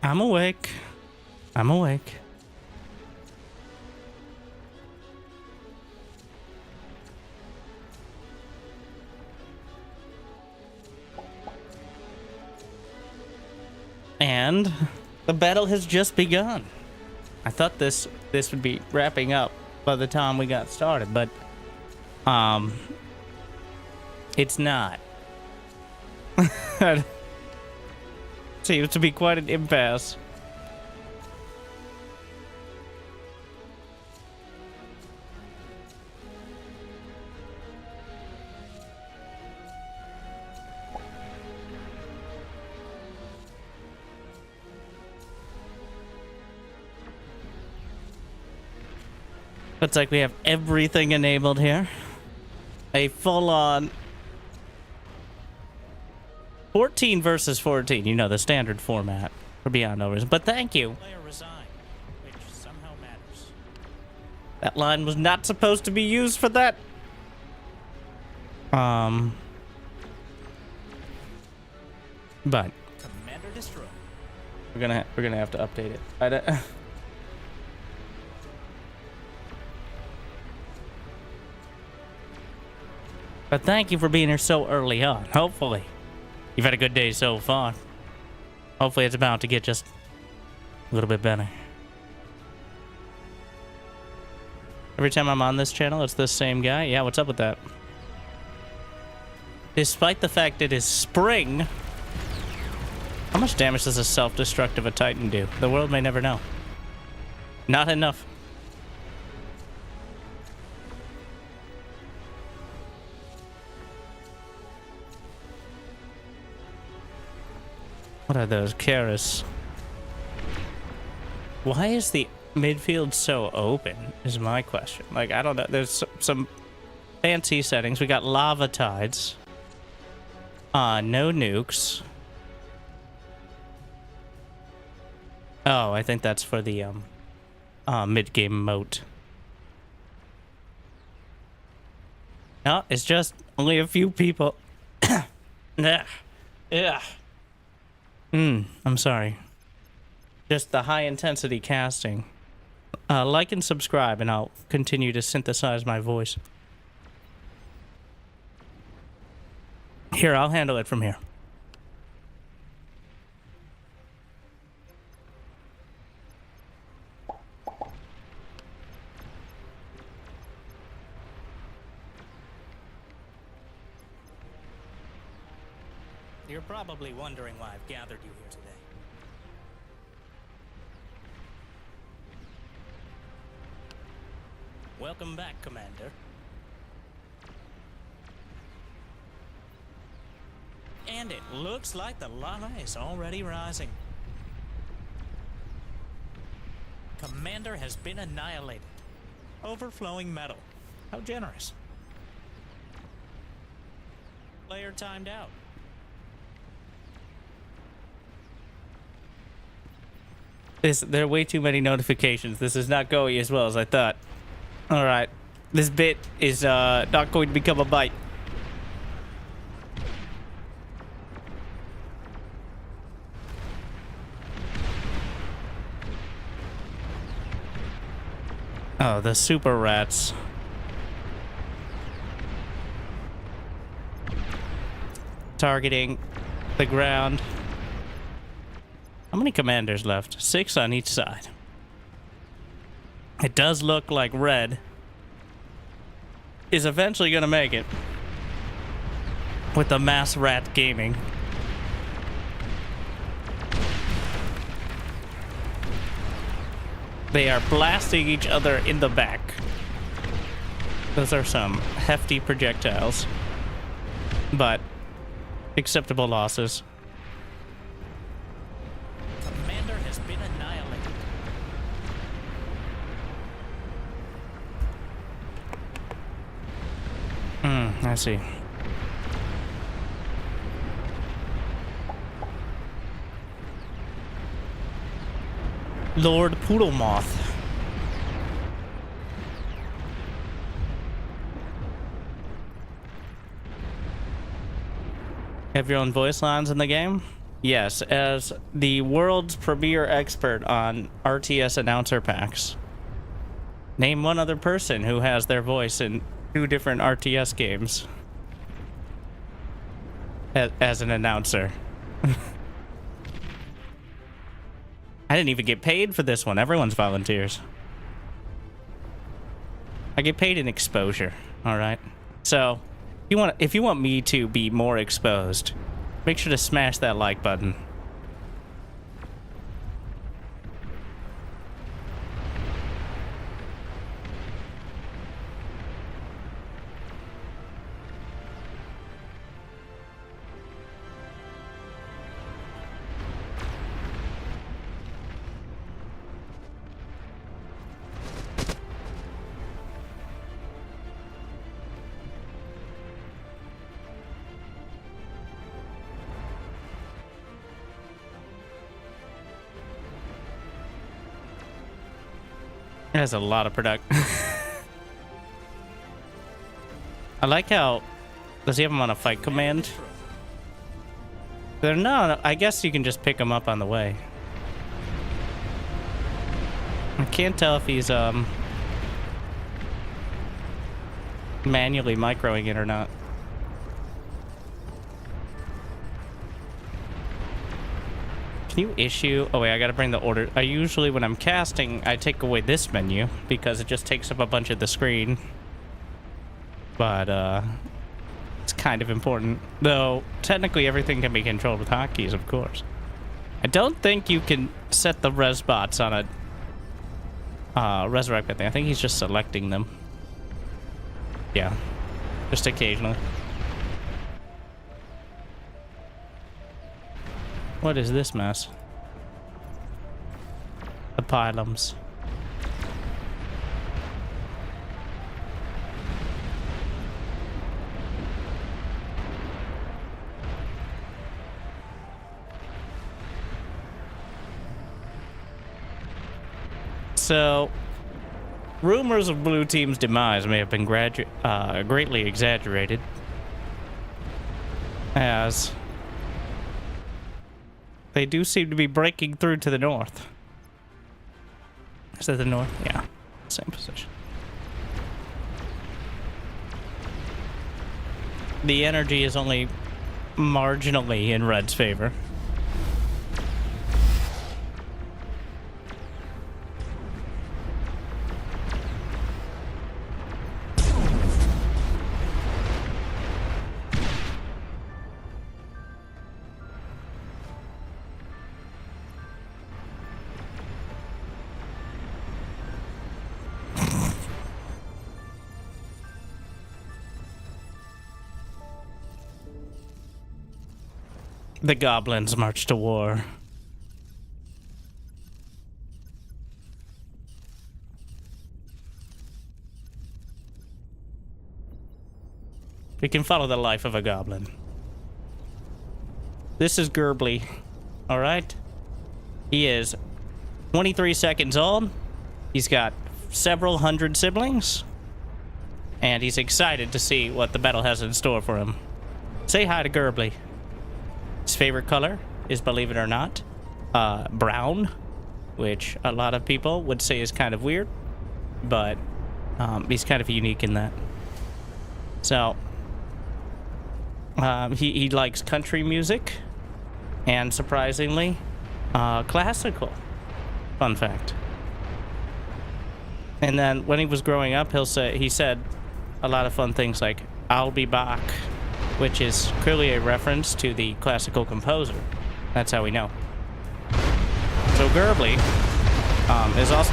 I'm awake. I'm awake. And the battle has just begun. I thought this would be wrapping up by the time we got started, but it's not. Seems to be quite an impasse. Looks like we have everything enabled here. A full-on 14 versus 14. You know, the standard format for Beyond No Reason. But thank you. Player resign, which somehow matters. That line was not supposed to be used for that. But Commander destroyed. We're gonna have to update it. But thank you for being here so early on. Hopefully, you've had a good day so far. Hopefully, it's about to get just a little bit better. Every time I'm on this channel, it's this same guy. Yeah, what's up with that? Despite the fact it is spring, how much damage does a self-destruct of a Titan do? The world may never know. Not enough. What are those? Karis. Why is the midfield so open, is my question. Like, I don't know. There's some fancy settings. We got lava tides. No nukes. Oh, I think that's for the mid-game moat. No, it's just only a few people. Yeah. I'm sorry. Just the high-intensity casting. Like and subscribe, and I'll continue to synthesize my voice. Here, I'll handle it from here. You're probably wondering why I've gathered you here today. Welcome back, Commander. And it looks like the lava is already rising. Commander has been annihilated. Overflowing metal. How generous. Player timed out. There are way too many notifications. This is not going as well as I thought. Alright. This bit is not going to become a bite. Oh, the super rats. Targeting the ground. How many commanders left? 6 on each side. It does look like red is eventually going to make it with the mass rat gaming. They are blasting each other in the back. Those are some hefty projectiles, but acceptable losses. Commander has been annihilated. I see. Lord Poodlemoth. Have your own voice lines in the game? Yes, as the world's premier expert on RTS announcer packs. Name one other person who has their voice in 2 different RTS games as an announcer. I didn't even get paid for this one. Everyone's volunteers. I get paid in exposure, all right? So, if you want me to be more exposed, make sure to smash that like button. It has a lot of product. I like how... Does he have them on a fight command? They're not... I guess you can just pick them up on the way. I can't tell if he's manually microing it or not. Can you issue... Oh wait, I gotta bring the order. I usually, when I'm casting, I take away this menu because it just takes up a bunch of the screen. But, it's kind of important. Though, technically everything can be controlled with hotkeys, of course. I don't think you can set the res bots on a resurrect thing. I think he's just selecting them. Yeah. Just occasionally. What is this mess? The pylums. So, rumors of Blue Team's demise may have been greatly exaggerated, as they do seem to be breaking through to the north. Is that the north? Yeah, same position. The energy is only marginally in Red's favor. The goblins march to war. We can follow the life of a goblin. This is Gerbly, alright? He is 23 seconds old. He's got several hundred siblings. And he's excited to see what the battle has in store for him. Say hi to Gerbly. His favorite color is, believe it or not, brown, which a lot of people would say is kind of weird, but he's kind of unique in that. So, he likes country music, and surprisingly, classical. Fun fact. And then when he was growing up, he said a lot of fun things like, "I'll be back," which is clearly a reference to the classical composer. That's how we know. So Gerbly is also...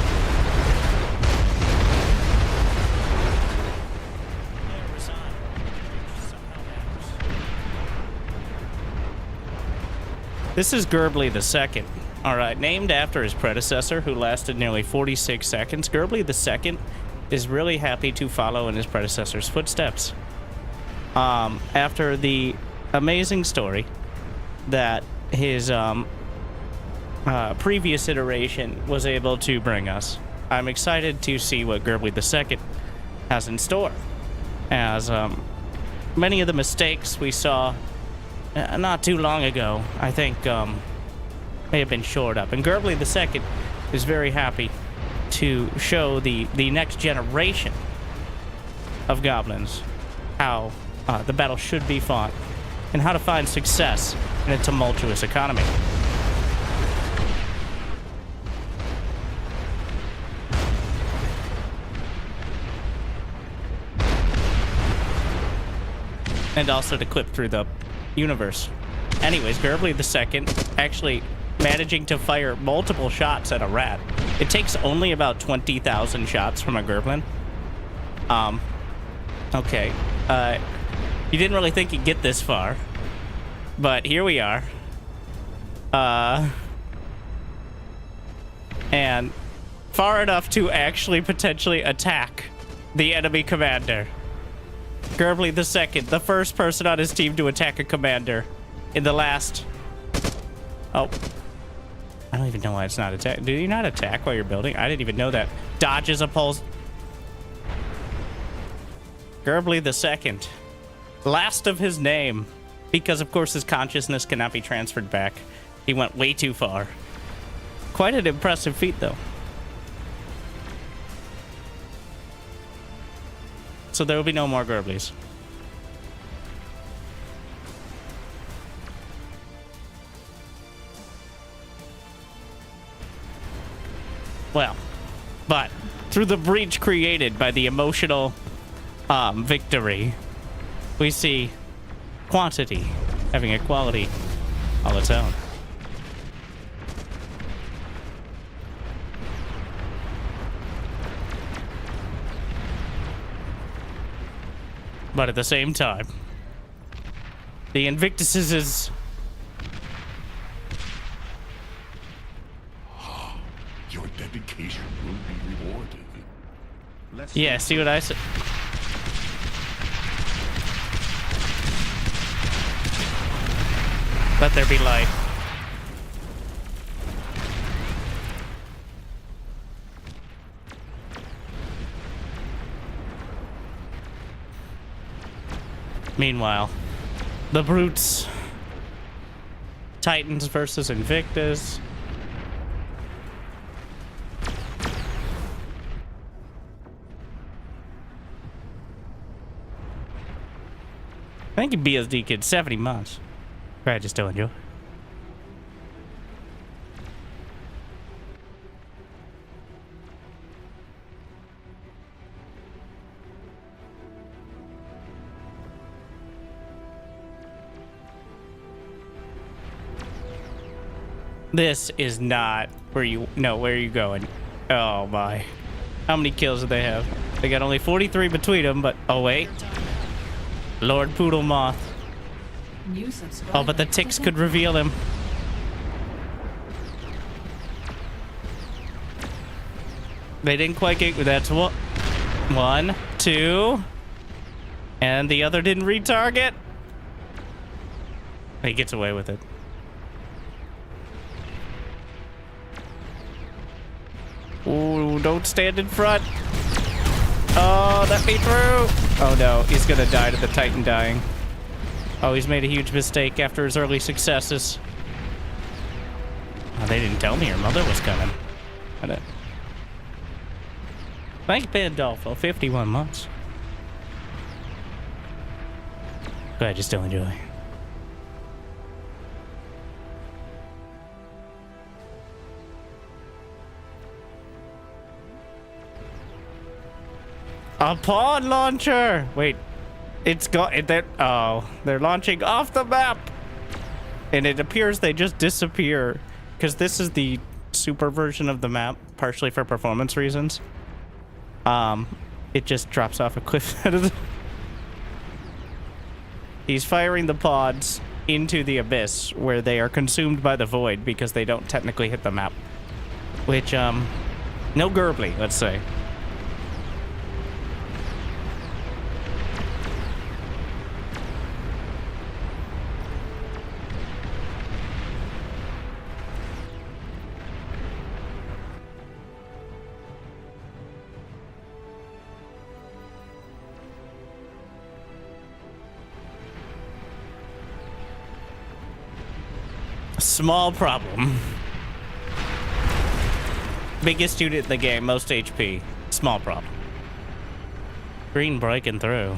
This is Gerbly the Second. Alright, named after his predecessor, who lasted nearly 46 seconds, Gerbly the Second is really happy to follow in his predecessor's footsteps. After the amazing story that his previous iteration was able to bring us, I'm excited to see what Gerbly II has in store, as many of the mistakes we saw not too long ago. I think may have been shored up. And Gerbly II is very happy to show the next generation of goblins how the battle should be fought and how to find success in a tumultuous economy. And also to clip through the universe. Anyways, Gerbly II actually managing to fire multiple shots at a rat. It takes only about 20,000 shots from a Gerblin. Okay. You didn't really think you'd get this far. But here we are. And far enough to actually potentially attack the enemy commander. Gerbly II, the first person on his team to attack a commander in the last... Oh. I don't even know why it's not attack. Do you not attack while you're building? I didn't even know that. Dodges a pulse. Gerbly II. Last of his name. Because, of course, his consciousness cannot be transferred back. He went way too far. Quite an impressive feat, though. So there will be no more Gerblies. Well, but through the breach created by the emotional victory, we see quantity having a quality all its own. But at the same time, the Invictuses Your dedication will be rewarded. Yeah, see what I said? Let there be light. Meanwhile, the brutes. Titans versus Invictus. Thank you, BSD kid. 70 months. Right, just telling you. This is not where you... No, where are you going? Oh, my. How many kills do they have? They got only 43 between them, but... Oh, wait. Lord Poodle Moth. Oh, but the ticks could reveal him. They didn't quite get... That's what... 1, 2... And the other didn't retarget. He gets away with it. Ooh, don't stand in front. Oh, let me through. Oh no, he's gonna die to the Titan dying. Oh, he's made a huge mistake after his early successes. Oh, they didn't tell me her mother was coming. Thank Pandolfo, 51 months. Go ahead, just still enjoy. A pod launcher! Wait, it's got it. Oh, they're launching off the map, and it appears they just disappear because this is the super version of the map, partially for performance reasons. It just drops off a cliff. He's firing the pods into the abyss where they are consumed by the void because they don't technically hit the map. Which, no Gerbly, let's say. Small problem. Biggest unit in the game, most HP. Small problem. Green breaking through.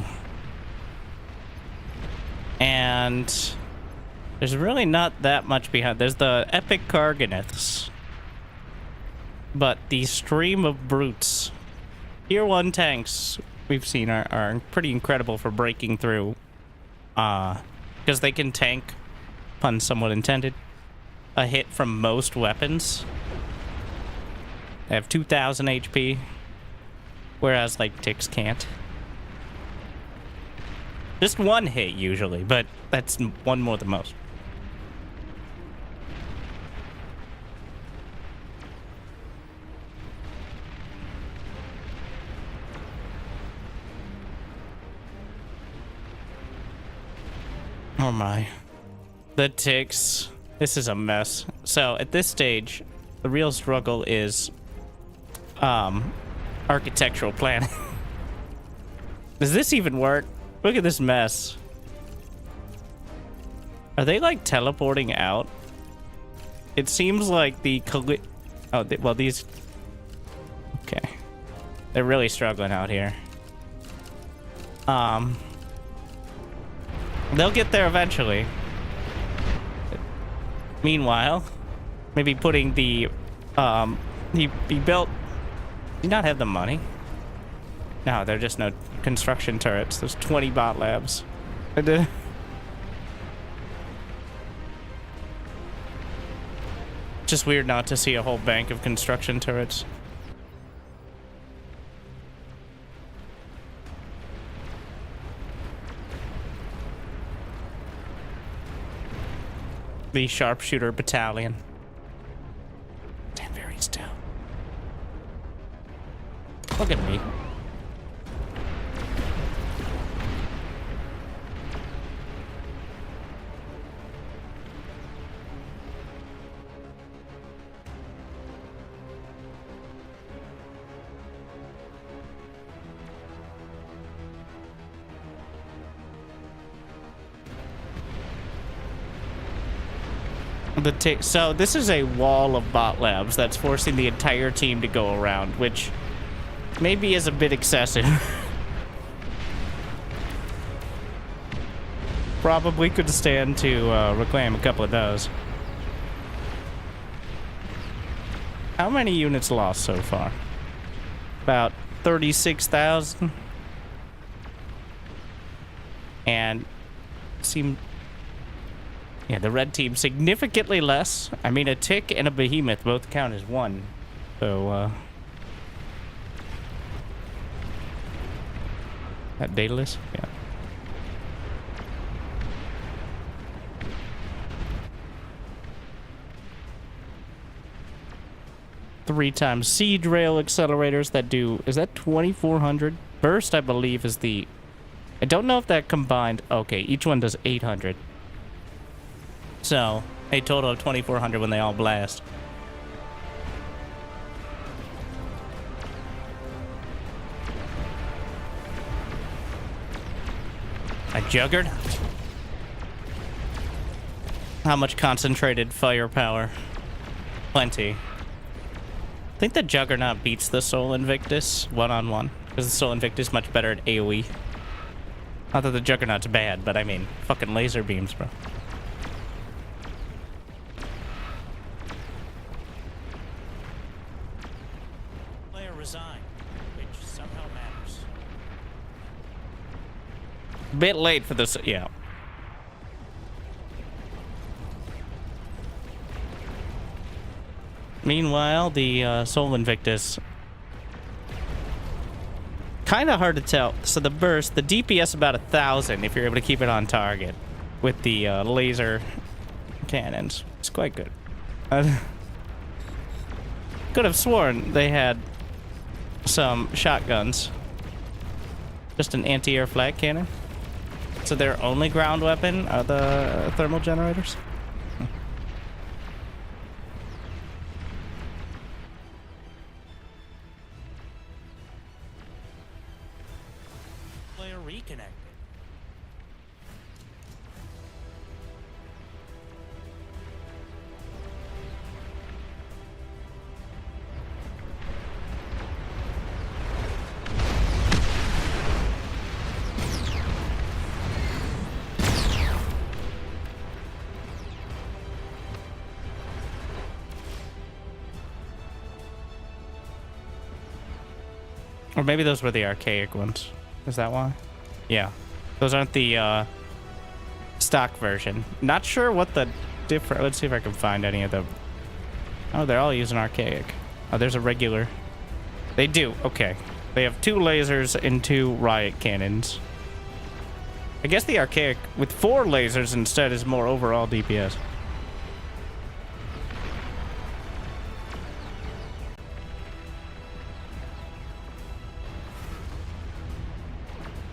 And there's really not that much behind. There's the epic Karganeths. But the stream of brutes. Tier 1 tanks we've seen are pretty incredible for breaking through. Because they can tank, pun somewhat intended, a hit from most weapons. They have 2,000 HP, whereas like ticks can't. Just one hit usually, but that's one more than most. Oh my. The ticks. This is a mess. So at this stage, the real struggle is architectural planning. Does this even work? Look at this mess. Are they like teleporting out? It seems like the well, these. Okay, they're really struggling out here. They'll get there eventually. Meanwhile, maybe putting the he built. Do you not have the money? No, there are just no construction turrets. There's 20 bot labs. Just weird not to see a whole bank of construction turrets. The sharpshooter battalion. Stand very still. Look at me. So this is a wall of bot labs that's forcing the entire team to go around, which maybe is a bit excessive. Probably could stand to reclaim a couple of those. How many units lost so far? About 36,000. And yeah, the red team significantly less. I mean, a tick and a behemoth both count as one. So, that dataless? Yeah. Three times siege rail accelerators that do, is that 2,400? Burst, I believe, is the, I don't know if that combined, okay, each one does 800. So, a total of 2,400 when they all blast. A juggernaut? How much concentrated firepower? Plenty. I think the Juggernaut beats the Soul Invictus one-on-one, because the Soul Invictus is much better at AoE. Not that the Juggernaut's bad, but I mean, fucking laser beams, bro. Player resign, which somehow matters. Bit late for this, yeah. Meanwhile, the Soul Invictus, kind of hard to tell. So the burst, the DPS about 1,000 if you're able to keep it on target with the laser cannons. It's quite good. Could have sworn they had some shotguns. Just an anti-air flag cannon. So their only ground weapon are the thermal generators. Reconnected. Or maybe those were the archaic ones. Is that why? Yeah. Those aren't the stock version. Not sure what the different... Let's see if I can find any of them. Oh, they're all using archaic. Oh, there's a regular. They do. Okay. They have 2 lasers and 2 riot cannons. I guess the archaic with 4 lasers instead is more overall DPS.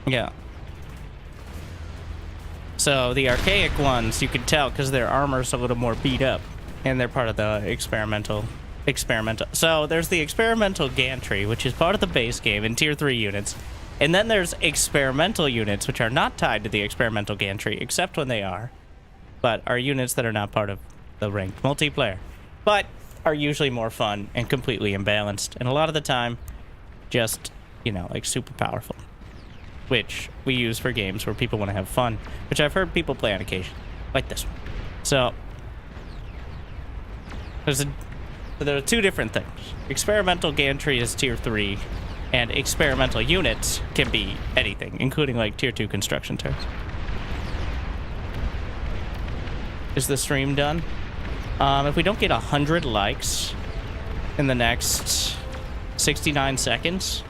Yeah. So the archaic ones, you can tell because their armor's a little more beat up, and they're part of the experimental. So there's the experimental gantry, which is part of the base game in tier 3 units, and then there's experimental units, which are not tied to the experimental gantry, except when they are, but are units that are not part of the ranked multiplayer, but are usually more fun and completely imbalanced, and a lot of the time, just, you know, like super powerful, which we use for games where people want to have fun, which I've heard people play on occasion, like this one. So there are 2 different things. Experimental gantry is tier 3, and experimental units can be anything, including like tier 2 construction turrets. Is the stream done? If we don't get 100 likes in the next 69 seconds,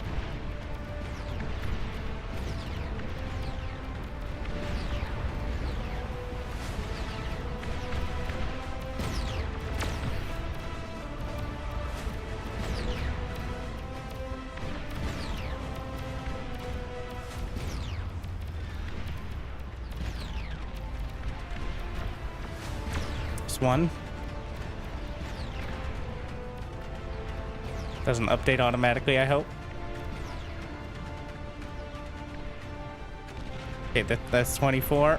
one doesn't update automatically, I hope. Okay, that's 24.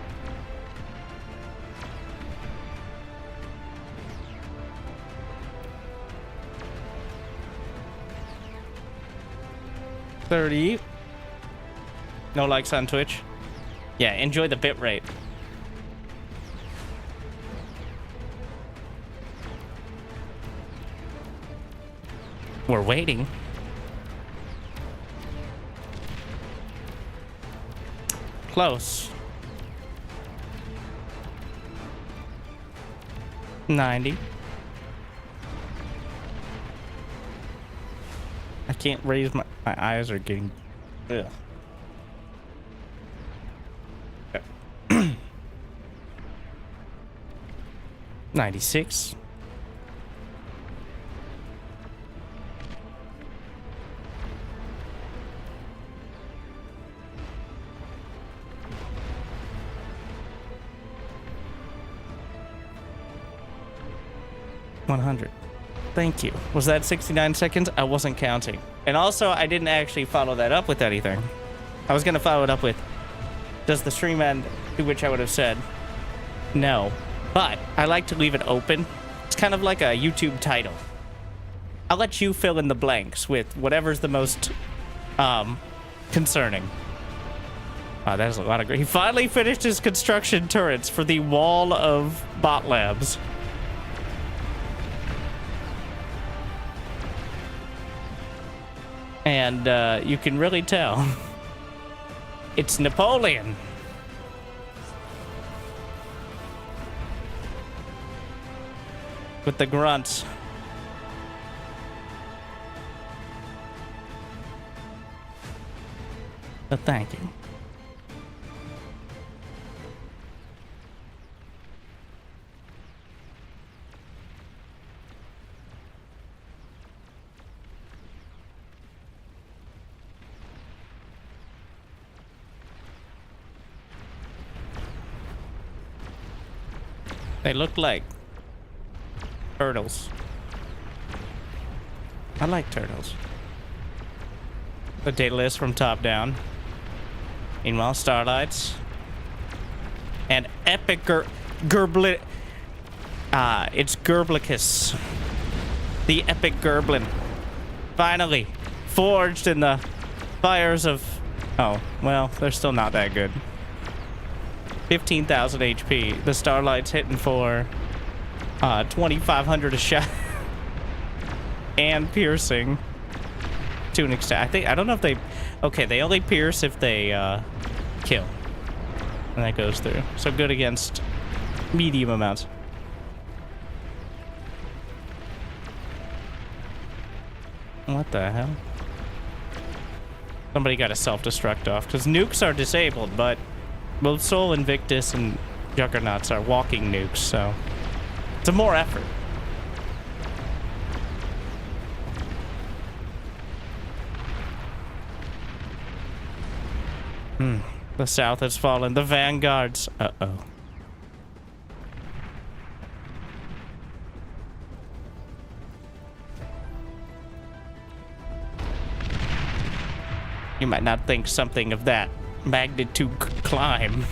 $30. No likes on Twitch. Yeah, enjoy the bit rate. We're waiting. Close. 90. I can't raise my eyes are getting... Ugh. 96. $100. Thank you. Was that 69 seconds? I wasn't counting. And also, I didn't actually follow that up with anything. I was going to follow it up with, does the stream end? To which I would have said, no. But I like to leave it open. It's kind of like a YouTube title. I'll let you fill in the blanks with whatever's the most concerning. Wow, that is a lot of great. He finally finished his construction turrets for the wall of bot labs. And you can really tell. It's Napoleon. With the grunts. But thank you. They look like turtles. I like turtles. The data list from top down. Meanwhile, starlights. And epic Gerbli... it's Gerblicus. The epic Gerblin. Finally. Forged in the fires of... Oh, well, they're still not that good. 15,000 HP. The starlight's hitting for 2,500 a shot. And piercing. to an extent. I don't know if they... Okay, they only pierce if they kill. And that goes through. So good against medium amounts. What the hell? Somebody got a self-destruct off, because nukes are disabled, but both Sol Invictus and Juggernauts are walking nukes, so it's a more effort. The south has fallen. The vanguards. Uh-oh. You might not think something of that magnitude could climb.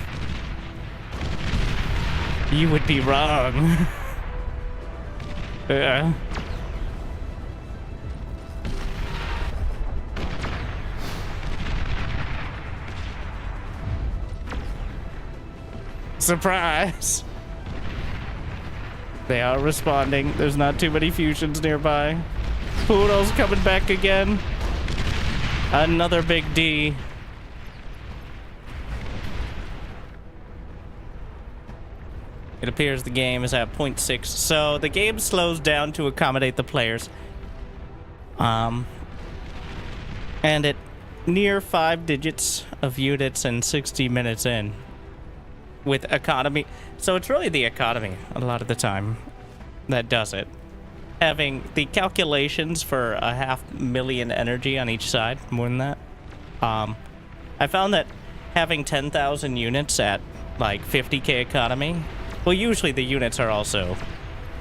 You would be wrong. Surprise! They are responding. There's not too many fusions nearby. Poodle's coming back again. Another big D. It appears the game is at 0.6, so the game slows down to accommodate the players. And at near 5 digits of units and 60 minutes in. With economy. So it's really the economy a lot of the time that does it. Having the calculations for 500,000 energy on each side, more than that. I found that having 10,000 units at like 50k economy, well, usually the units are also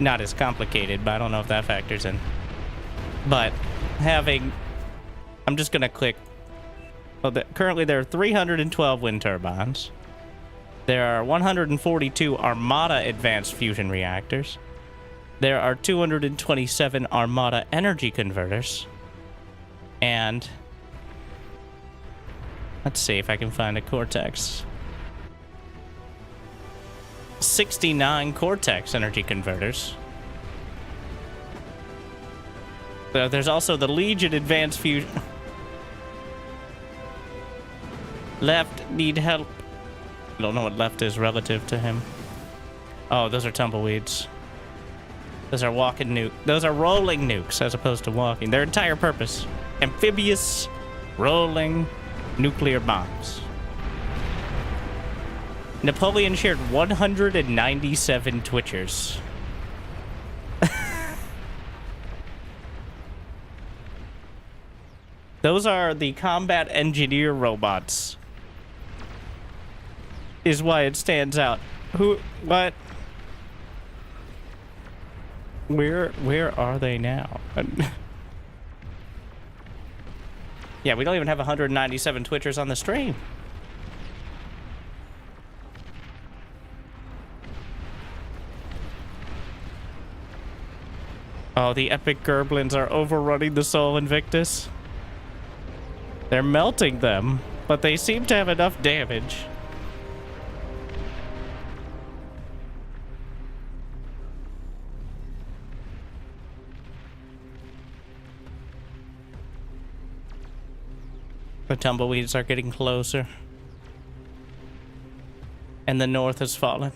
not as complicated, but I don't know if that factors in. But having, I'm just gonna click. Well, currently there are 312 wind turbines. There are 142 Armada advanced fusion reactors. There are 227 Armada energy converters. And let's see if I can find a Cortex. 69 Cortex energy converters. So there's also the Legion advanced fusion. Left need help. I don't know what left is relative to him. Oh, those are tumbleweeds. Those are walking nukes. Those are rolling nukes as opposed to walking. Their entire purpose. Amphibious, rolling nuclear bombs. Napoleon shared 197 Twitchers. Those are the combat engineer robots. Is why it stands out. Who? What? Where are they now? Yeah, we don't even have 197 Twitchers on the stream. Oh, the epic Gerblins are overrunning the Sol Invictus. They're melting them, but they seem to have enough damage. The tumbleweeds are getting closer. And the north has fallen.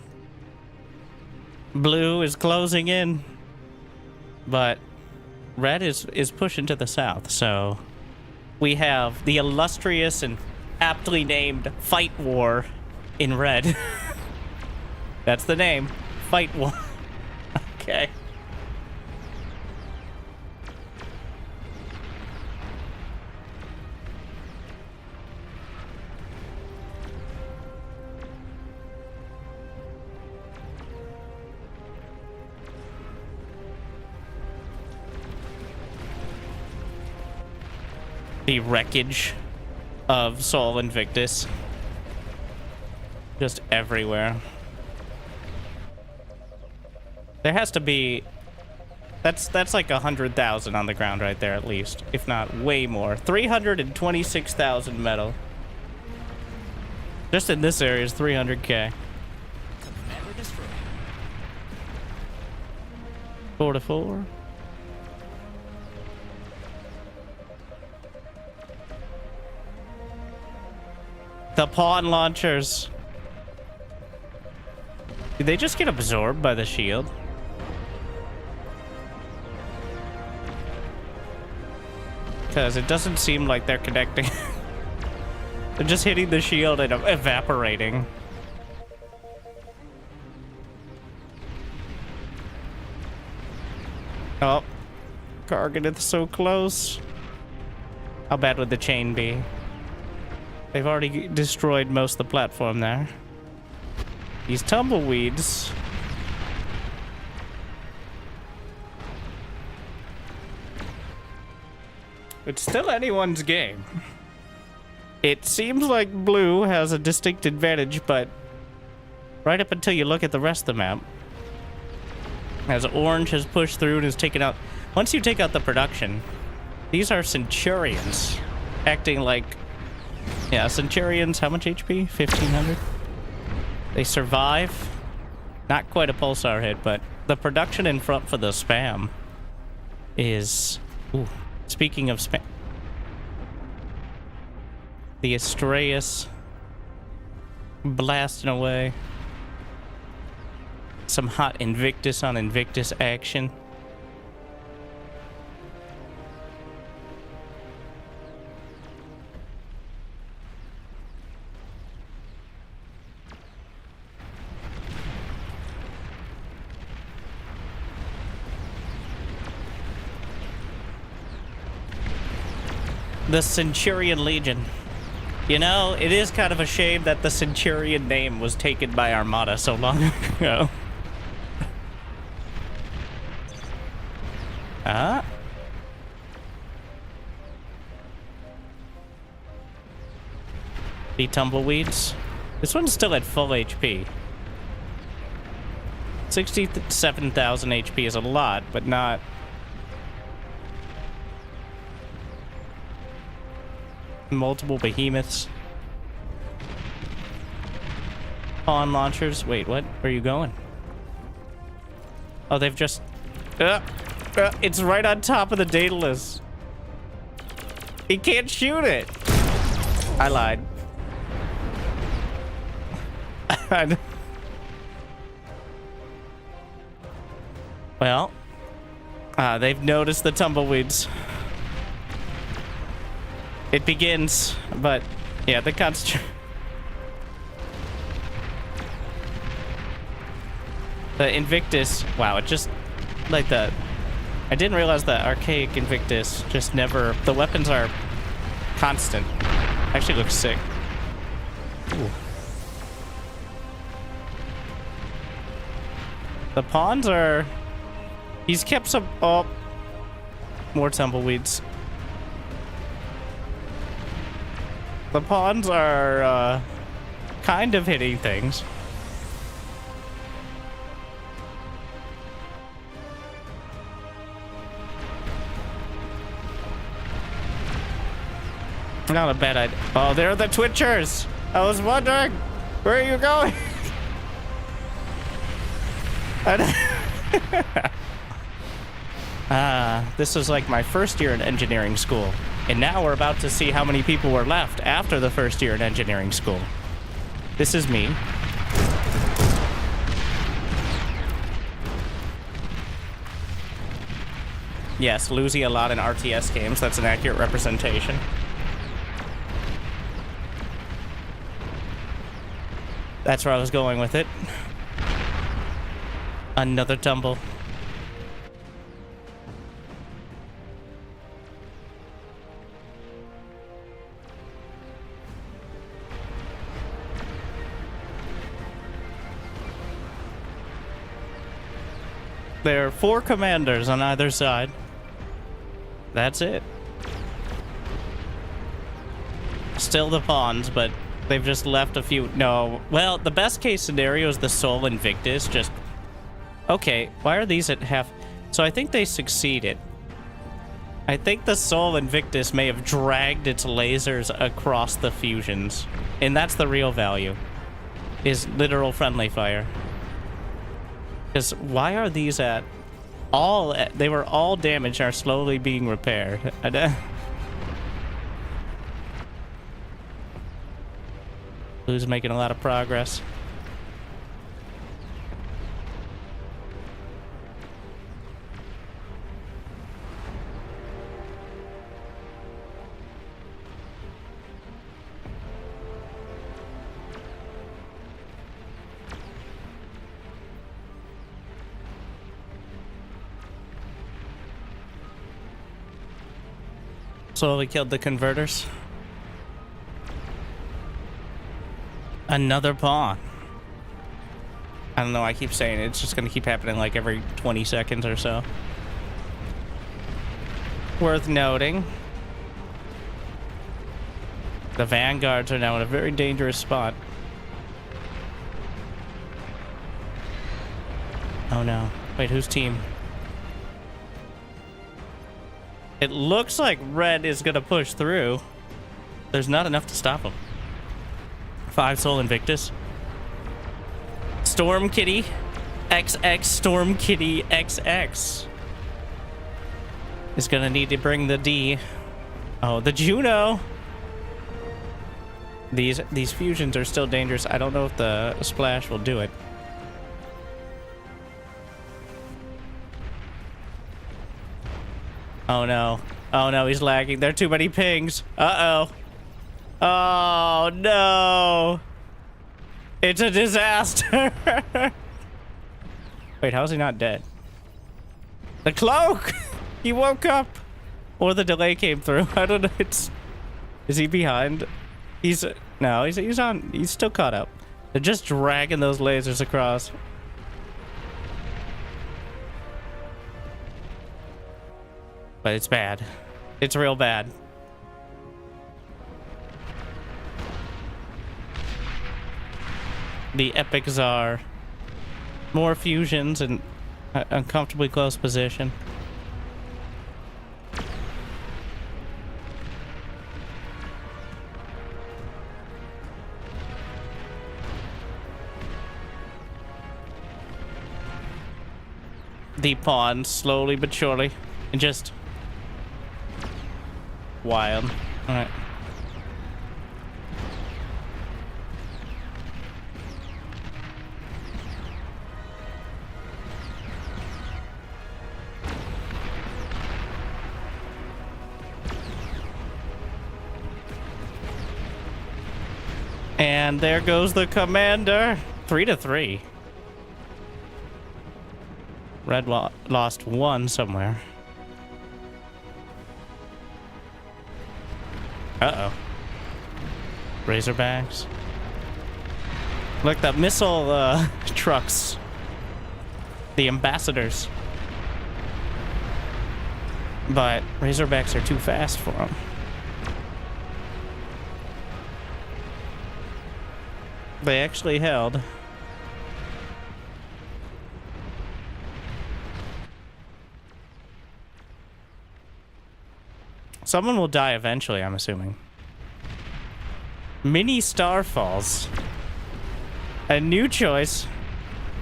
Blue is closing in. But red is pushing to the south, so we have the illustrious and aptly named Fight War in red. That's the name. Fight War. Okay. The wreckage of Sol Invictus. Just everywhere. There has to be... That's like 100,000 on the ground right there at least. If not way more. 326,000 metal. Just in this area is 300k. 4 to 4. The pawn launchers. Did they just get absorbed by the shield? Because it doesn't seem like they're connecting. They're just hitting the shield and evaporating. Oh. Garganeth so close. How bad would the chain be? They've already destroyed most of the platform there. These tumbleweeds. It's still anyone's game. It seems like blue has a distinct advantage, but right up until you look at the rest of the map, as orange has pushed through and has taken out... Once you take out the production, these are Centurions acting like... Yeah, Centurions, how much HP? 1,500? They survive. Not quite a pulsar hit, but the production in front for the spam is... Ooh, speaking of spam... The Astraeus blasting away. Some hot Invictus on Invictus action. The Centurion Legion. You know, it is kind of a shame that the Centurion name was taken by Armada so long ago. The tumbleweeds. This one's still at full HP. 67,000 HP is a lot, but not... Multiple behemoths. Pawn launchers. Wait, what? Where are you going? Oh, they've just... it's right on top of the Daedalus. He can't shoot it. I lied. Well, they've noticed the tumbleweeds. It begins, but yeah, the the Invictus. Wow, it just like the. I didn't realize the archaic Invictus just never. The weapons are constant. Actually, looks sick. Ooh. The pawns are. He's kept some. Oh, more tumbleweeds. The pawns are kind of hitting things. Not a bad idea. Oh, there are the Twitchers. I was wondering, where are you going? This was like my first year in engineering school. And now we're about to see how many people were left after the first year in engineering school. This is me. Yes, losing a lot in RTS games. That's an accurate representation. That's where I was going with it. Another tumble. There are 4 commanders on either side. That's it. Still the pawns, but they've just left a few. No. Well, the best case scenario is the Soul Invictus. Just. Okay, why are these at half? So I think they succeeded. I think the Soul Invictus may have dragged its lasers across the fusions. And that's the real value. Is literal friendly fire. Because why are these at all? They were all damaged and are slowly being repaired. Blue's making a lot of progress. Slowly killed the converters. Another pawn. I don't know, I keep saying it. It's just gonna keep happening like every 20 seconds or so. Worth noting, the vanguards are now in a very dangerous spot. Oh no. Wait, whose team? It looks like red is gonna push through. There's not enough to stop him. 5 Soul Invictus. Storm Kitty XX Storm Kitty XX is gonna need to bring the D. Oh, the Juno. These fusions are still dangerous. I don't know if the splash will do it. Oh no. Oh no, he's lagging. There are too many pings. Uh-oh. Oh no. It's a disaster. Wait, how is he not dead? The cloak! He woke up. Or the delay came through. I don't know. Is he behind? No, he's still caught up. They're just dragging those lasers across. But it's bad. It's real bad. The epic czar. More fusions and uncomfortably close position. The pawn slowly but surely and just wild. All right. And there goes the commander. 3-3. Red lost 1 somewhere. Uh-oh. Razorbacks. Look, the missile trucks. The ambassadors. But Razorbacks are too fast for them. They actually held. Someone will die eventually, I'm assuming. Mini Starfalls. A new choice.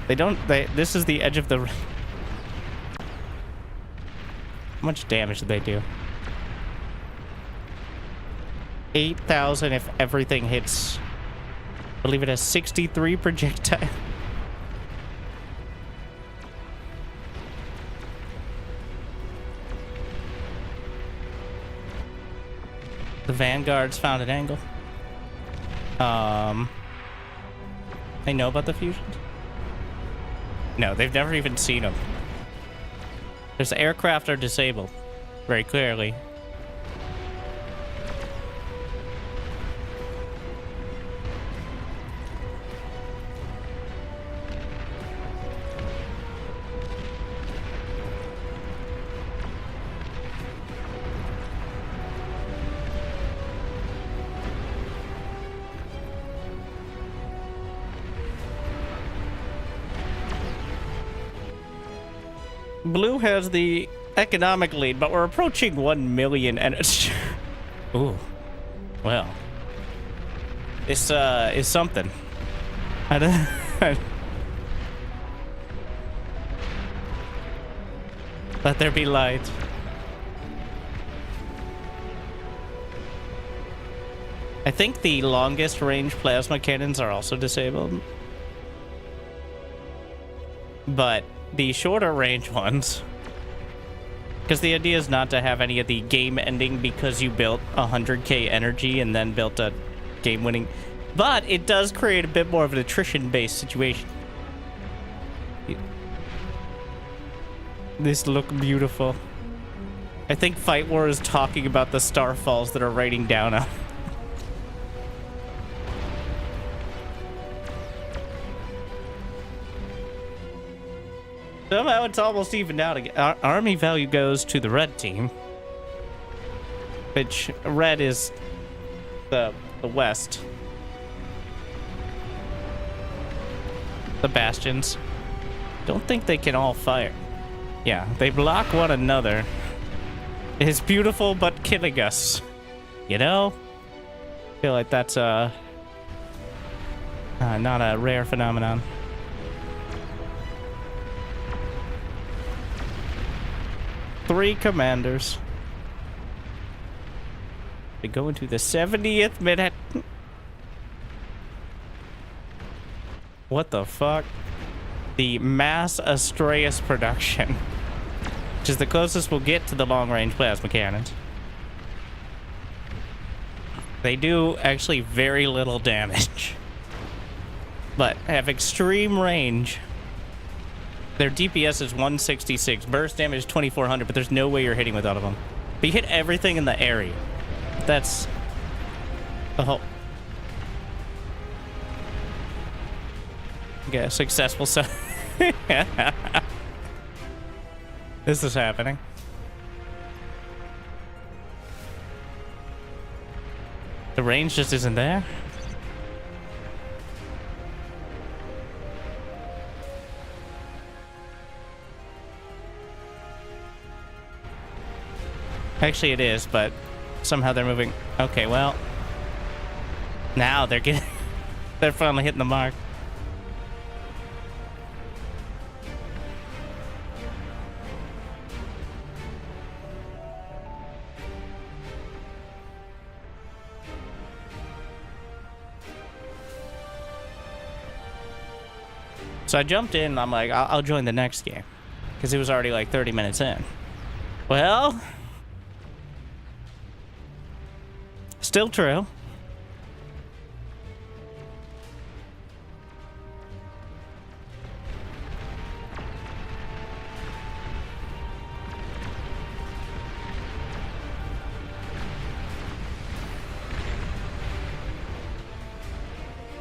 This is the edge of the... How much damage did they do? 8,000 if everything hits. I believe it has 63 projectile. The Vanguards found an angle. They know about the fusions? No, they've never even seen them. There's aircraft are disabled, very clearly. Blue has the economic lead, but we're approaching 1 million and it's... Ooh. Well. This, is something. I don't... Let there be light. I think the longest range plasma cannons are also disabled. But the shorter range ones, because the idea is not to have any of the game ending because you built 100k energy and then built a game winning, but it does create a bit more of an attrition based situation. This look beautiful. I think Fight War is talking about the starfalls that are raining down on. Somehow it's almost evened out again. Our army value goes to the red team, which red is the west. The bastions. Don't think they can all fire. Yeah, they block one another. It's beautiful, but killing us. You know? I feel like that's not a rare phenomenon. Three commanders. We go into the 70th minute. What the fuck? The mass Astreus production, which is the closest we'll get to the long-range plasma cannons. They do actually very little damage, but have extreme range. Their DPS is 166, burst damage is 2400, but there's no way you're hitting with all of them. But you hit everything in the area. That's the whole... Yeah, successful. So this is happening. The range just isn't there. Actually, it is, but somehow they're moving. Okay, well, now they're getting, they're finally hitting the mark. So I jumped in, and I'm like, I'll join the next game, because it was already like 30 minutes in. Well, still true.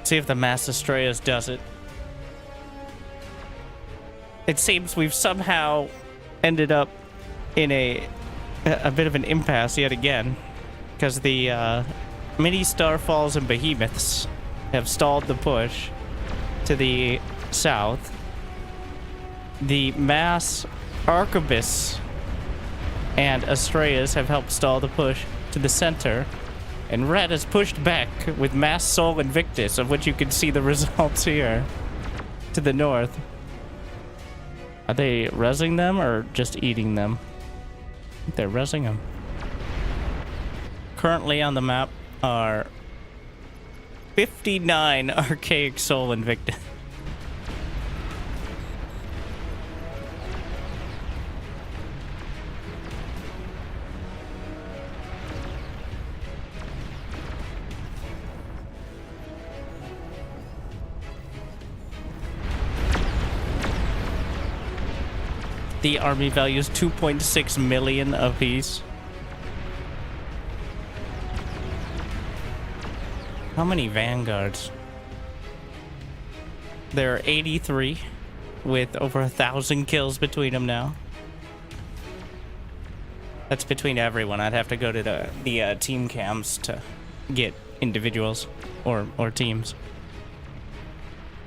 See if the Mass Astreus does it. It seems we've somehow ended up in a bit of an impasse yet again, because the mini starfalls and behemoths have stalled the push to the south. The mass arquebus and Astreus have helped stall the push to the center, and red has pushed back with mass Sol Invictus, of which you can see the results here, to the north. Are they rezzing them or just eating them? I think they're rezzing them. Currently on the map are 59 archaic Sol Invictus. The army value is 2.6 million apiece. How many vanguards? There are 83 with over 1,000 kills between them now. That's between everyone. I'd have to go to the team cams to get individuals or teams.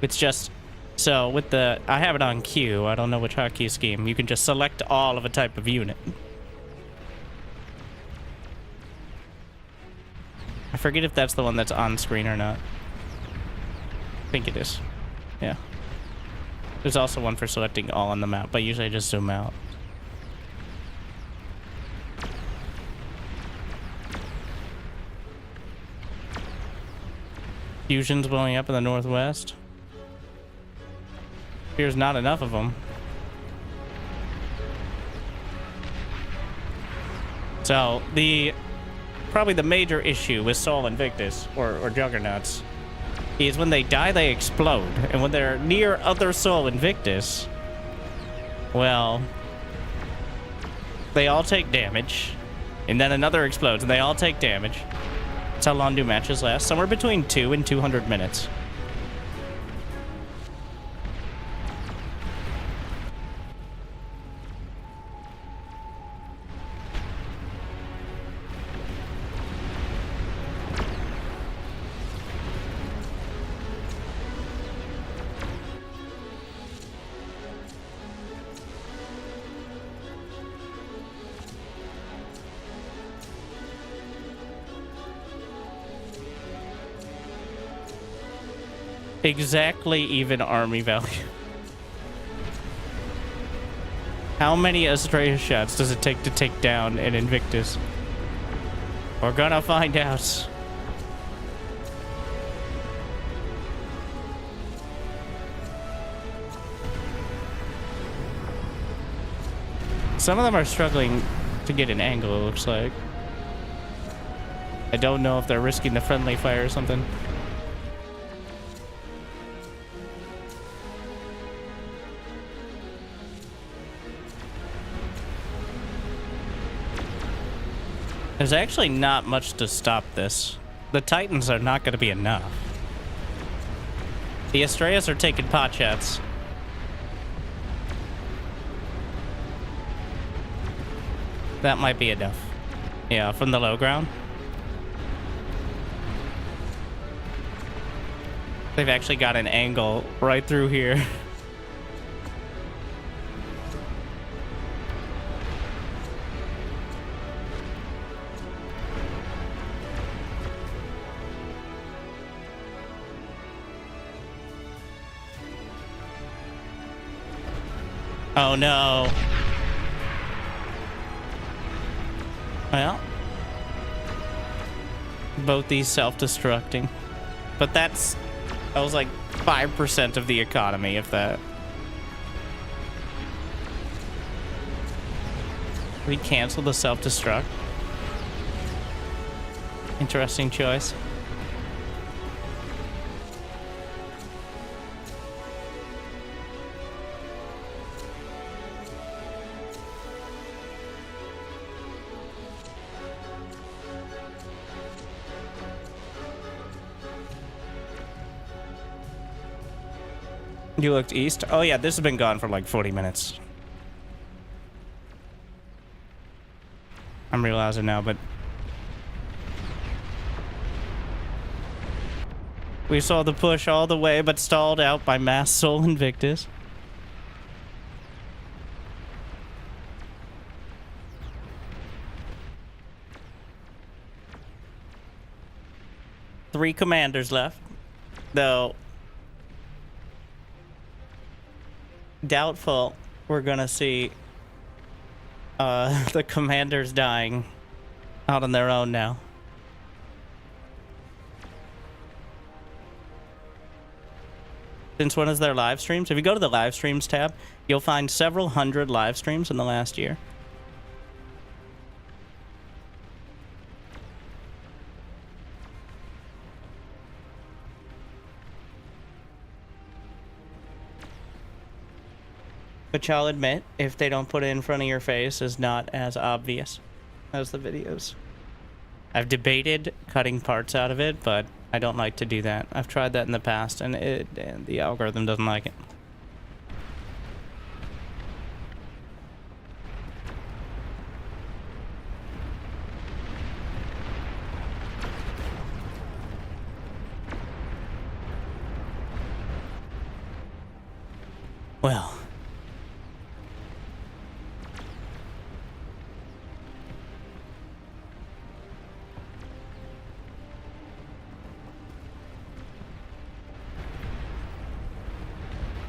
It's just... So with the, I have it on Q, I don't know which hotkey scheme, you can just select all of a type of unit. I forget if that's the one that's on screen or not. I think it is. Yeah. There's also one for selecting all on the map, but usually I just zoom out. Fusions blowing up in the northwest. There's not enough of them. So probably the major issue with Sol Invictus or Juggernauts is when they die, they explode. And when they're near other Sol Invictus, well, they all take damage. And then another explodes and they all take damage. That's how long do matches last? Somewhere between 2 and 200 minutes. Exactly even army value. How many Astrea shots does it take to take down an Invictus? We're gonna find out. Some of them are struggling to get an angle, it looks like. I don't know if they're risking the friendly fire or something. There's actually not much to stop this. The Titans are not going to be enough. The Astreas are taking pot shots. That might be enough. Yeah, from the low ground. They've actually got an angle right through here. Oh no. Well, both these self-destructing, but that was like 5% of the economy, if that. We cancel the self-destruct. Interesting choice. You looked east? Oh yeah, this has been gone for like 40 minutes. I'm realizing now, but we saw the push all the way, but stalled out by Mass Sol Invictus. Three commanders left, though. Doubtful we're gonna see the commanders dying out on their own now. Since when is there live streams? If you go to the live streams tab, you'll find several hundred live streams in the last year. Which I'll admit, if they don't put it in front of your face, is not as obvious as the videos. I've debated cutting parts out of it, but I don't like to do that. I've tried that in the past, and the algorithm doesn't like it. Well.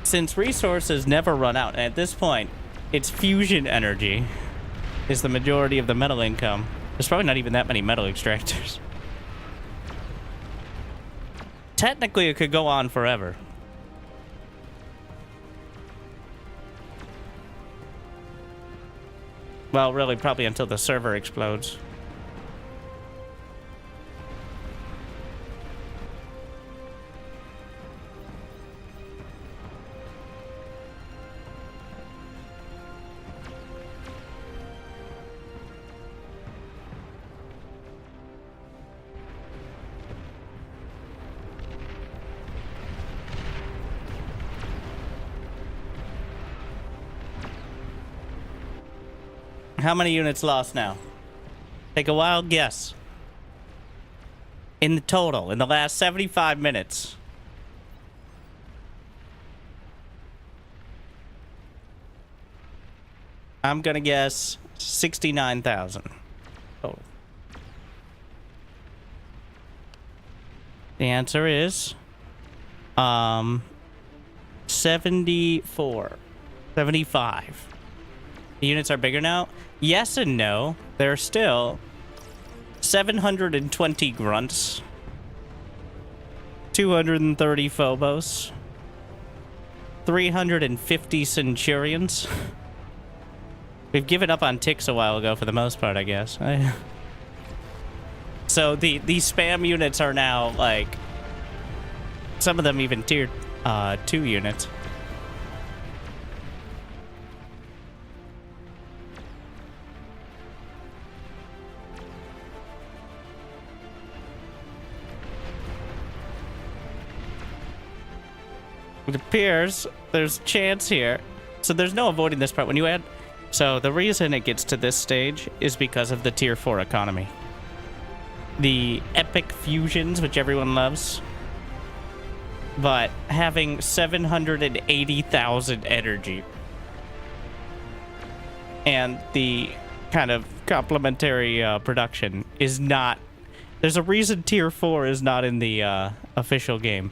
Since resources never run out, and at this point, it's fusion energy is the majority of the metal income. There's probably not even that many metal extractors. Technically, it could go on forever. Well, really, probably until the server explodes. How many units lost now? Take a wild guess. In the total, in the last 75 minutes. I'm gonna guess 69,000. Total. The answer is 74. 75. The units are bigger now? Yes and no. There are still 720 grunts, 230 phobos, 350 centurions. We've given up on ticks a while ago for the most part, I guess. So the spam units are now, like, some of them even tier 2 units. It appears there's a chance here. So there's no avoiding this part. When you add... So the reason it gets to this stage is because of the tier 4 economy. The epic fusions, which everyone loves. But having 780,000 energy. And the kind of complementary production is not... There's a reason tier 4 is not in the official game.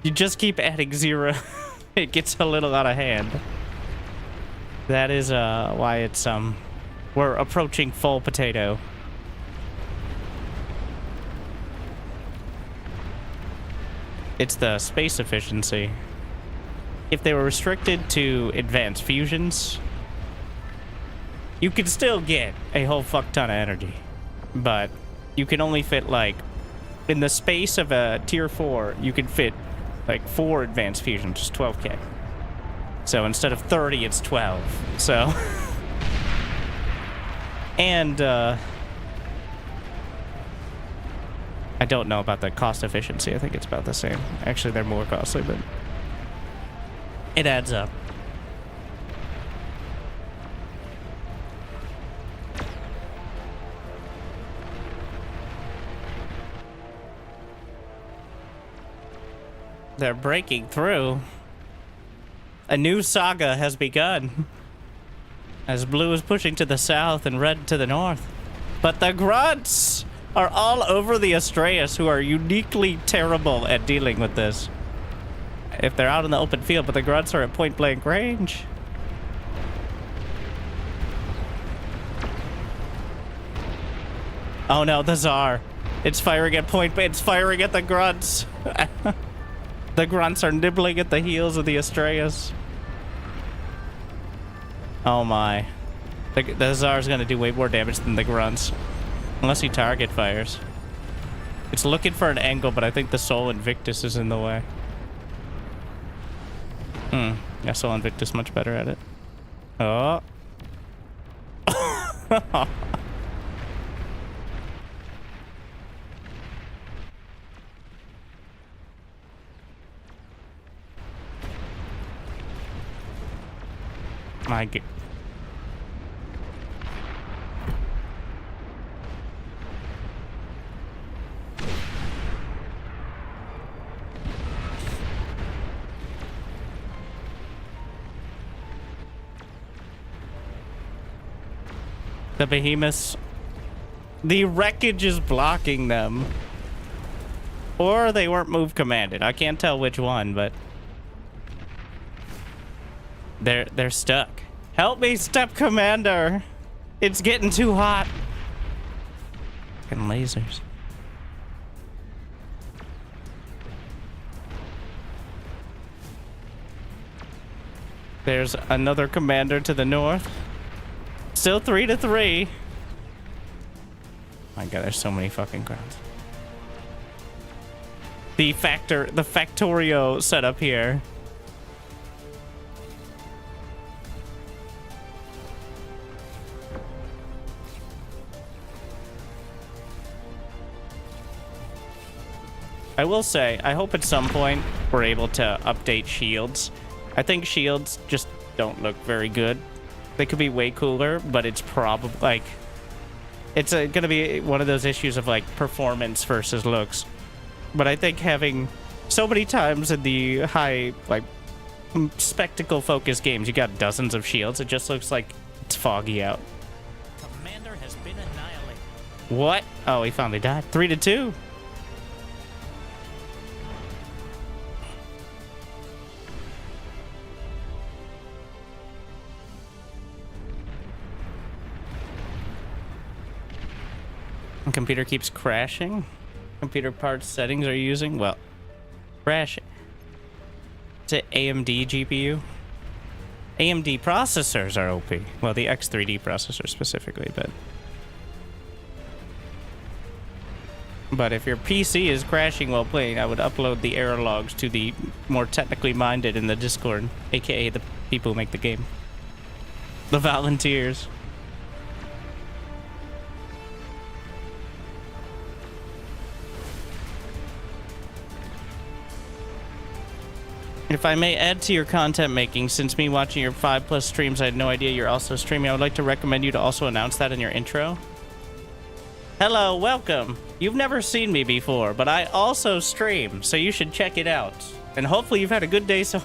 You just keep adding 0. It gets a little out of hand. That is why it's we're approaching full potato. It's the space efficiency. If they were restricted to advanced fusions, you could still get a whole fuck ton of energy. But you can only fit, like, in the space of a tier 4, you can fit like 4 advanced fusions, just 12k. So instead of 30, it's 12. So, and I don't know about the cost efficiency. I think it's about the same. Actually, they're more costly, but it adds up. They're breaking through. A new saga has begun. As blue is pushing to the south and red to the north. But the grunts are all over the Astraeus, who are uniquely terrible at dealing with this. If they're out in the open field, but the grunts are at point blank range. Oh no, the Tsar. It's firing at point, it's firing at the grunts. The grunts are nibbling at the heels of the Astraeus. Oh my. The Tsar's gonna do way more damage than the grunts. Unless he target fires. It's looking for an angle, but I think the Soul Invictus is in the way. Yeah, Soul Invictus much better at it. Oh. My God. The behemoths. The wreckage is blocking them. Or they weren't move commanded. I can't tell which one, but they're stuck. Help me, Step Commander. It's getting too hot. Fucking lasers. There's another commander to the north. Still 3-3. My god, there's so many fucking crowns. The Factorio setup here. I will say, I hope at some point we're able to update shields. I think shields just don't look very good. They could be way cooler, but it's probably like it's gonna be one of those issues of like performance versus looks. But I think having so many times in the high like spectacle focused games, you got dozens of shields. It just looks like it's foggy out. Commander has been annihilated. What? Oh, he finally died. 3-2. Computer keeps crashing. Computer parts settings are using, well, crashing. Is it AMD GPU? AMD processors are OP. Well, the X3D processor specifically, but if your PC is crashing while playing, I would upload the error logs to the more technically minded in the Discord, aka the people who make the game. The volunteers. If I may add to your content making, since me watching your 5+ streams, I had no idea you're also streaming. I would like to recommend you to also announce that in your intro. Hello, welcome. You've never seen me before, but I also stream, so you should check it out. And hopefully you've had a good day so...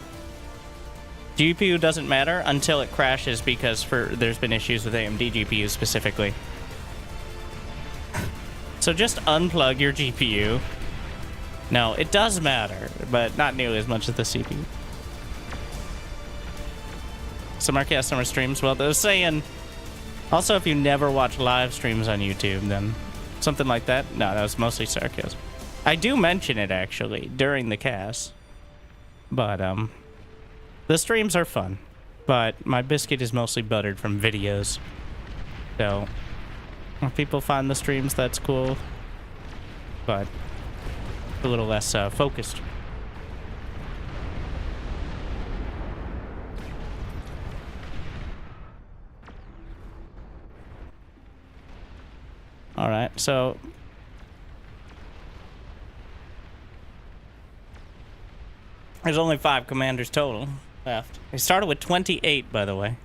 GPU doesn't matter until it crashes because there's been issues with AMD GPUs specifically. So just unplug your GPU. No, it does matter, but not nearly as much as the CPU. Summercast summer streams. Well, they're saying... Also, if you never watch live streams on YouTube, then something like that. No, that was mostly sarcasm. I do mention it, actually, during the cast. But, the streams are fun. But my biscuit is mostly buttered from videos. So, if people find the streams, that's cool. But... a little less focused. All right, so there's only 5 commanders total left. They started with 28, by the way.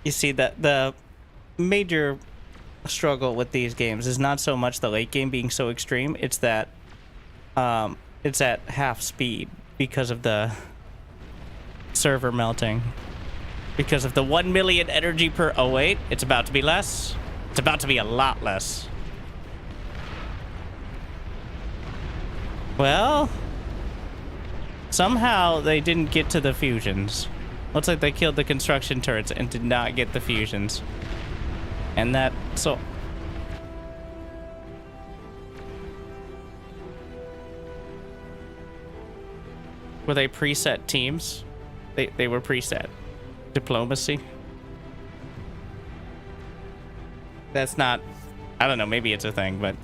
You see that the major struggle with these games is not so much the late game being so extreme, it's that it's at half speed because of the server melting, because of the 1 million energy per... oh wait, it's about to be less. It's about to be a lot less. Well, somehow they didn't get to the fusions. Looks like they killed the construction turrets and did not get the fusions. And that, so... were they preset teams? They were preset. Diplomacy? That's not... I don't know, maybe it's a thing, but...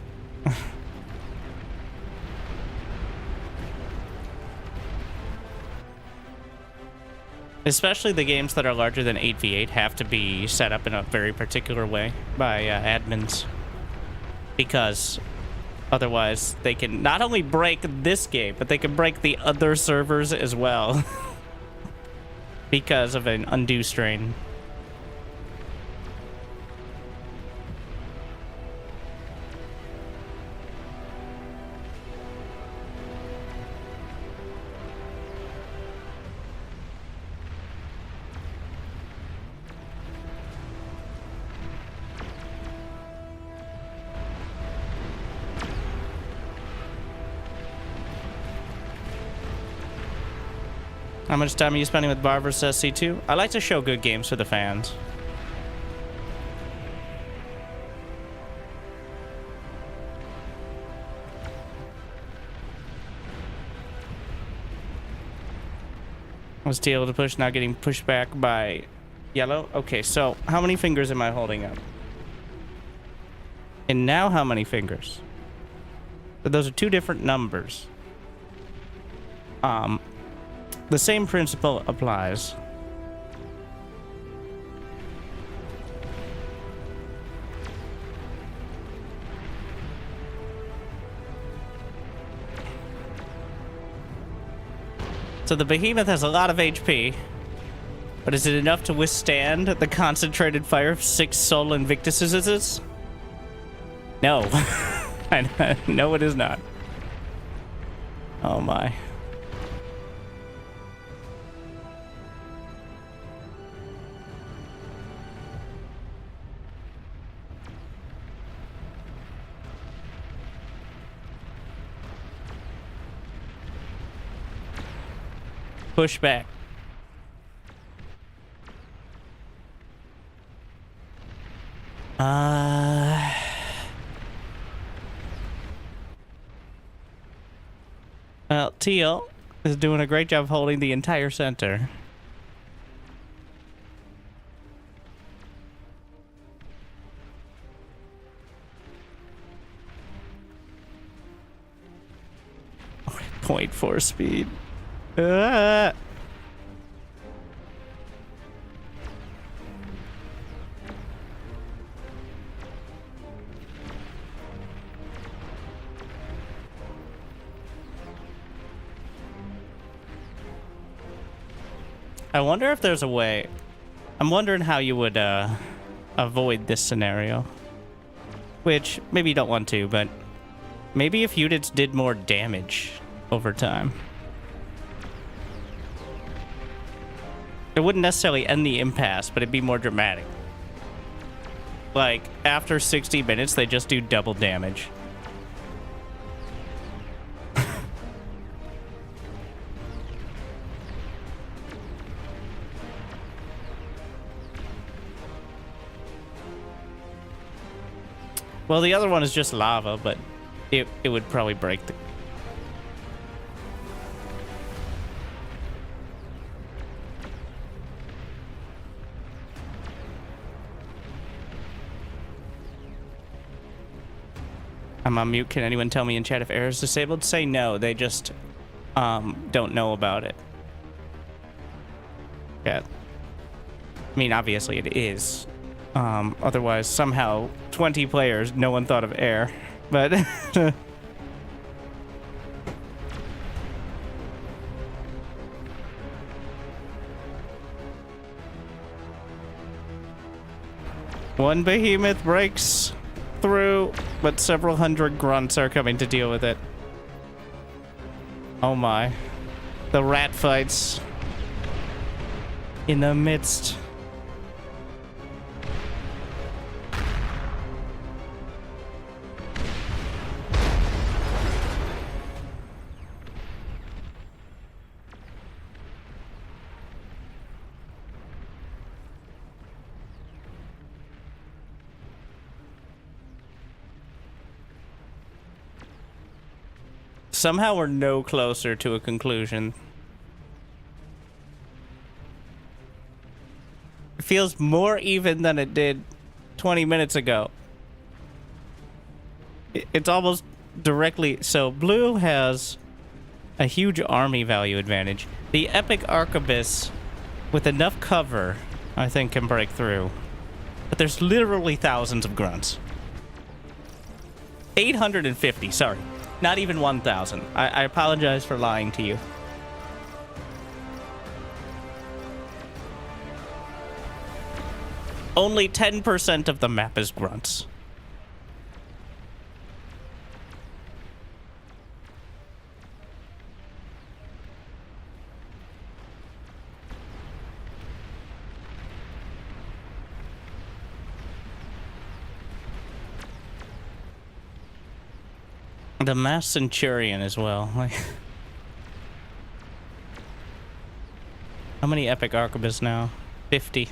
Especially the games that are larger than 8v8 have to be set up in a very particular way by admins. Because otherwise they can not only break this game, but they can break the other servers as well. Because of an undue strain. How much time are you spending with Bar vs. SC2? I like to show good games for the fans. Was T able to push, now getting pushed back by yellow? Okay, so how many fingers am I holding up? And now how many fingers? So those are two different numbers. The same principle applies. So the behemoth has a lot of HP, but is it enough to withstand the concentrated fire of 6 Soul Invictuses? No. No, it is not. Oh my. Push back. Well, Teal is doing a great job holding the entire center. .4 speed. Ah! I wonder if there's a way. I'm wondering how you would avoid this scenario. Which, maybe you don't want to, but maybe if units did more damage over time. It wouldn't necessarily end the impasse, but it'd be more dramatic. Like, after 60 minutes, they just do double damage. Well, the other one is just lava, but it would probably break the... I'm on mute. Can anyone tell me in chat if air is disabled? Say no. They just don't know about it. Yeah. I mean, obviously it is. Otherwise, somehow, 20 players, no one thought of air. But... one behemoth breaks through, but several hundred grunts are coming to deal with it. Oh my. The rat fights in the midst. Somehow we're no closer to a conclusion. It feels more even than it did 20 minutes ago. It's almost directly... So blue has a huge army value advantage. The epic arquebus, with enough cover, I think can break through. But there's literally thousands of grunts. 850, sorry. Not even 1,000. I apologize for lying to you. Only 10% of the map is grunts. The mass centurion as well. Like, how many epic arquebus now? 50.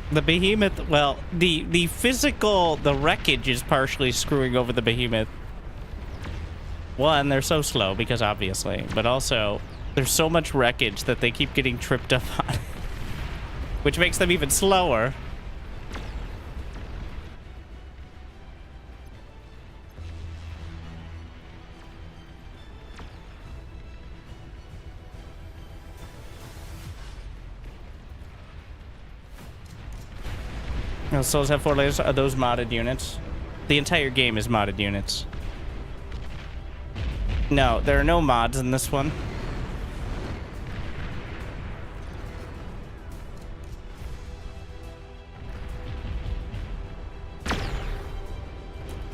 The behemoth, well, the physical, the wreckage is partially screwing over the behemoth. One, they're so slow because obviously, but also there's so much wreckage that they keep getting tripped up on, which makes them even slower. No, souls have 4 layers. Are those modded units? The entire game is modded units. No, there are no mods in this one.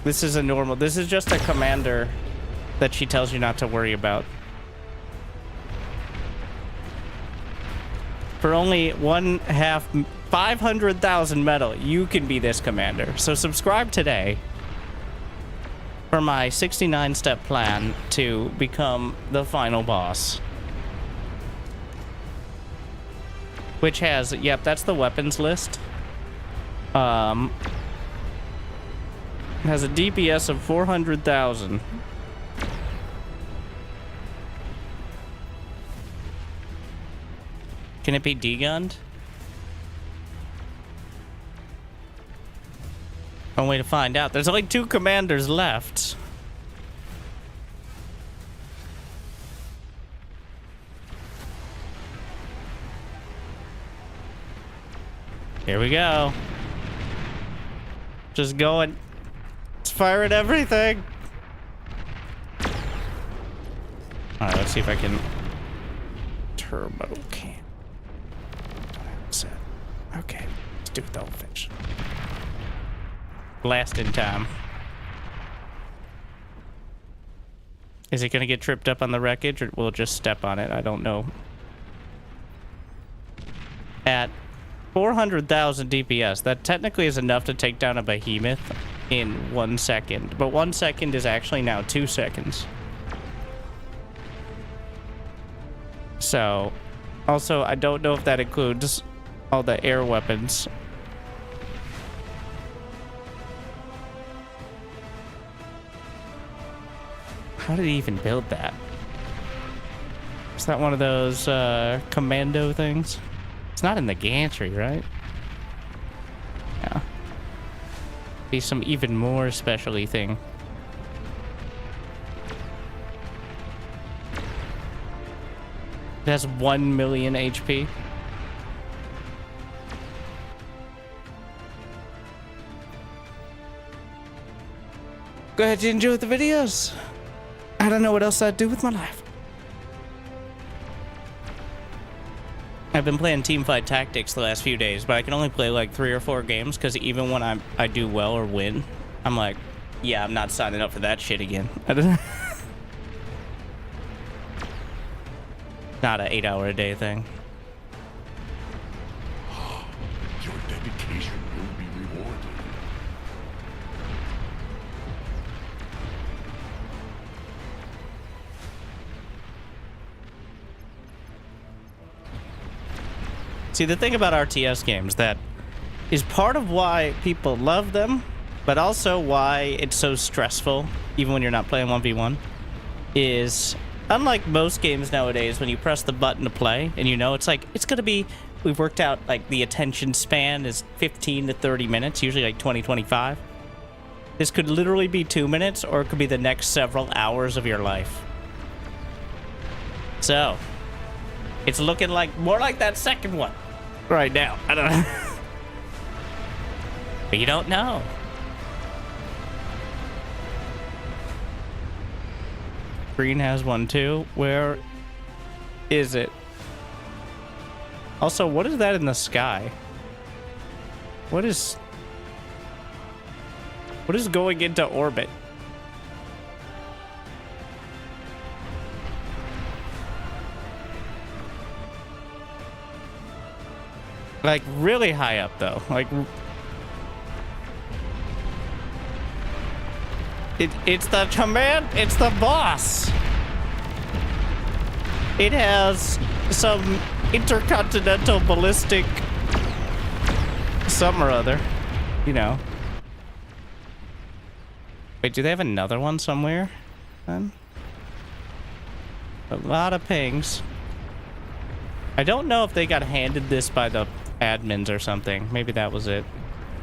This is a normal. This is just a commander that she tells you not to worry about. For only 500,000 metal, you can be this commander. So subscribe today for my 69-step plan to become the final boss. Which has, yep, that's the weapons list. Has a DPS of 400,000. Can it be degunned? One way to find out. There's only 2 commanders left. Here we go. Just going. It's firing everything. Alright, let's see if I can turbo can. Okay, let's do it the old fish. Blast in time. Is it gonna get tripped up on the wreckage, or we'll just step on it? I don't know. At 400,000 DPS, that technically is enough to take down a behemoth in 1 second. But 1 second is actually now 2 seconds. So, also, I don't know if that includes all the air weapons. How did he even build that? Is that one of those commando things? It's not in the gantry, right? Yeah. Be some even more special-y thing. It has 1 million HP. Go ahead and enjoy the videos. I don't know what else I'd do with my life. I've been playing Teamfight Tactics the last few days, but I can only play like 3 or 4 games because even when I do well or win, I'm like, yeah, I'm not signing up for that shit again. Not an 8-hour-a-day thing. Your dedication will be rewarded. See, the thing about RTS games that is part of why people love them, but also why it's so stressful, even when you're not playing 1v1, is unlike most games nowadays, when you press the button to play, and you know, it's like, it's gonna be, we've worked out, like, the attention span is 15 to 30 minutes, usually like 20, 25. This could literally be 2 minutes, or it could be the next several hours of your life. So, it's looking like, more like that second one right now. I don't know. But you don't know. Green has one too. Where is it? Also, what is that in the sky? What is going into orbit? Like, really high up, though. Like, it's the command, it's the boss. It has some intercontinental ballistic something or other. You know. Wait, do they have another one somewhere? Then? A lot of pings. I don't know if they got handed this by the admins or something. Maybe that was it.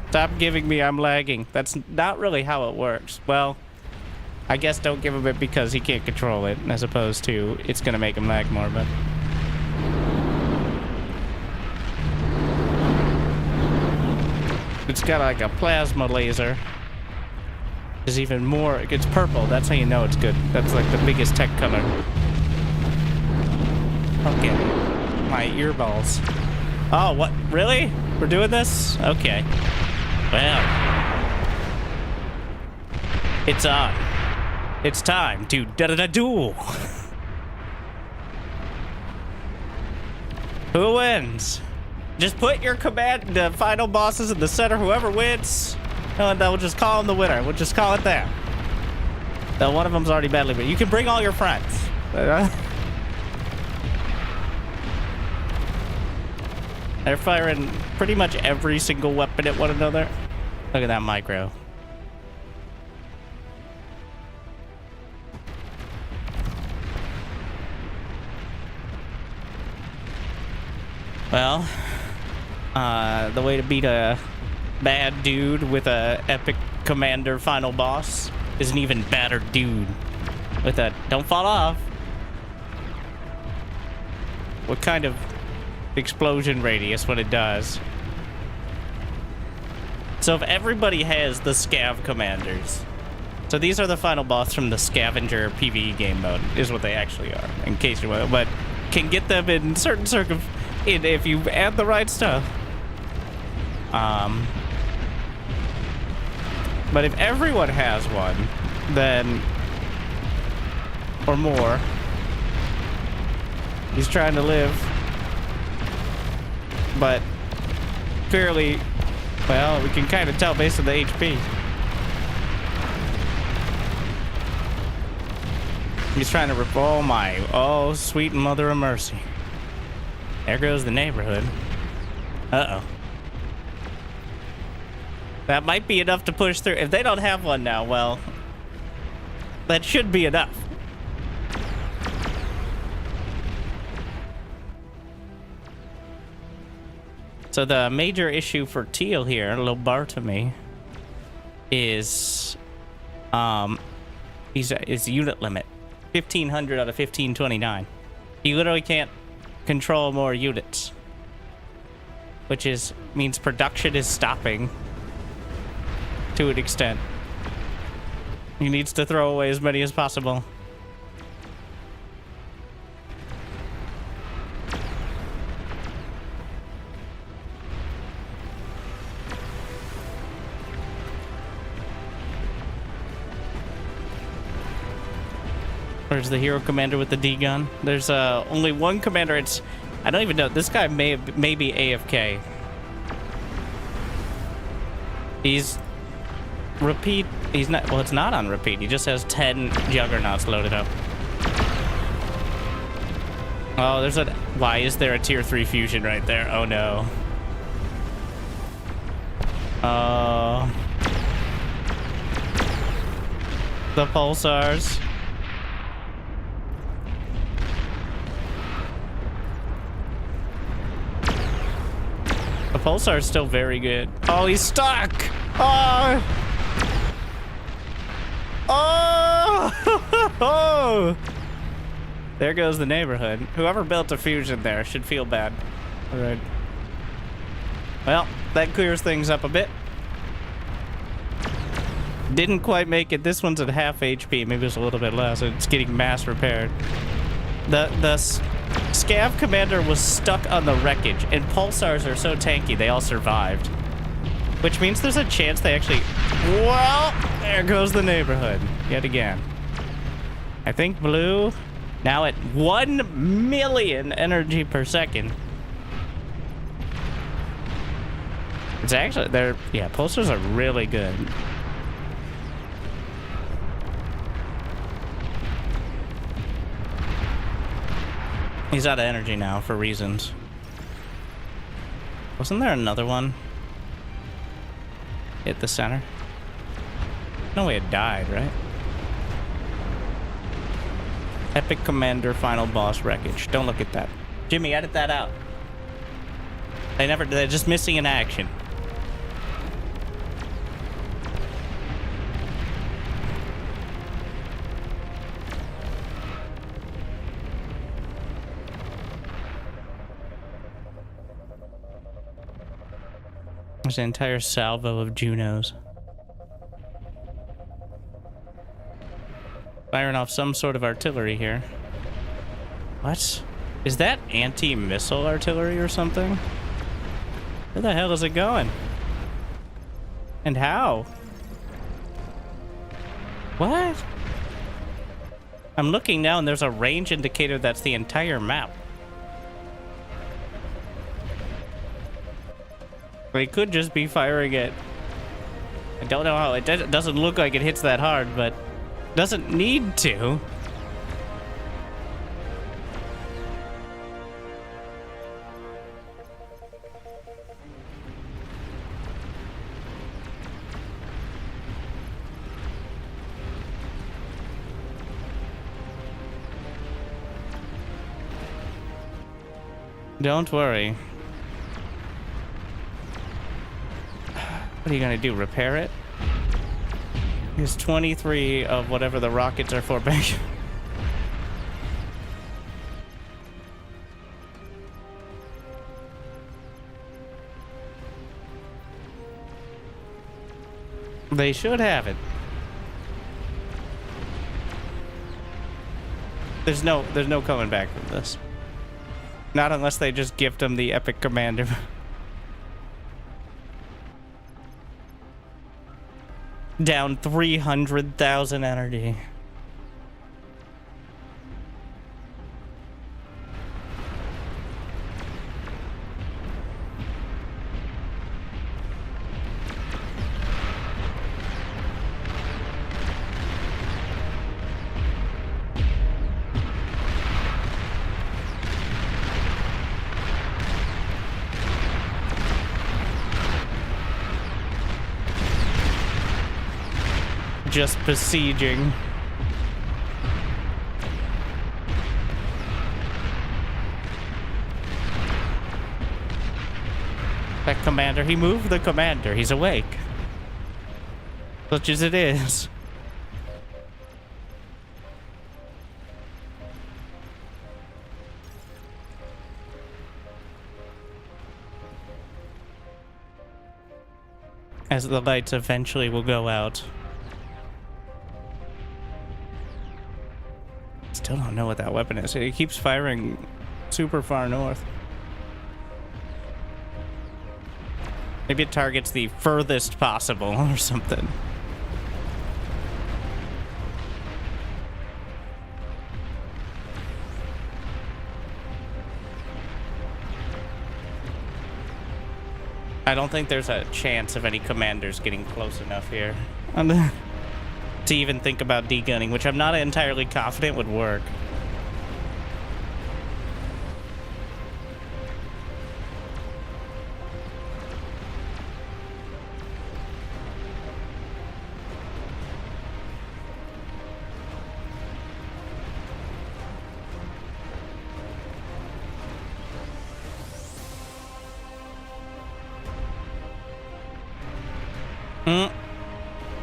Stop giving me, I'm lagging. That's not really how it works. Well, I guess don't give him it because he can't control it, as opposed to it's gonna make him lag more, but... It's got like a plasma laser. It's even more, it's purple. That's how you know it's good. That's like the biggest tech color. Okay. My earballs. Oh, what? Really? We're doing this? Okay. Well. It's on. It's time to da-da-da-duel. Who wins? Just put your the final bosses in the center. Whoever wins, and we'll just call him the winner. We'll just call it that. Though one of them's already badly, but you can bring all your friends. They're firing pretty much every single weapon at one another. Look at that micro. Well, the way to beat a bad dude with a epic commander final boss is an even badder dude with a don't fall off. What kind of explosion radius when it does? So if everybody has the scav commanders, so these are the final boss from the scavenger PvE game mode, is what they actually are, in case you want, but can get them in certain if you add the right stuff. But if everyone has one, then, or more, he's trying to live, but clearly, well, we can kind of tell based on the HP. He's trying to rip, oh, sweet mother of mercy. There goes the neighborhood. Uh-oh. That might be enough to push through. If they don't have one now, well, that should be enough. So the major issue for Teal here, Lobartome, is his unit limit. 1,500 out of 1,529. He literally can't control more units, which means production is stopping to an extent. He needs to throw away as many as possible. Where's the hero commander with the D gun? There's only one commander. I don't even know. This guy may be AFK. He's repeat. He's not. Well, it's not on repeat. He just has 10 juggernauts loaded up. Oh, why is there a tier 3 fusion right there? Oh no. The pulsars. The pulsar is still very good. Oh, he's stuck! Oh! Oh! There goes the neighborhood. Whoever built a fusion there should feel bad. All right. Well, that clears things up a bit. Didn't quite make it. This one's at half HP. Maybe it's a little bit less. It's getting mass repaired. The Scav commander was stuck on the wreckage, and pulsars are so tanky they all survived, which means there's a chance they actually... Well, there goes the neighborhood yet again. I think blue now at 1 million energy per second. It's actually pulsars are really good. He's out of energy now for reasons. Wasn't there another one? Hit the center. No way it died, right? Epic Commander final boss wreckage. Don't look at that. Jimmy, edit that out. They're just missing in action. There's an entire salvo of Junos. Firing off some sort of artillery here. What? Is that anti-missile artillery or something? Where the hell is it going? And how? What? I'm looking now and there's a range indicator that's the entire map. They could just be firing it. I don't know how. It doesn't look like it hits that hard, but doesn't need to. Don't worry. What are you gonna do? Repair it? Here's 23 of whatever the rockets are for back. They should have it. There's no coming back from this. Not unless they just gift them the Epic Commander. Down 300,000 energy. Just besieging. That commander, he moved the commander. He's awake. Such as it is. As the lights eventually will go out. Still don't know what that weapon is. It keeps firing super far north. Maybe it targets the furthest possible or something. I don't think there's a chance of any commanders getting close enough here. To even think about degunning, which I'm not entirely confident would work.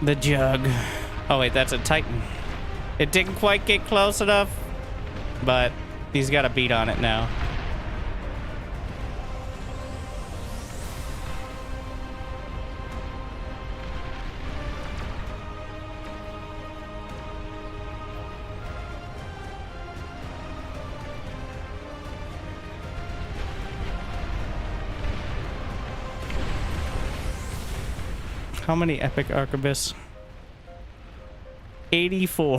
The jug. Oh wait, that's a Titan. It didn't quite get close enough, but he's got a beat on it now. How many epic arquebuses? 84.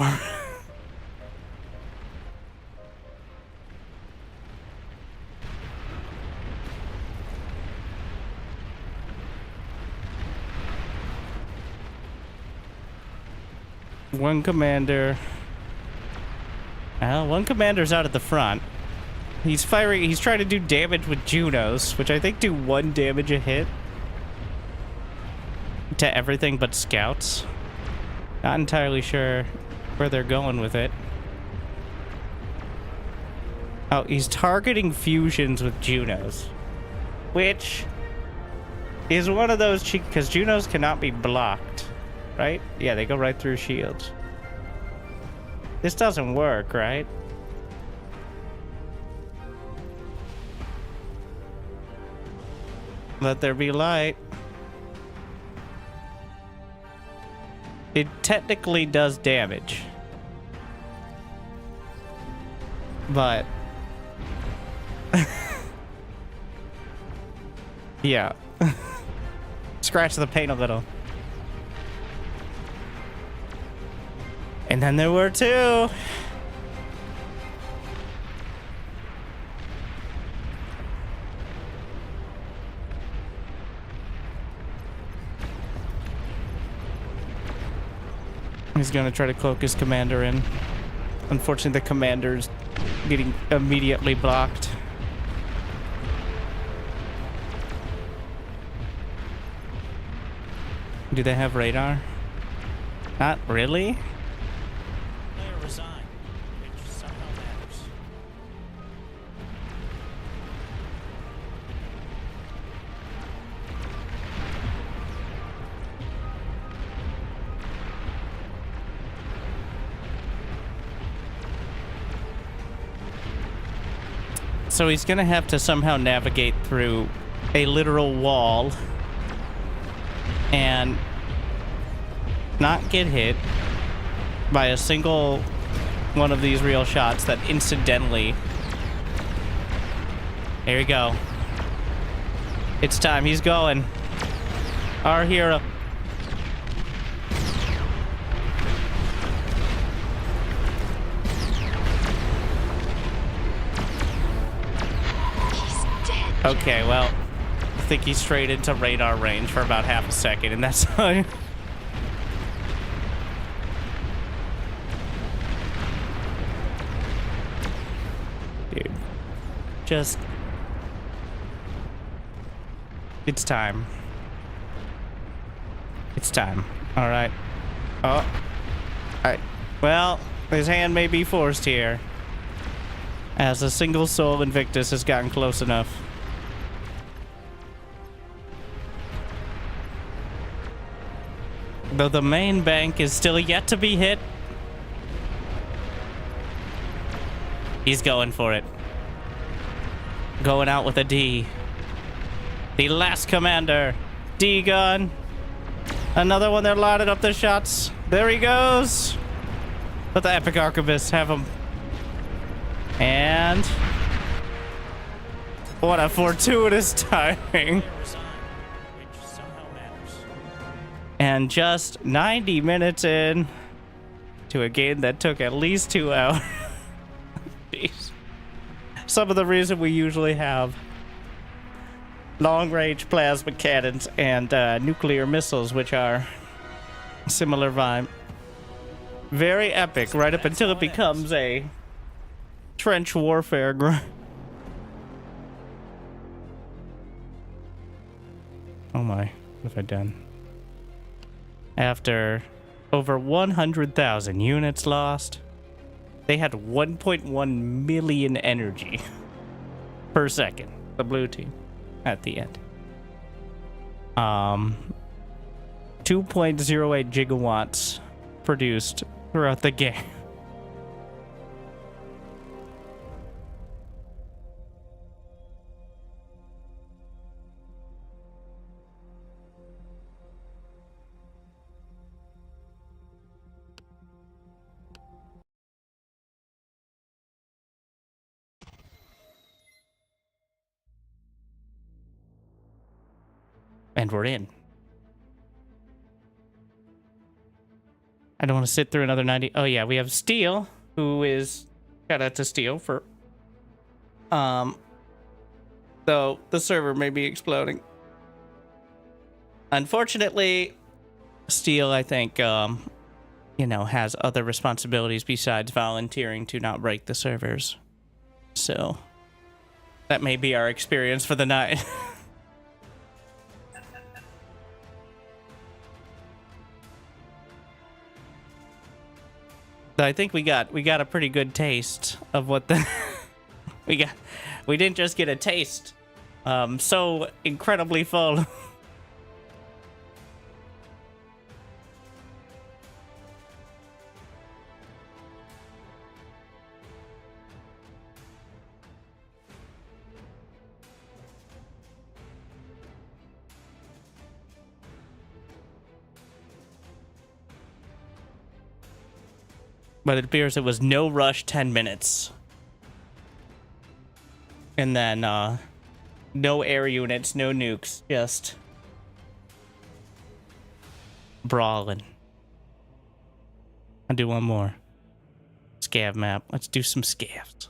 One commander. Well, one commander's out at the front. He's firing, he's trying to do damage with Junos, which I think do 1 damage a hit. to everything but scouts. Not entirely sure where they're going with it. Oh, he's targeting fusions with Junos, which is one of those cheek, because Junos cannot be blocked, right? Yeah, they go right through shields. This doesn't work, right? Let there be light. It technically does damage. But... yeah. Scratch the paint a little. And then there were two. He's gonna try to cloak his commander in. Unfortunately, the commander's getting immediately blocked. Do they have radar? Not really. Player resigned, which somehow matters. So he's gonna have to somehow navigate through a literal wall and not get hit by a single one of these real shots that incidentally... Here we go. It's time. He's going. Our hero. Okay, well, I think he's straight into radar range for about half a second, and that's all. Dude, just... It's time. It's time. Alright. Oh. Alright. Well, his hand may be forced here, as a single soul Invictus has gotten close enough. Though the main bank is still yet to be hit. He's going for it. Going out with a D. The last commander. D-gun. Another one, they're lining up their shots. There he goes. Let the Epic Archivist have him. And... what a fortuitous timing. And just 90 minutes in to a game that took at least 2 hours. Jeez. Some of the reason we usually have long-range plasma cannons and nuclear missiles, which are similar vibe. Very epic, right up until it becomes a trench warfare grind. Oh my, what have I done? After over 100,000 units lost, they had 1.1 million energy per second, the blue team, at the end. 2.08 gigawatts produced throughout the game. And we're in. I don't want to sit through another 90. Oh yeah, we have Steel, who is... shout out to Steel for... though the server may be exploding. Unfortunately, Steel, I think, you know, has other responsibilities besides volunteering to not break the servers. So, that may be our experience for the night. I think we got a pretty good taste of what the we didn't just get a taste. So incredibly full. But it appears it was no rush 10 minutes. And then, no air units, no nukes, just brawling. I'll do one more. Scav map. Let's do some scavs.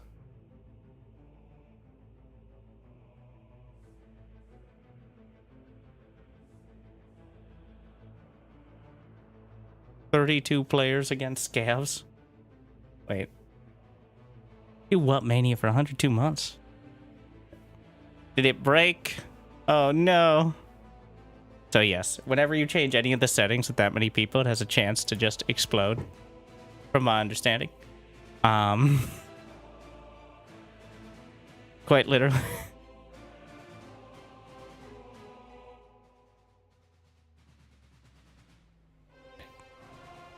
"32 players against scavs." Wait. Do what, Mania, for 102 months? Did it break? Oh, no. So, yes, whenever you change any of the settings with that many people, it has a chance to just explode, from my understanding. Quite literally.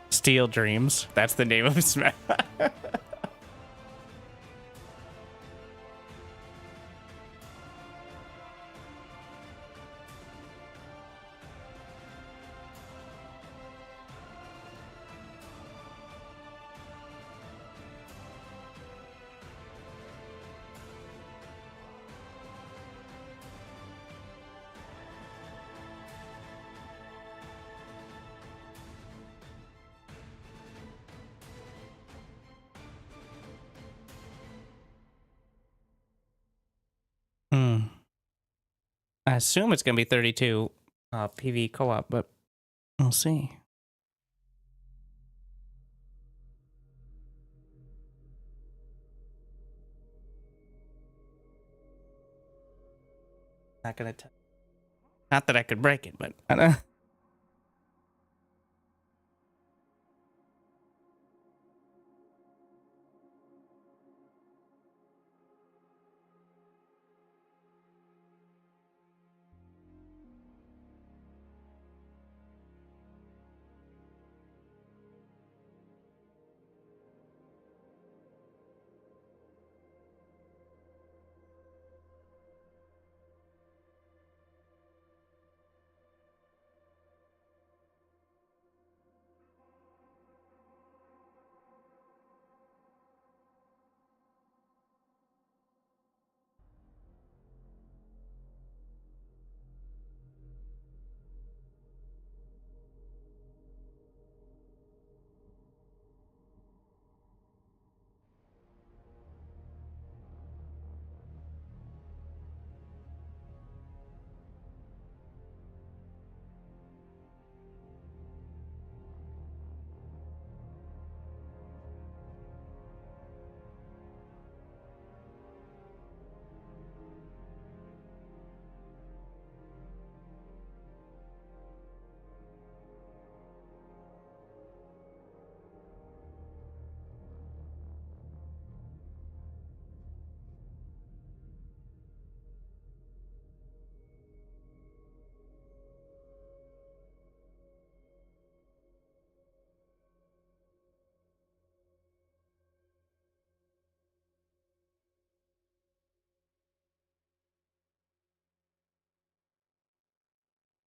Steel Dreams. That's the name of his map. I assume it's going to be 32 PV co-op, but we'll see. Not going to... Not that I could break it, but... I don't...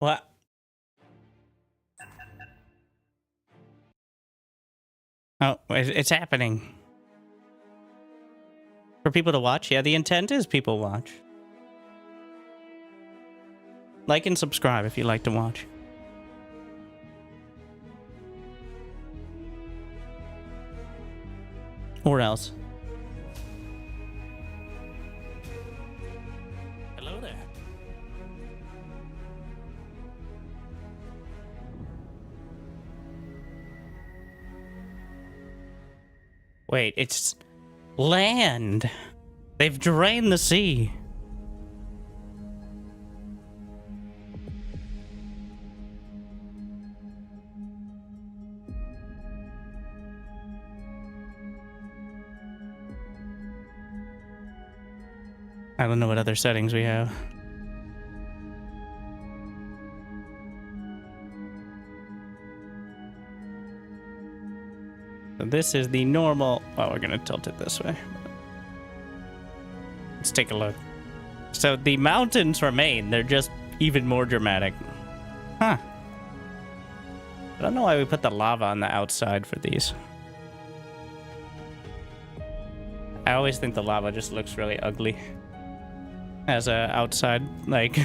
What? Oh, it's happening. For people to watch? Yeah, the intent is people watch. Like and subscribe if you like to watch. Or else. Hello there. Wait, it's land. They've drained the sea. I don't know what other settings we have. So this is the normal. Oh, we're gonna tilt it this way. Let's take a look. So the mountains remain. They're just even more dramatic. Huh. I don't know why we put the lava on the outside for these. I always think the lava just looks really ugly as a outside, like,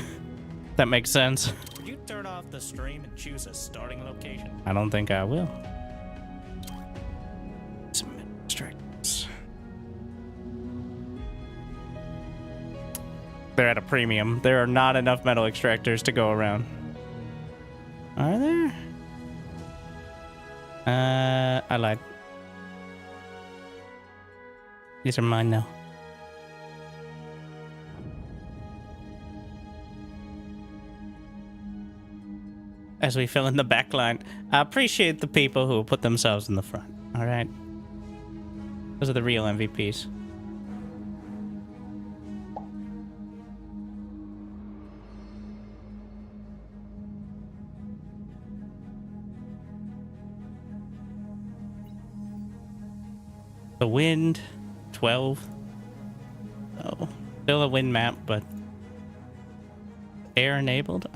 that makes sense. Would you turn off the stream and choose a starting location? I don't think I will. Some distractions. They're at a premium. There are not enough metal extractors to go around. Are there? I lied. These are mine now. As we fill in the back line, I appreciate the people who put themselves in the front. All right. Those are the real MVPs. The wind, 12. Oh, still a wind map, but air enabled.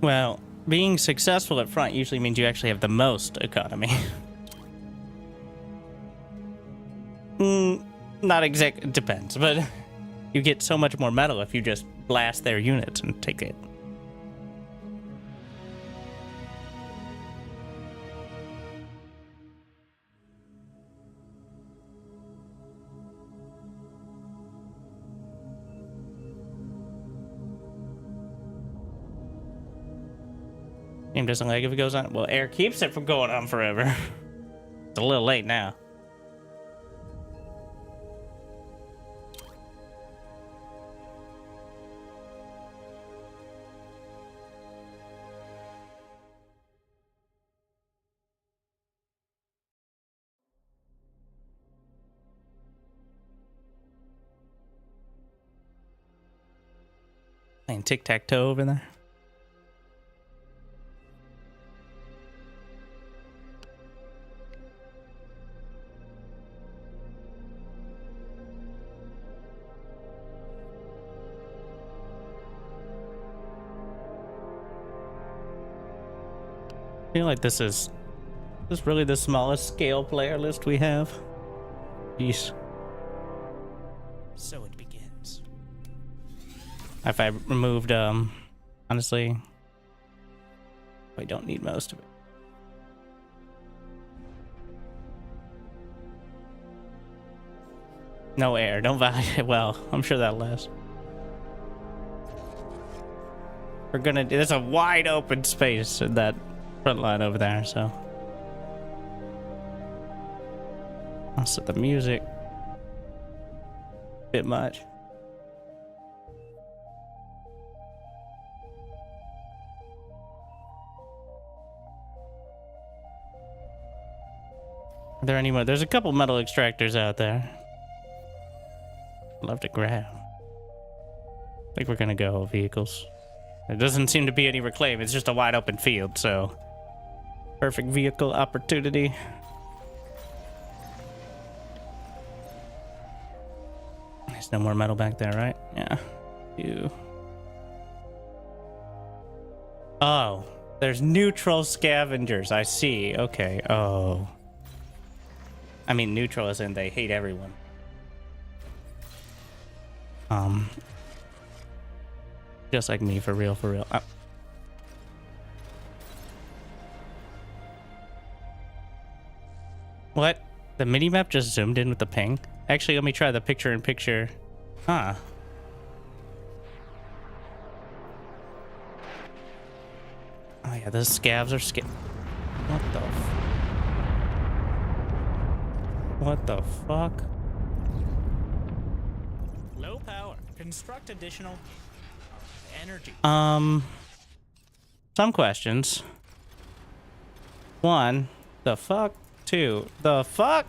Well, being successful at front usually means you actually have the most economy. Not exact. It depends, but you get so much more metal if you just blast their units and take it. Game doesn't lag if it goes on. Well, air keeps it from going on forever. It's a little late now. Playing tic-tac-toe over there. I feel like this is really the smallest scale player list we have. Jeez. So it begins. If I removed, honestly, we don't need most of it. No air, don't value. Well, I'm sure that'll last. We're gonna. There's a wide open space in that front line over there, so I'll set the music a bit much. Are there any more? There's a couple metal extractors out there. I'd love to grab. I think we're gonna go vehicles. There doesn't seem to be any reclaim. It's just a wide open field, so perfect vehicle opportunity. There's no more metal back there, right? Yeah. You. Oh, there's neutral scavengers. I see. Okay. Oh. I mean, neutral as in they hate everyone. Just like me, for real, for real. Oh. What? The minimap just zoomed in with the ping? Actually, let me try the picture-in-picture. Huh. Oh yeah, those scavs are What the What the fuck? Low power. Construct additional energy. Some questions. 1, the fuck? 2, the fuck?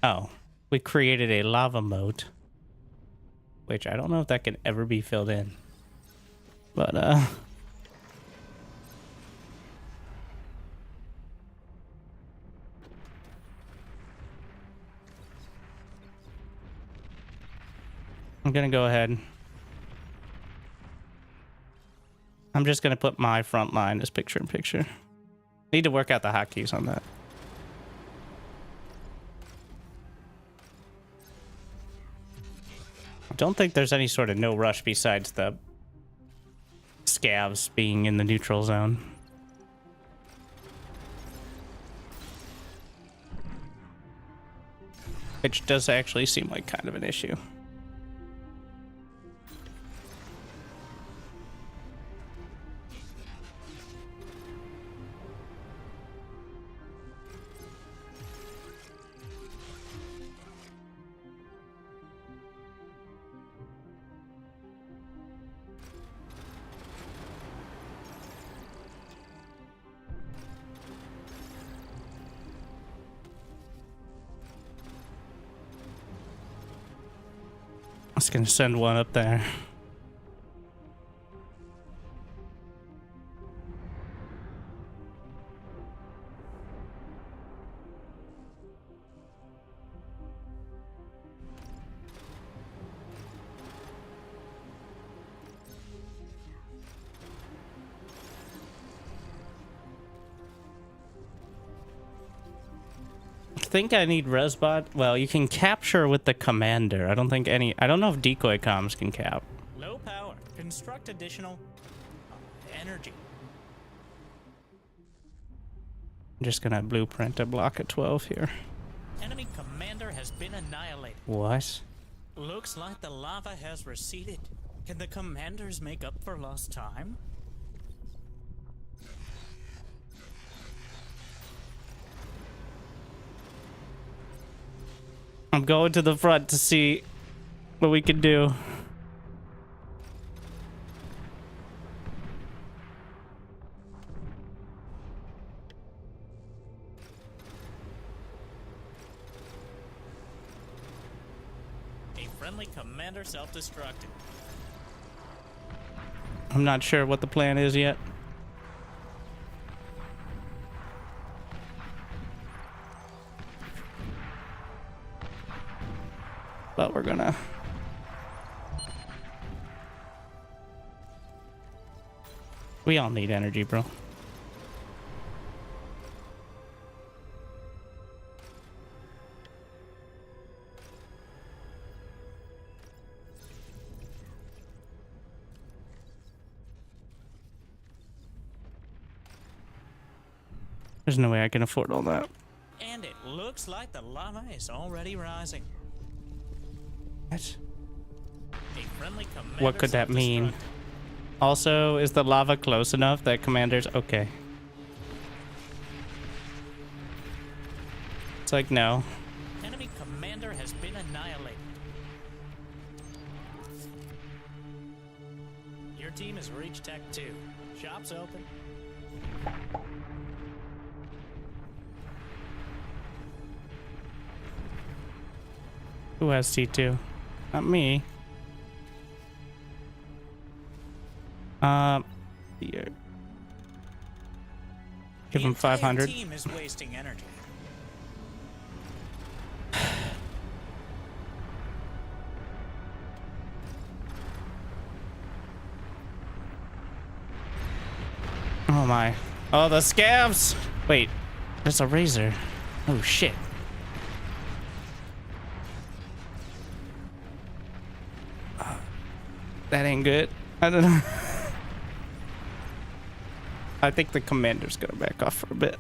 Oh, we created a lava moat, which I don't know if that can ever be filled in. But, I'm gonna go ahead. I'm just gonna put my front line as picture-in-picture. Need to work out the hotkeys on that. I don't think there's any sort of no rush besides the scavs being in the neutral zone. Which does actually seem like kind of an issue. I was gonna send one up there. I think I need resbot. Well, you can capture with the commander. I don't know if decoy comms can cap. Low power. Construct additional energy. I'm just gonna blueprint a block at 12 here. Enemy commander has been annihilated. What? Looks like the lava has receded. Can the commanders make up for lost time? I'm going to the front to see what we can do. A friendly commander self-destructed. I'm not sure what the plan is yet. But we're gonna... We all need energy, bro. There's no way I can afford all that. And it looks like the lava is already rising. What? A friendly commander What could that mean? self-destructed. Also, is the lava close enough that commanders... Okay. It's like, no. Enemy commander has been annihilated. Your team has reached Tech 2. Shops open. Who has T2? Not me. Here. Give him 500. The team is wasting energy. Oh my. Oh, the scavs! Wait, there's a razor. Oh shit. That ain't good. I don't know. I think the commander's gonna back off for a bit.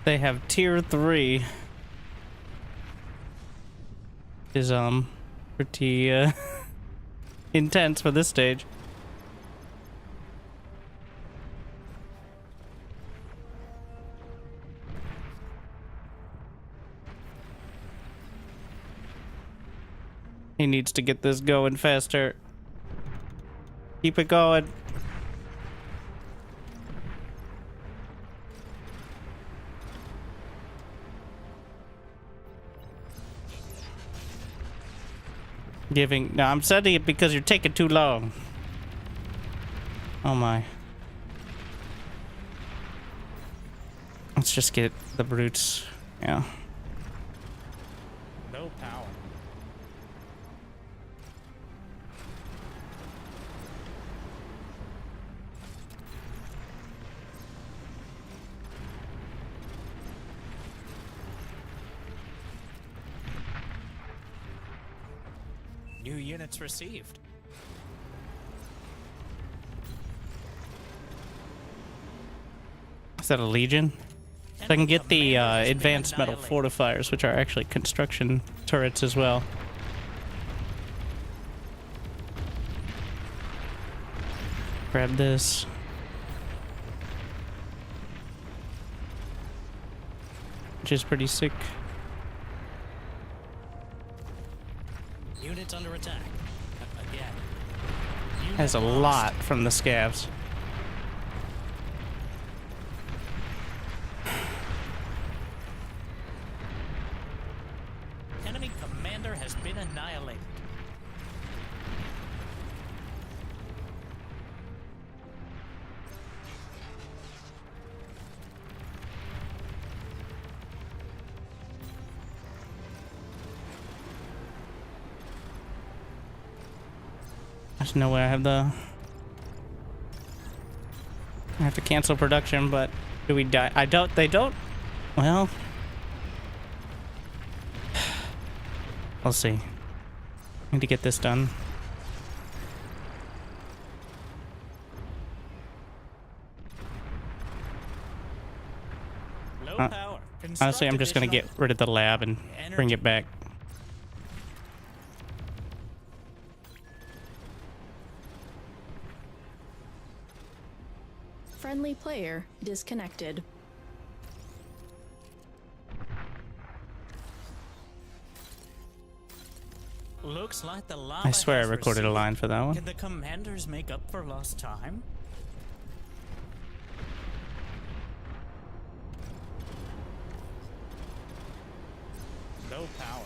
They have tier 3. is pretty intense for this stage. He needs to get this going faster. Keep it going. No, I'm setting it because you're taking too long. Oh my. Let's just get the brutes. Yeah. No power. New units received. Is that a legion? So I can get the advanced metal fortifiers, which are actually construction turrets as well. Grab this. Which is pretty sick. Units under attack. Again. Has a lot from the scavs. Enemy commander has been annihilated. There's no way I have the... I have to cancel production, but do we die? I don't... They don't... Well... We'll see. Need to get this done. Low power. Honestly, I'm just gonna get rid of the lab and bring it back. Friendly player disconnected. Looks like the lava I swear I has recorded a receded. line for that one. Can the commanders make up for lost time? No power.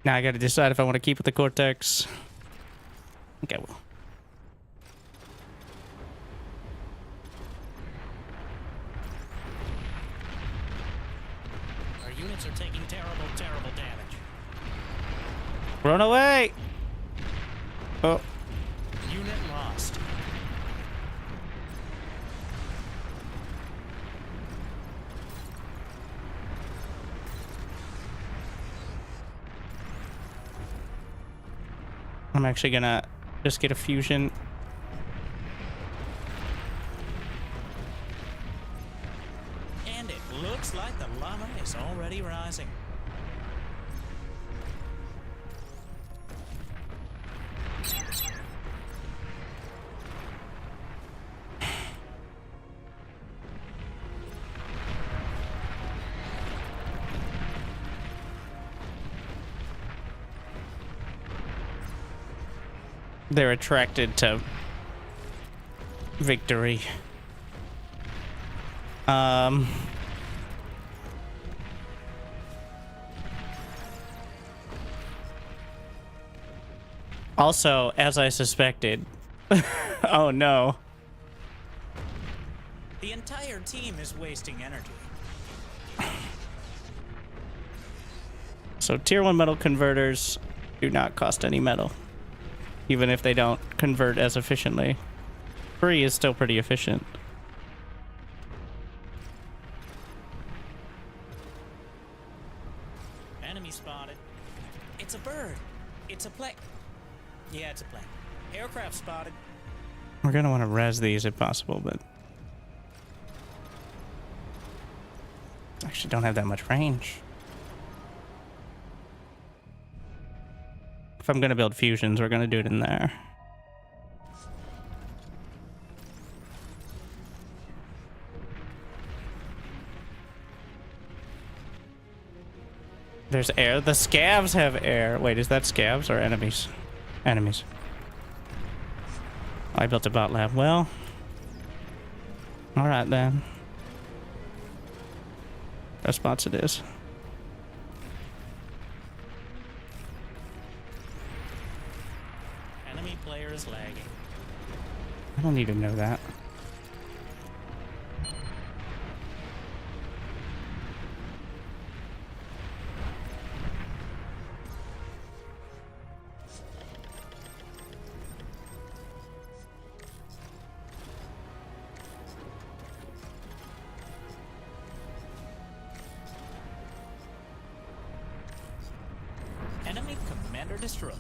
Now I gotta decide if I want to keep with the Cortex. Okay, well. Our units are taking terrible, terrible damage. Run away! Oh. Unit lost. I'm actually gonna just get a fusion. And it looks like the lava is already rising. They're attracted to victory. Also, as I suspected. Oh no. The entire team is wasting energy. So tier 1 metal converters do not cost any metal. Even if they don't convert as efficiently. 3 is still pretty efficient. Enemy spotted. It's a bird. It's a plane. Yeah, it's a plane. Aircraft spotted. We're gonna want to res these if possible, but actually don't have that much range. If I'm gonna build fusions, we're gonna do it in there. There's air. The scavs have air. Wait, is that scavs or enemies? Enemies. I built a bot lab. Well, all right then. Our spots it is. Enemy player is lagging. I don't need to know that. Enemy commander destroyed.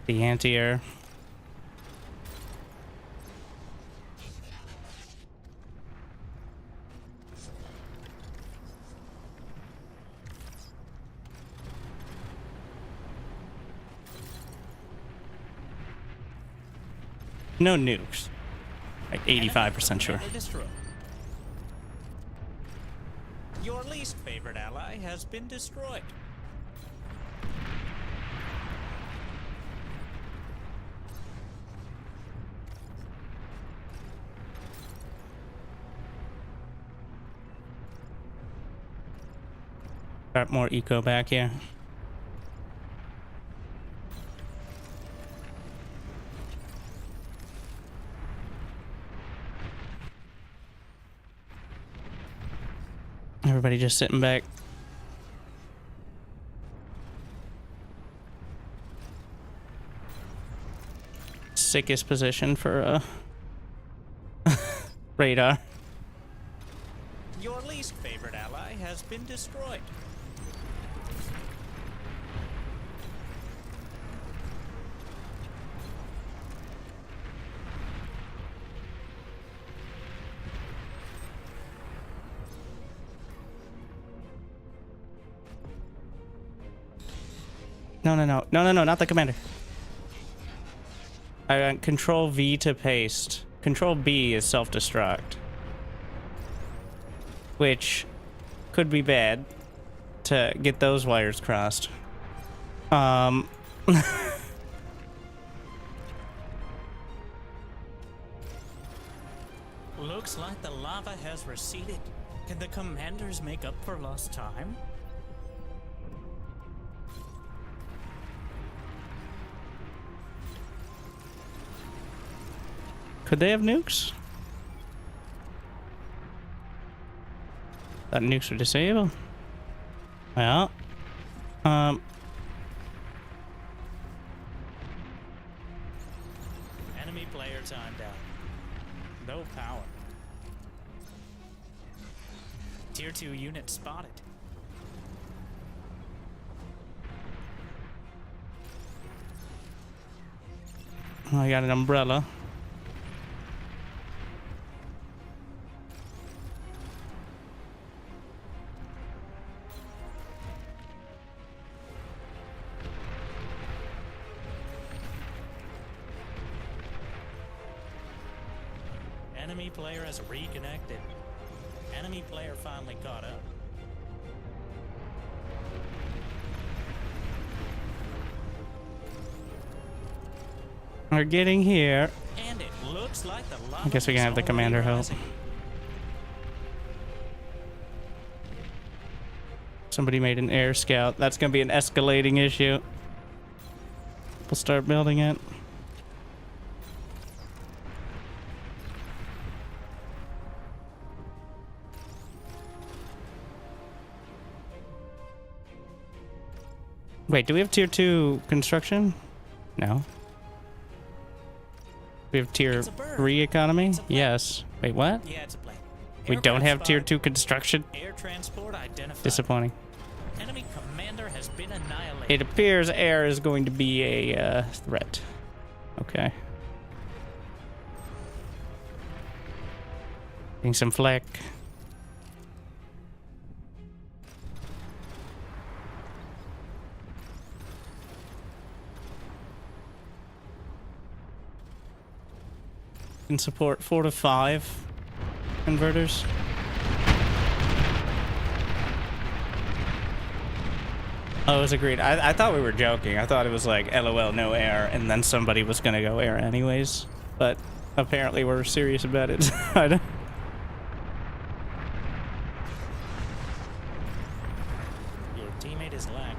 The anti-air. No nukes. Like 85% sure. Commander destroyed. Your least favorite ally has been destroyed. Got more eco back here. Everybody just sitting back. Sickest position for radar. Your least favorite ally has been destroyed. No, not the commander. I want Control V to paste. Control B is self-destruct. Which could be bad to get those wires crossed. Looks like the lava has receded. Can the commanders make up for lost time? Could they have nukes? That nukes are disabled. Well, Enemy player timed out. No power. Tier 2 unit spotted. I got an umbrella. Enemy player has reconnected. Enemy player finally caught up. We're getting here. And it looks like the lava I guess we can is have the already commander help. rising. Somebody made an air scout. That's gonna be an escalating issue. We'll start building it. Wait, do we have tier 2 construction? No. We have tier It's a bird. 3 economy? It's a plane. Yes. Wait, what? Yeah, it's a plane. We don't Aircraft have tier spotted. 2 construction? Air transport identified. Disappointing. Enemy commander has been annihilated. It appears air is going to be a threat. Okay. Getting some flak. Can support 4 to 5 converters. Oh, it was agreed. I thought we were joking. I thought it was like, LOL, no air, and then somebody was gonna go air anyways. But apparently we're serious about it. I don't... Your teammate is lagging.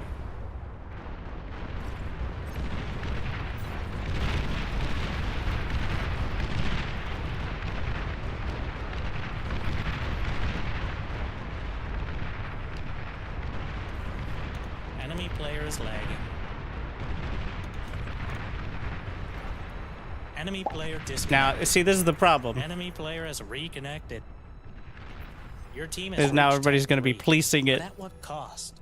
Enemy player is lagging. Enemy player disconnected. Now, see, this is the problem. Enemy player has reconnected. Your team Is is now everybody's going to be policing it, At what cost?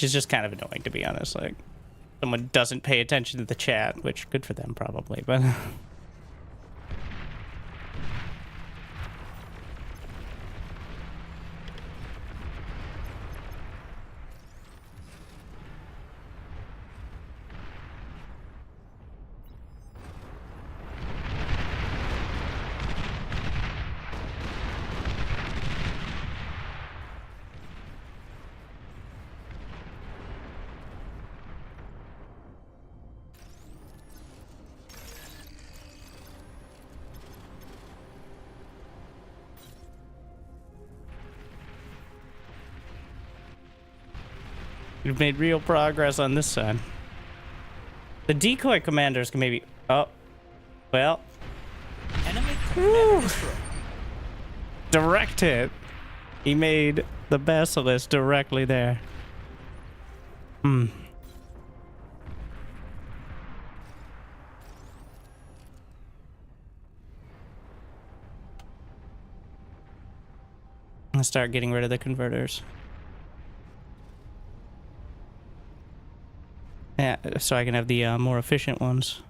which is just kind of annoying, to be honest. Like, someone doesn't pay attention to the chat, which good for them probably, but... We've made real progress on this side. The decoy commanders can maybe... Oh. Well. Enemy commander destroyed. Direct hit. He made the basilisk directly there. Hmm. Let's start getting rid of the converters. Yeah, so I can have the more efficient ones.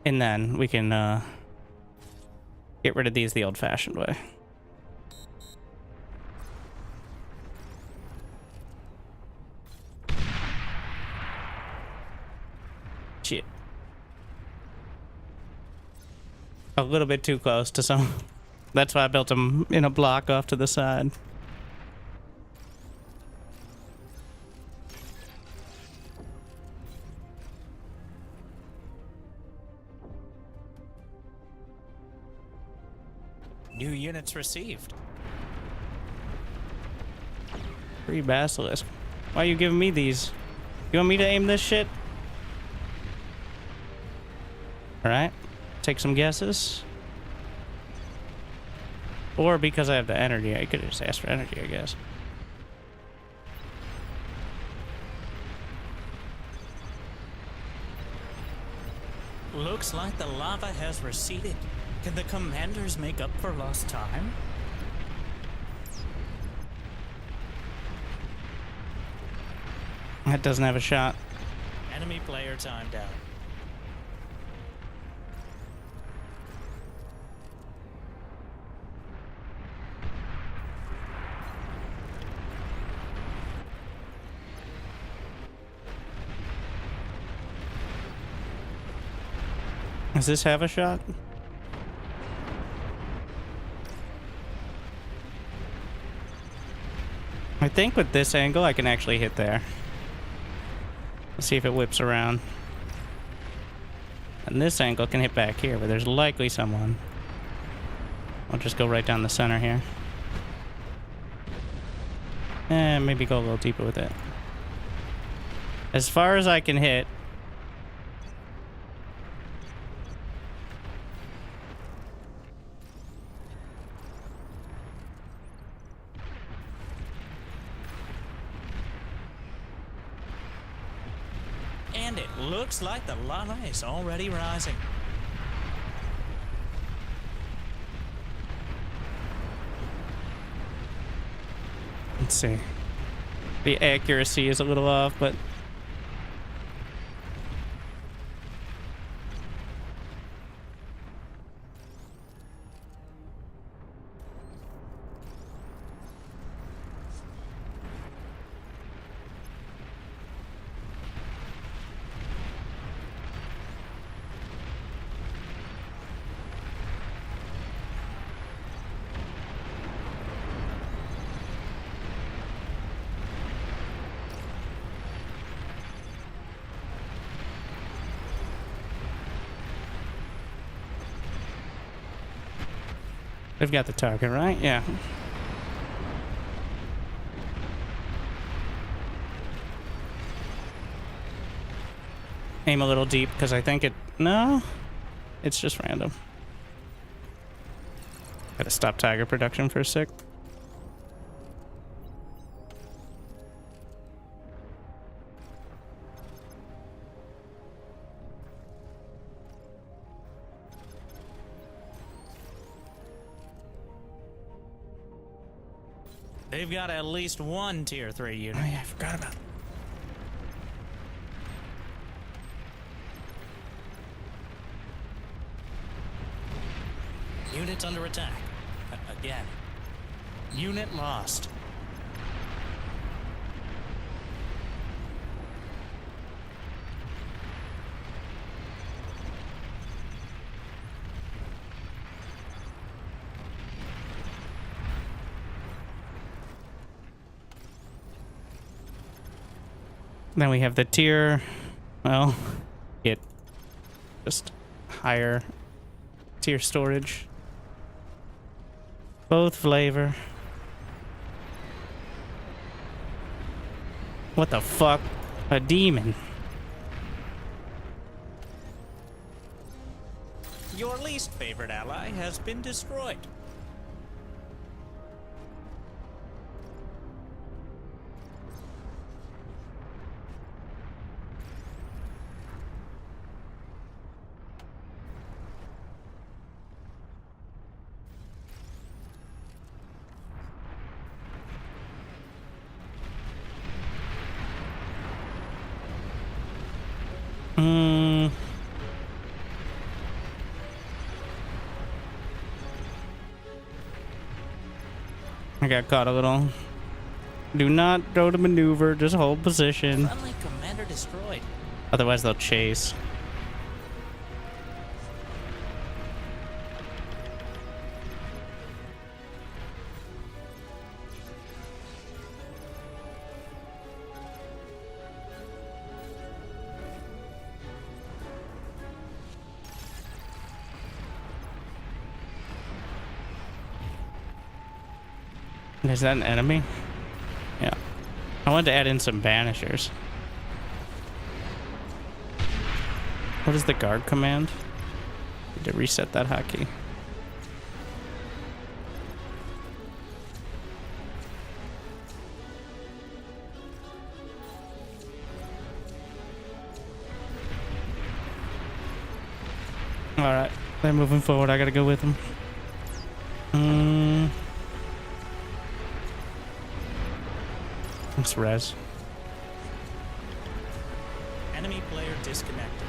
And then we can get rid of these the old-fashioned way. Shit. A little bit too close to some... That's why I built them in a block off to the side. New units received. Free basilisk. Why are you giving me these? You want me to aim this shit? Alright. Take some guesses. Or because I have the energy. I could have just asked for energy, I guess. Looks like the lava has receded. Can the commanders make up for lost time? That doesn't have a shot. Enemy player timed out. Does this have a shot? I think with this angle I can actually hit there. Let's see if it whips around. And this angle can hit back here, but there's likely someone. I'll just go right down the center here. And maybe go a little deeper with it. As far as I can hit. And it looks like the lava is already rising. Let's see. The accuracy is a little off, but they've got the target, right? Yeah. Aim a little deep, because I think it... No? It's just random. Gotta stop tiger production for a sec. They've got at least one tier 3 unit. Oh yeah, I forgot about that. Units under attack. Again. Unit lost. Then we have the tier, well, get just higher tier storage. Both flavor. What the fuck? A demon. Your least favorite ally has been destroyed. I got caught a little. Do not go to maneuver, just hold position. Friendly commander destroyed. Otherwise they'll chase. Is that an enemy? Yeah. I wanted to add in some banishers. What is the guard command? Need to reset that hotkey. Alright, they're moving forward. I gotta go with them. Let's res. Enemy player disconnected.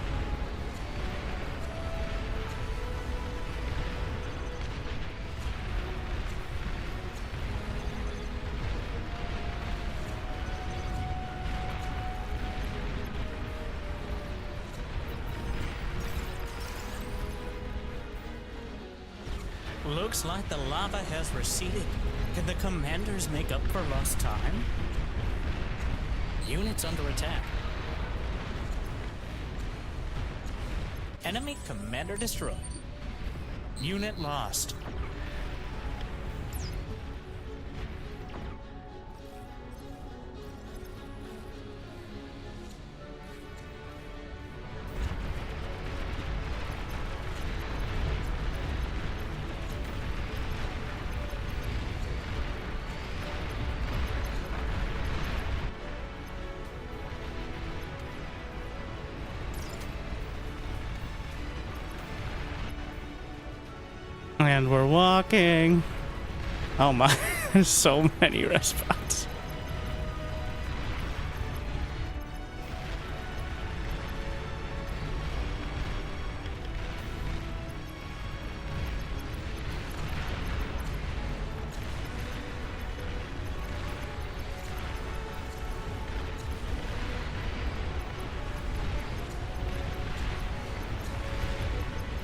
Looks like the lava has receded. Can the commanders make up for lost time? Units under attack. Enemy commander destroyed. Unit lost. And we're walking. Oh my, there's so many rest spots.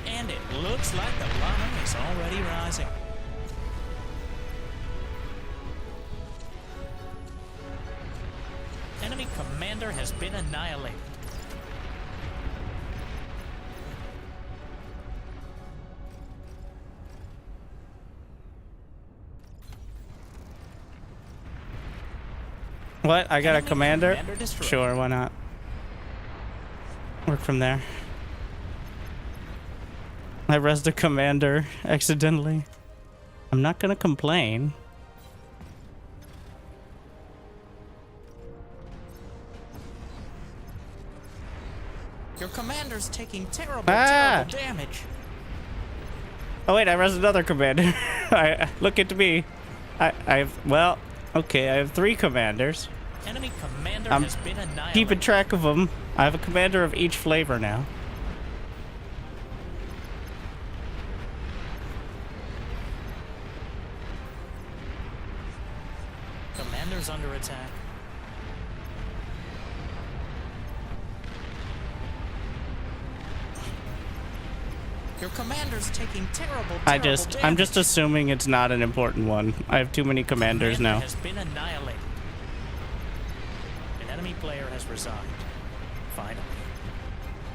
And it looks like the lava is already rising. Enemy commander has been annihilated. What? I got a Enemy commander? destroyed. Sure, why not? Work from there. I rezzed a commander accidentally. I'm not gonna complain. Your commander's taking terrible, Ah! terrible damage. Oh wait, I rezzed another commander. Look at me. Well, okay, I have 3 commanders. Enemy commander I'm has been annihilated. Keeping track of them. I have a commander of each flavor now. Commander's under attack. Your commander's taking terrible, I'm damage. just assuming it's not an important one. I have too many commanders Commander now. has been annihilated. An enemy player has resigned. Finally.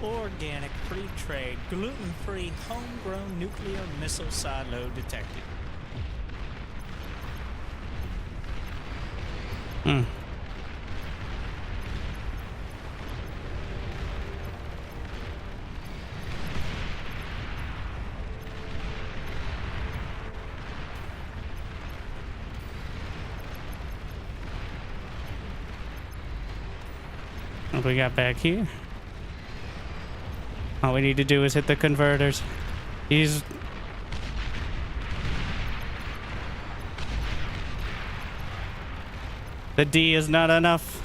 Organic, free trade, gluten-free, homegrown nuclear missile silo detected. Hmm. What we got back here? All we need to do is hit the converters. These... The D is not enough.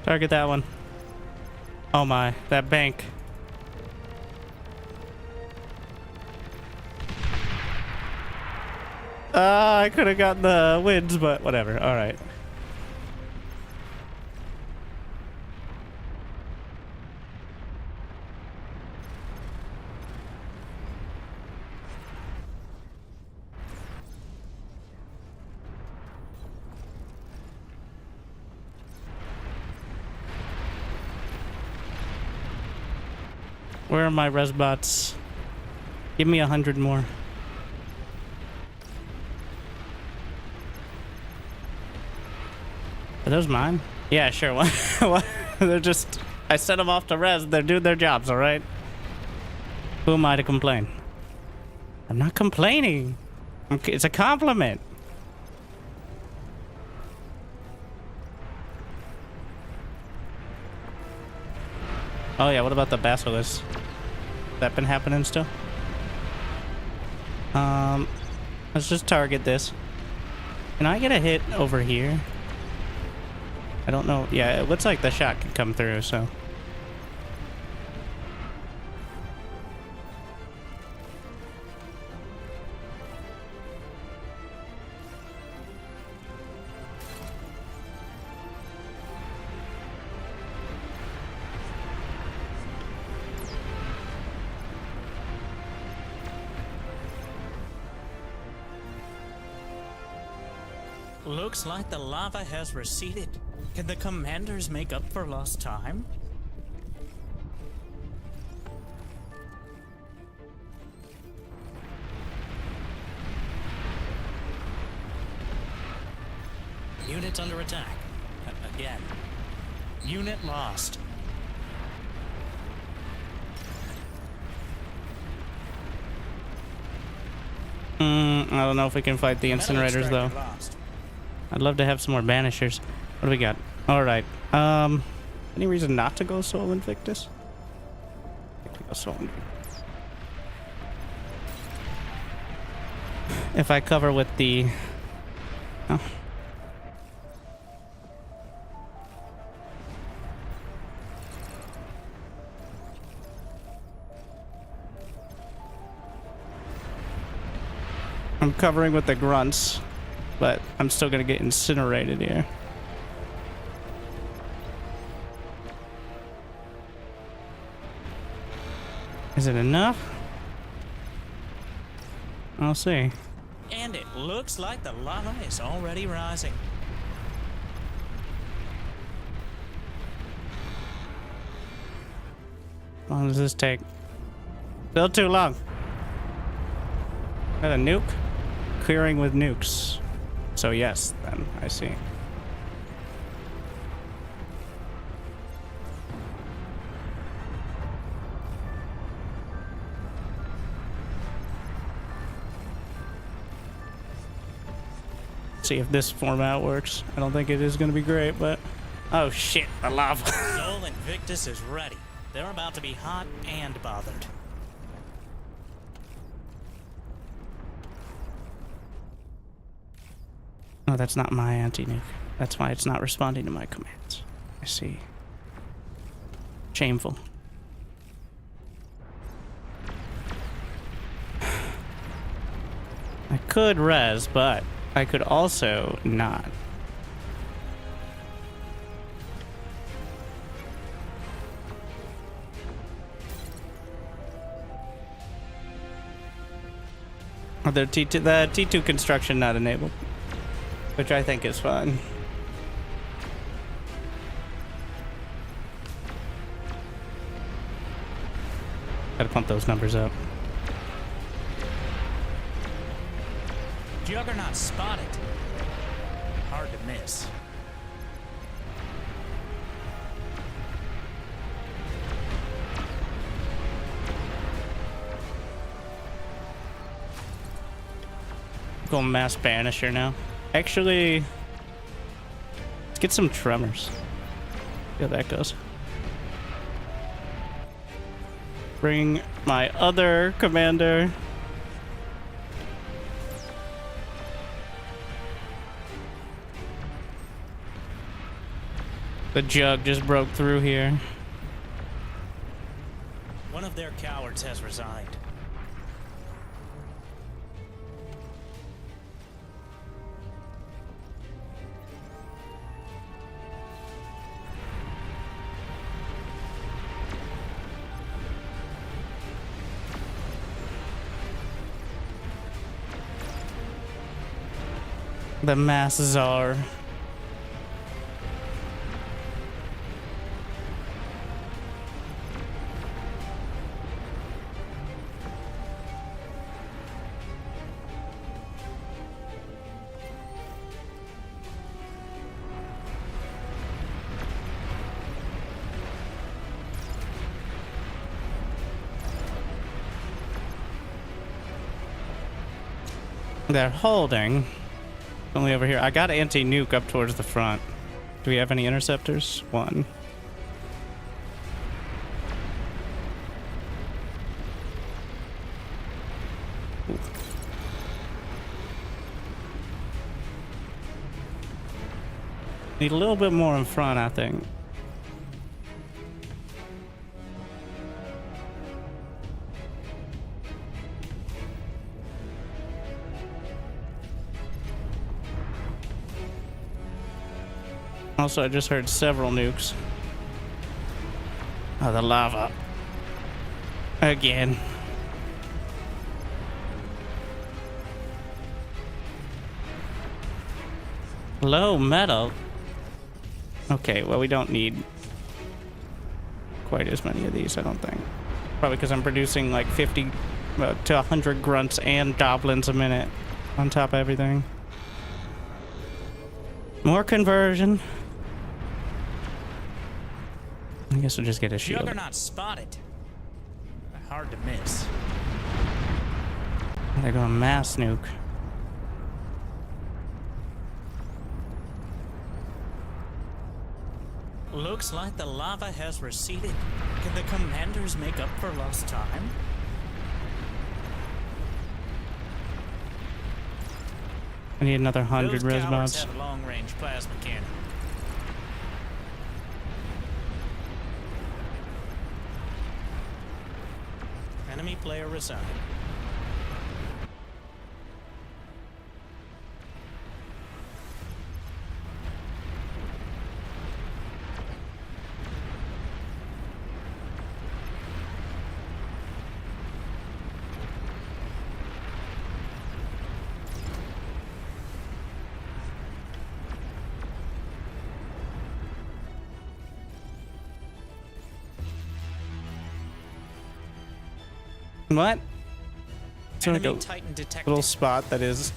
Target that one. Oh my, that bank. I could have gotten the wins, but whatever. All right. Where are my resbots? Give me 100 more. Are those mine? Yeah, sure. What? They're just... I sent them off to res. They're doing their jobs, all right? Who am I to complain? I'm not complaining. It's a compliment. Oh yeah, what about the basilisk? That been happening still? Let's just target this. Can I get a hit over here? I don't know. Yeah, it looks like the shot could come through, so. Looks like the lava has receded. Can the commanders make up for lost time? unit's under attack. Again. Unit lost. I don't know if we can fight the Metal incinerators though. extractor lost. I'd love to have some more banishers. What do we got? All right. Any reason not to go Soul Invictus? I think we go Soul Invictus. If I cover with the... Oh. I'm covering with the grunts, but I'm still gonna get incinerated here. Is it enough? I'll see. And it looks like the lava is already rising. How long does this take? Still too long. Got a nuke? Clearing with nukes. So yes, then, I see. See if this format works. I don't think it is going to be great, but... Oh shit, the lava. Soul Invictus is ready. They're about to be hot and bothered. No, that's not my anti-nuke. That's why it's not responding to my commands. I see. Shameful. I could res, but I could also not. The T2 construction not enabled, which I think is fine. Gotta pump those numbers up. Juggernaut spotted. Hard to miss. Go mass banisher now. Actually, let's get some tremors. See how that goes. Bring my other commander. The jug just broke through here. One of their cowards has resigned. The mass czar. They're holding. Only over here. I got anti-nuke up towards the front. Do we have any interceptors? One. Ooh. Need a little bit more in front, I think. Also, I just heard several nukes. Oh, the lava. Again. Low metal. Okay, well, we don't need quite as many of these, I don't think. Probably because I'm producing like 50 to 100 grunts and goblins a minute on top of everything. More conversion. I guess we'll just get a shield. Juggernaut spotted. Hard to miss. They're going mass nuke. Looks like the lava has receded. Can the commanders make up for lost time? I need another 100 Those res cowards mods. have a long-range plasma cannon. Enemy player resigned. What? It's like Enemy a Titan detected. little spot that is.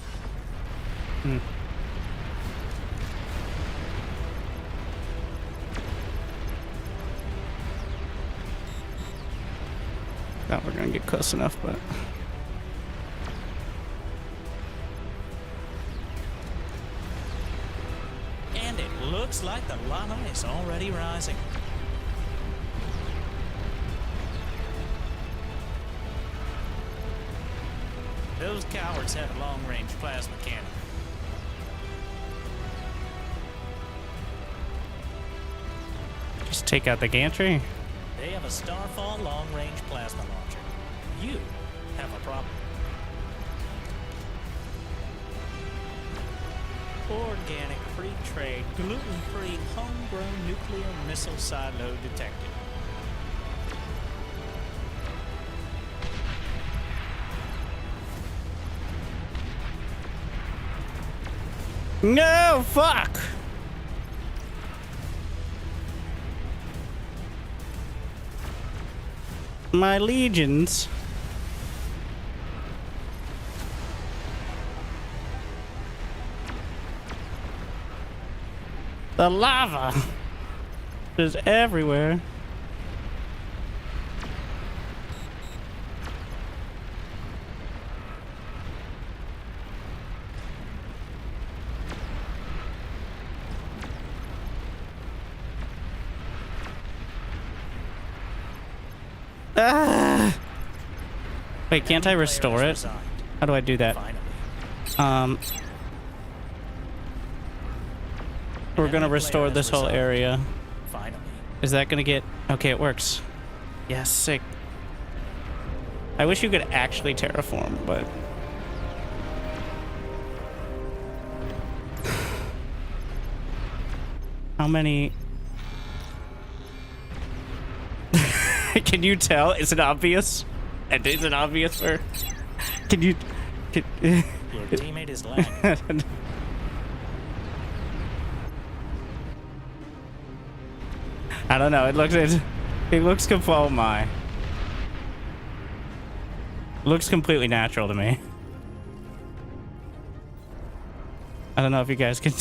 Thought we're gonna get close enough, but. And it looks like the lava is already rising. Those cowards have a long-range plasma cannon. Just take out the gantry. They have a Starfall long-range plasma launcher. You have a problem. Organic, free trade, gluten-free, homegrown nuclear missile silo detected. No, fuck! My legions. The lava is everywhere. Ah! Wait, can't I restore it? How do I do that? Finally. We're gonna restore this whole area. Finally. Is that gonna get... Okay, it works. Yes, sick. I wish you could actually terraform, but... How many... Can you tell? Is it obvious? And is it obvious for... Can you... Your teammate is lagging. I don't know. It looks oh my. Looks completely natural to me. I don't know if you guys can.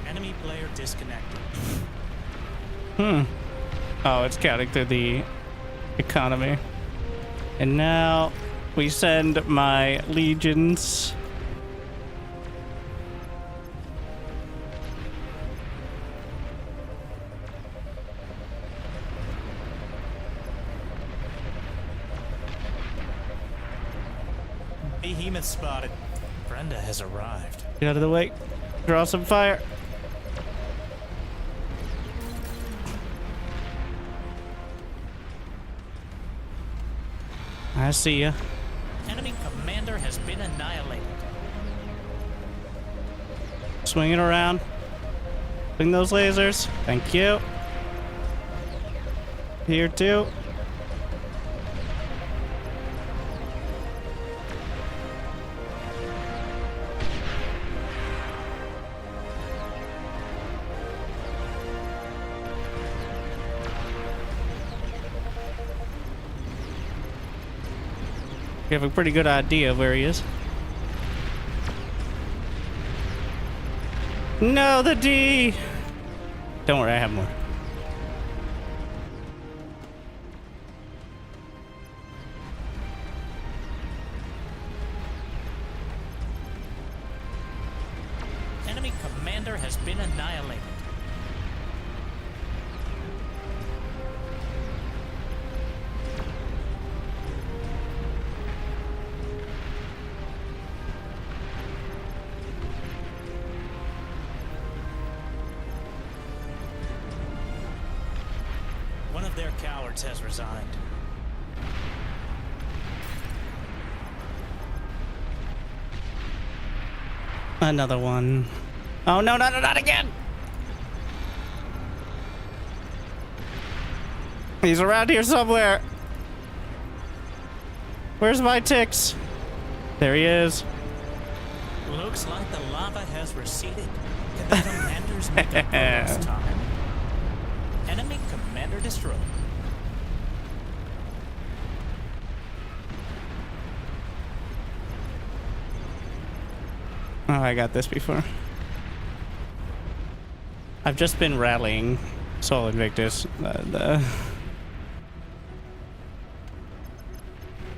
Enemy player disconnected. Oh, it's counting through the economy. And now we send my legions. Behemoth spotted. Brenda has arrived. Get out of the way. Draw some fire. I see ya. Enemy commander has been annihilated. Swing it around. Swing those lasers. Thank you. Here too. We have a pretty good idea of where he is. No, the D! Don't worry, I have more. Enemy commander has been annihilated. One of their cowards has resigned. Another one. Oh no, not again! He's around here somewhere. Where's my ticks? There he is. Looks like the lava has receded. Can the commanders make up for lost time? Enemy commander destroyed. Oh, I got this before. I've just been rallying Sol Invictus.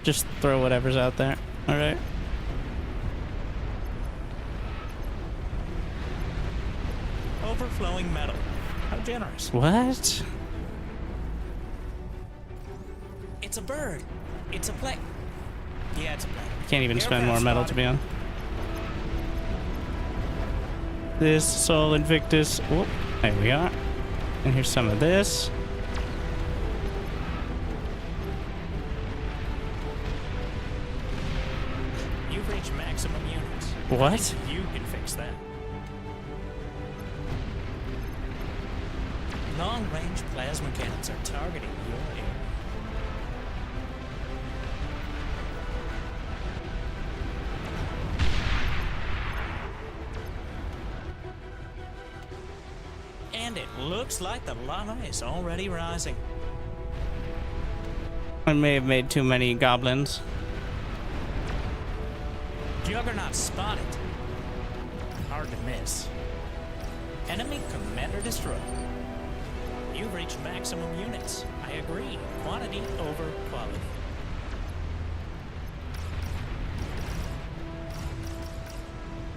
Just throw whatever's out there. All right. Overflowing metal. How generous. What? It's a bird. It's a plane. Yeah, it's a plane. Can't even spend more Aircraft metal to be on. This Sol Invictus. Oh, there we are. And here's some of this. You've reached maximum units. What? You can fix that. Long-range plasma cannons are targeting your area. And it looks like the lava is already rising. I may have made too many goblins. Juggernaut spotted. Hard to miss. Enemy commander destroyed. You've reached maximum units. I agree. Quantity over quality.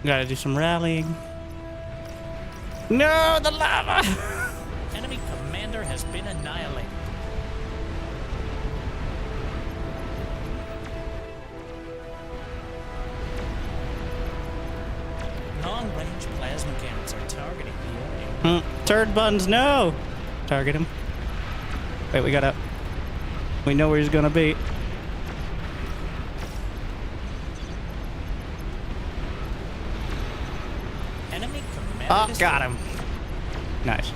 Gotta do some rallying. No, the lava! Enemy commander has been annihilated. Long-range plasma cannons are targeting your area. Turd buns, no! Target him. Wait, we know where he's gonna be. Enemy commander Oh, destroyed. got him. Nice.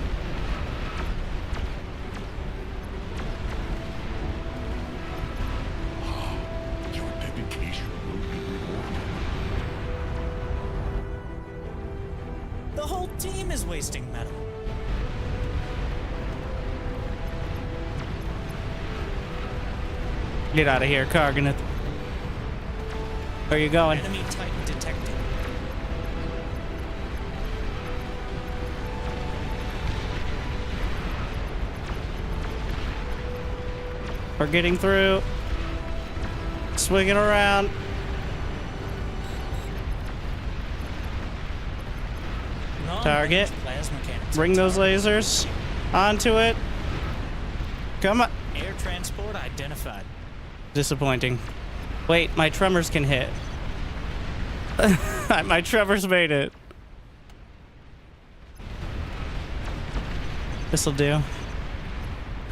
Your dedication will be rewarded. The whole team is wasting metal. Get out of here, Karganeth. Where you going? Enemy Titan detected. We're getting through. Swinging around. Long-range Target. Plasma cannons Bring are those targeting lasers onto it. Come on. Air transport identified. Disappointing. Wait, my tremors can hit. My tremors made it. This'll do.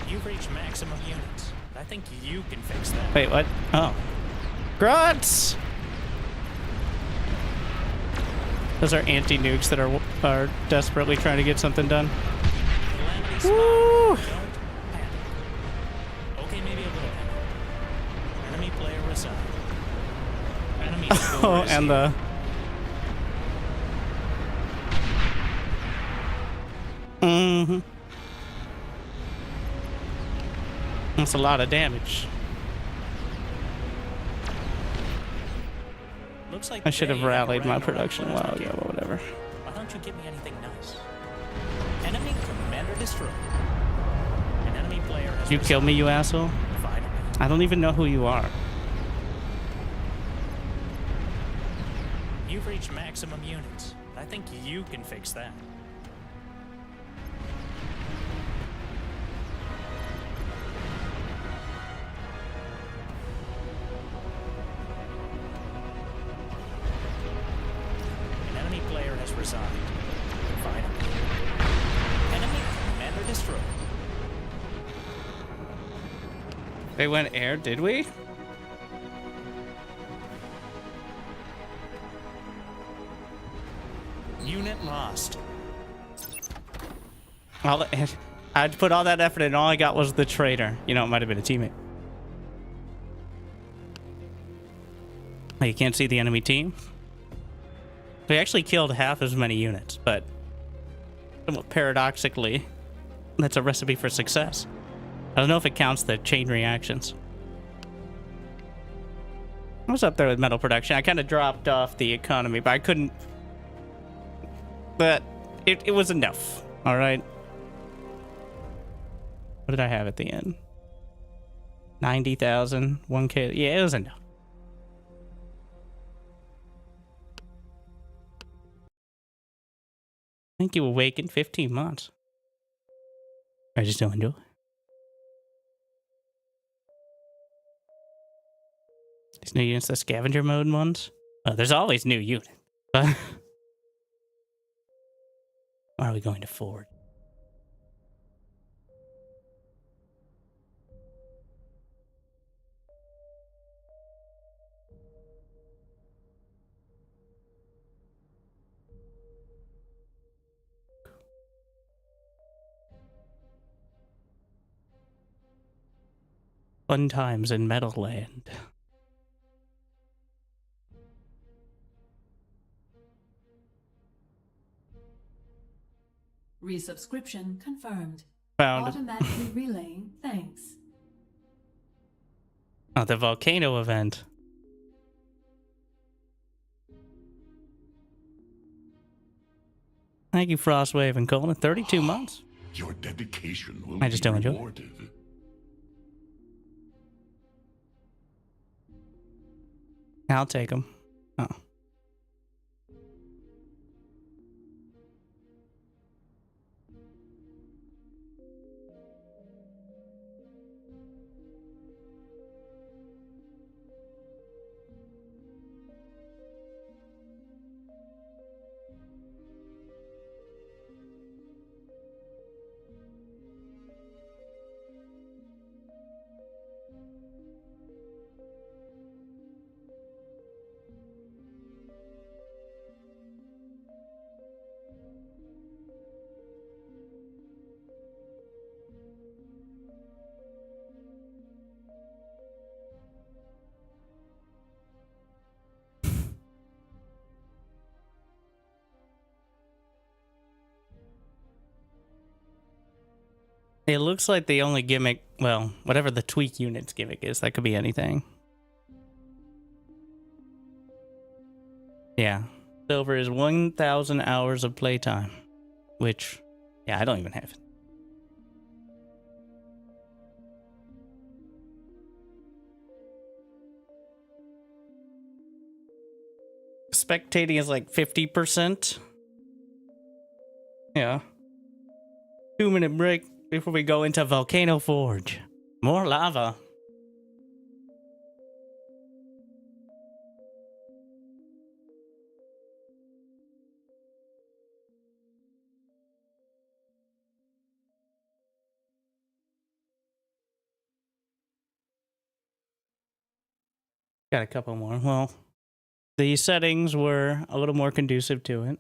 You've reached maximum units. I think you can fix that. Wait, what? Oh. Grunts! Those are anti-nukes that are desperately trying to get something done. Calamity spot. Woo! Don't panic. Okay, maybe a little panic. Enemy player resigned. Enemy score Oh, is and here. Mm-hmm. That's a lot of damage. Looks like I should have they rallied my around production a while players ago, like but whatever. you. Why don't you give me anything nice? Enemy commander destroyed. An enemy player has You kill me, you asshole? Finally. I don't even know who you are. You've reached maximum units. I think you can fix that. An enemy player has resigned. Finally. Enemy commander destroyed. They went air, did we? Unit lost. I'd put all that effort in, all I got was the traitor. You know, it might have been a teammate. Oh, you can't see the enemy team? We actually killed half as many units, but somewhat paradoxically, that's a recipe for success. I don't know if it counts the chain reactions. I was up there with metal production. I kind of dropped off the economy, but I couldn't... But it was enough, all right? What did I have at the end? 90,000, 1K. Yeah, it was enough. I think you awake in 15 months. I just don't enjoy it. These new units, the scavenger mode ones. Oh, there's always new units. But are we going to forward? Fun times in Meadowland. Resubscription confirmed. Found Automatically relaying thanks. oh, the volcano event. Thank you, Frostwave and Colin. 32 months. Your dedication will I just be don't enjoy it. rewarded. I'll take them. Oh. It looks like the only gimmick, well, whatever the tweak unit's gimmick is, that could be anything. Yeah. Silver is 1,000 hours of playtime, which, yeah, I don't even have it. Spectating is like 50%. Yeah. 2-minute break before we go into Volcano Forge. More lava. Got a couple more. Well, the settings were a little more conducive to it.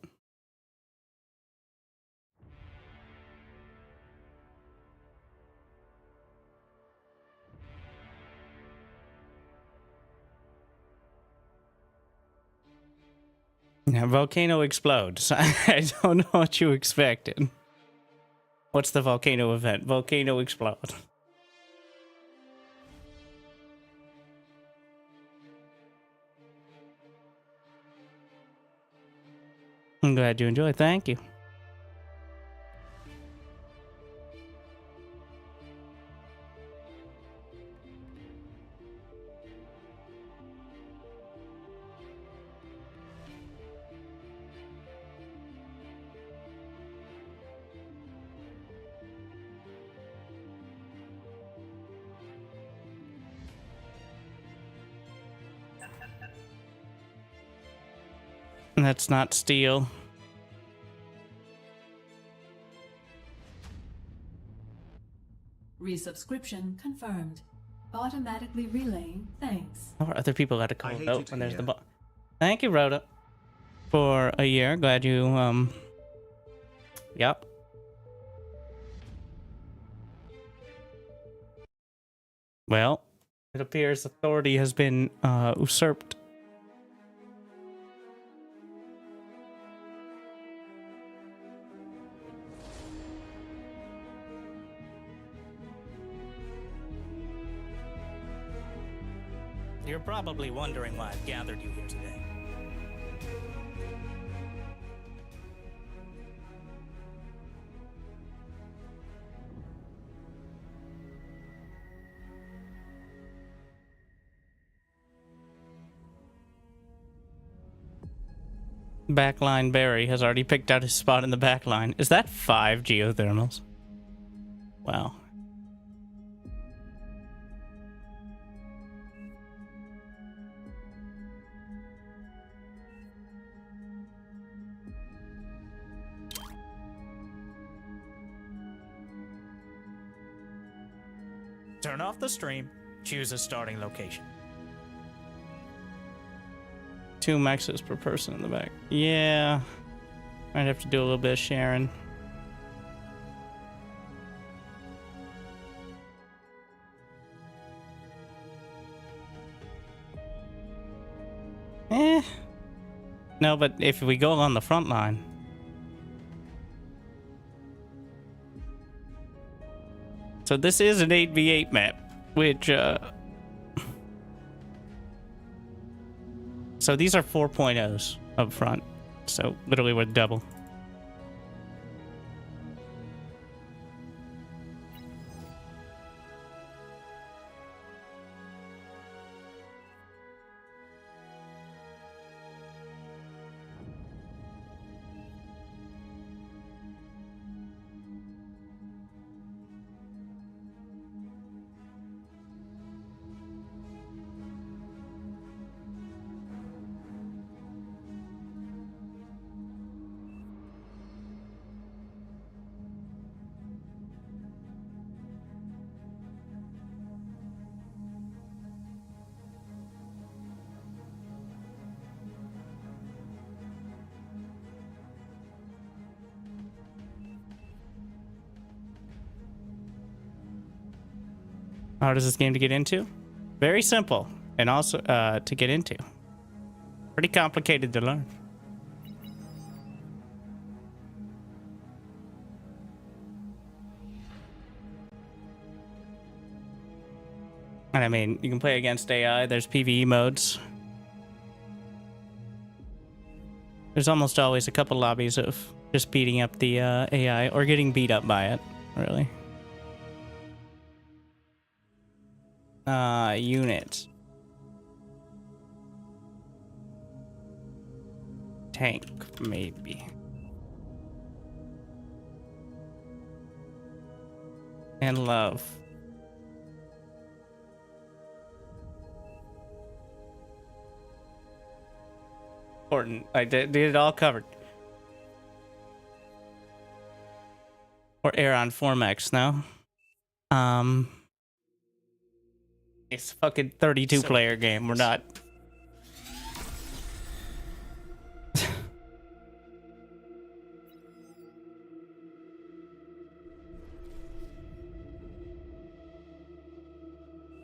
Yeah, volcano explodes. I don't know what you expected. What's the volcano event? Volcano explode. I'm glad you enjoy. Thank you. That's not steel. Resubscription confirmed. Automatically relaying thanks. Or other people got to call I hate out it when there's the here. ball. Thank you, Rhoda, for a year. Glad you, Yep. Well, it appears authority has been, usurped. You're probably wondering why I've gathered you here today. Backline Barry has already picked out his spot in the backline. Is that 5 geothermals? Wow. Turn off the stream, choose a starting location. 2 maxes per person in the back. Yeah. Might have to do a little bit of sharing. No, but if we go on the front line. So this is an 8v8 map, which, so these are 4.0s up front. So literally we're double. How hard is this game to get into? Very simple, and also to get into. Pretty complicated to learn. And I mean, you can play against AI. There's PvE modes. There's almost always a couple lobbies of just beating up the AI or getting beat up by it, really. Units. Tank, maybe. And love. Important. I did it all covered. Or air on 4max now. It's a fucking 32 player game. We're not.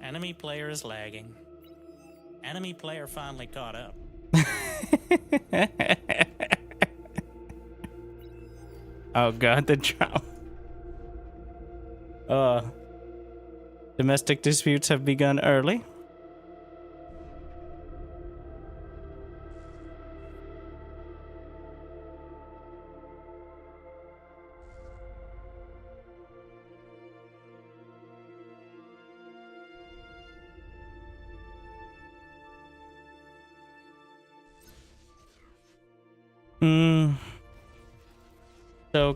Enemy player is lagging. Enemy player finally caught up. Oh god, the drama. Domestic disputes have begun early. So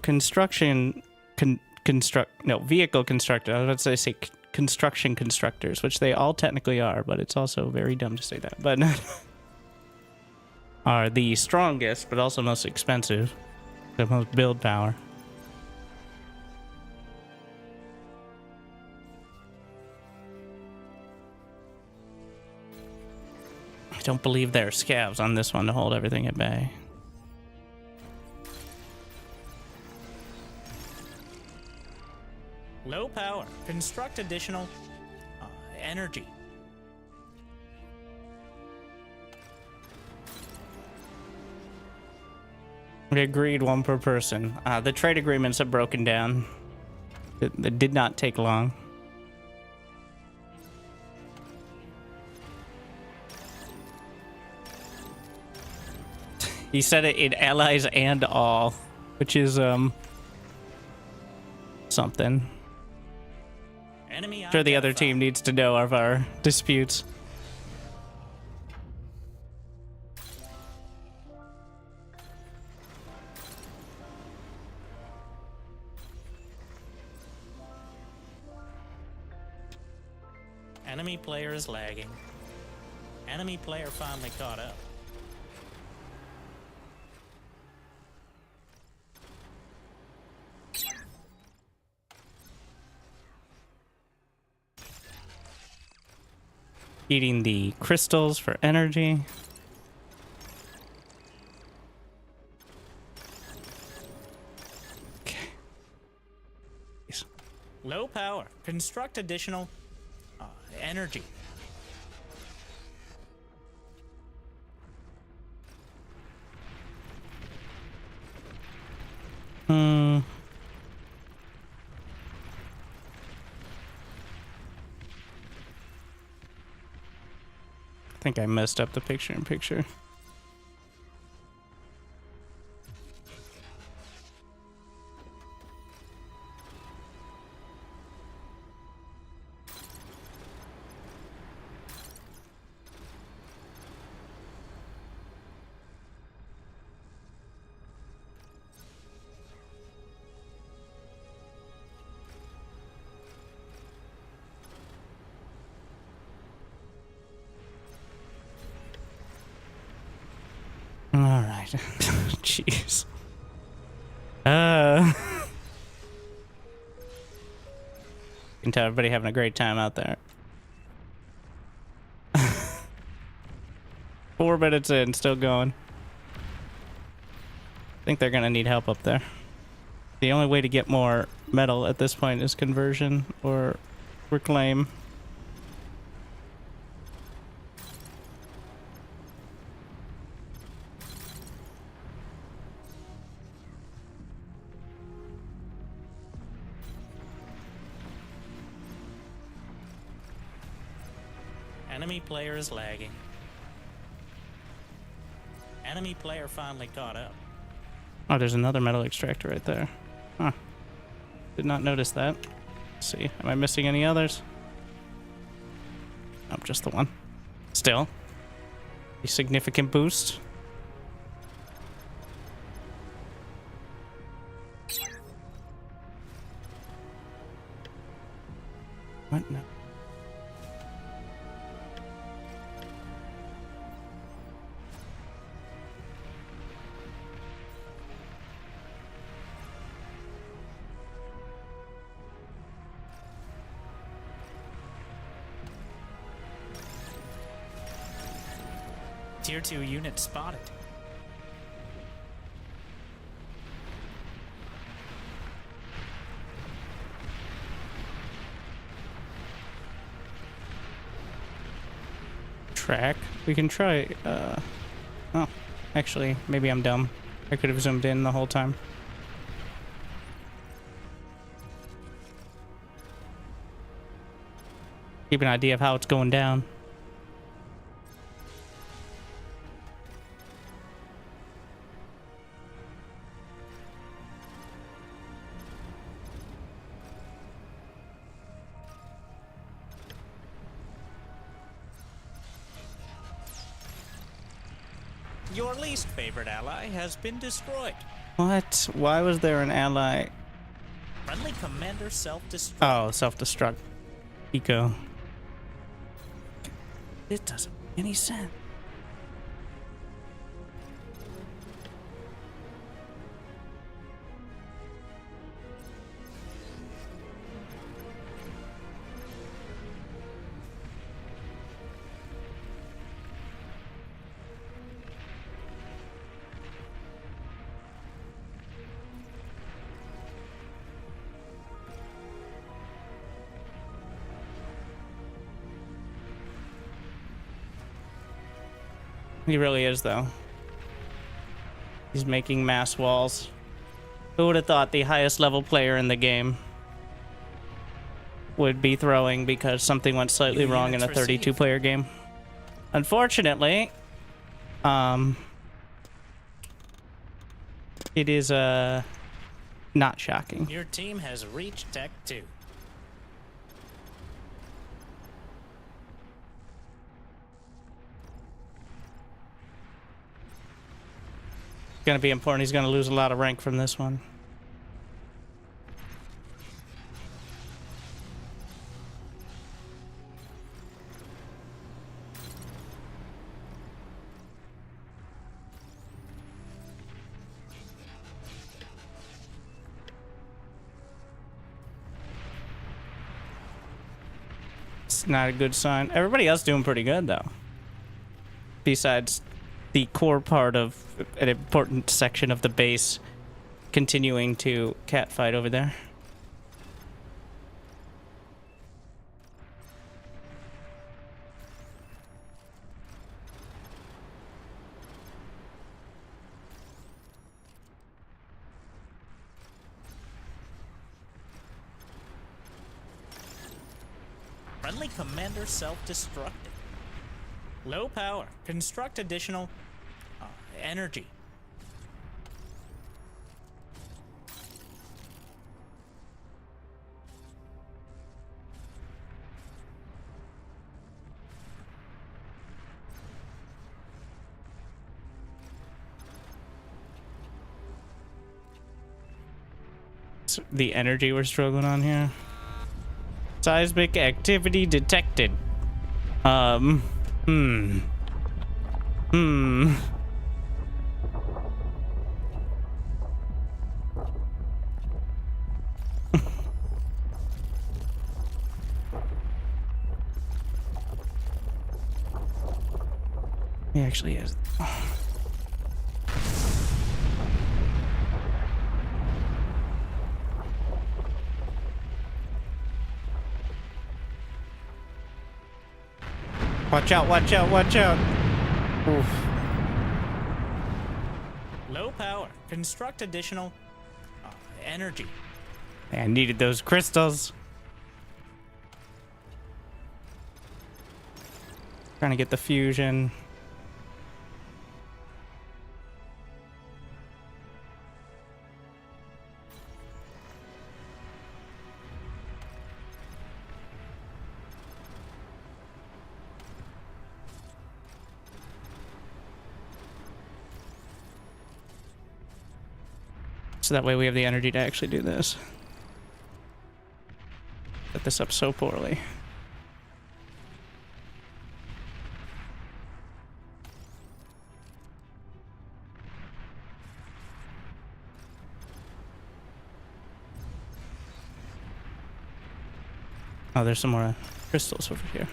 vehicle constructor. I was about to say construction constructors, which they all technically are, but it's also very dumb to say that. But are the strongest, but also most expensive, the most build power. I don't believe there are scavs on this one to hold everything at bay. Low power. Construct additional energy. We agreed, one per person. The trade agreements have broken down. It did not take long. He said it in allies and all, which is something. Enemy I'm sure the other identified. team needs to know of our disputes. Enemy player is lagging. Enemy player finally caught up. Eating the crystals for energy. Okay. Low power. Construct additional energy. I think I messed up the picture-in-picture. Alright. Jeez. You can tell everybody having a great time out there. 4 minutes in, still going. I think they're gonna need help up there. The only way to get more metal at this point is conversion or reclaim. Enemy player is lagging. Enemy player finally caught up. Oh, there's another metal extractor right there. Huh. Did not notice that. Let's see. Am I missing any others? Nope, just the one. Still. A significant boost. What? No. Tier 2 unit spotted. Track. We can try, oh, actually, maybe I'm dumb. I could have zoomed in the whole time. Keep an idea of how it's going down. Your least favorite ally has been destroyed. What? Why was there an ally? Friendly commander self-destruct. Oh, self-destruct. Eco. It doesn't make any sense. He really is, though. He's making mass walls. Who would have thought the highest level player in the game would be throwing because something went slightly wrong in a 32 player game? Unfortunately, it is not shocking. Your team has reached Tech 2. Gonna be important. He's gonna lose a lot of rank from this one. It's not a good sign. Everybody else doing pretty good though. Besides the core part of an important section of the base continuing to catfight over there. Friendly commander self-destructed. Low power. Construct additional energy. The energy we're struggling on here. Seismic activity detected. He actually is. Watch out, watch out, watch out. Oof. Low power. Construct additional energy. I needed those crystals. Trying to get the fusion. So that way we have the energy to actually do this. Set this up so poorly. Oh, there's some more crystals over here.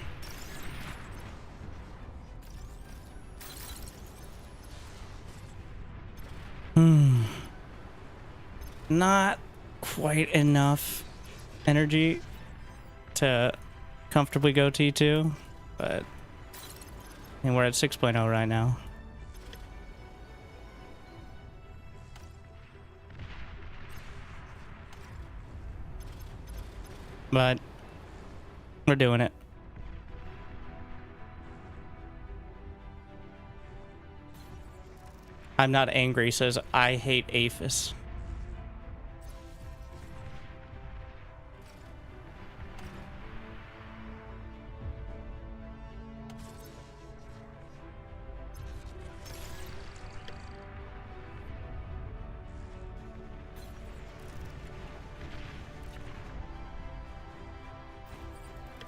Not quite enough energy to comfortably go T2, but I mean, we're at 6.0 right now. But we're doing it. I'm not angry, says I hate Aphis.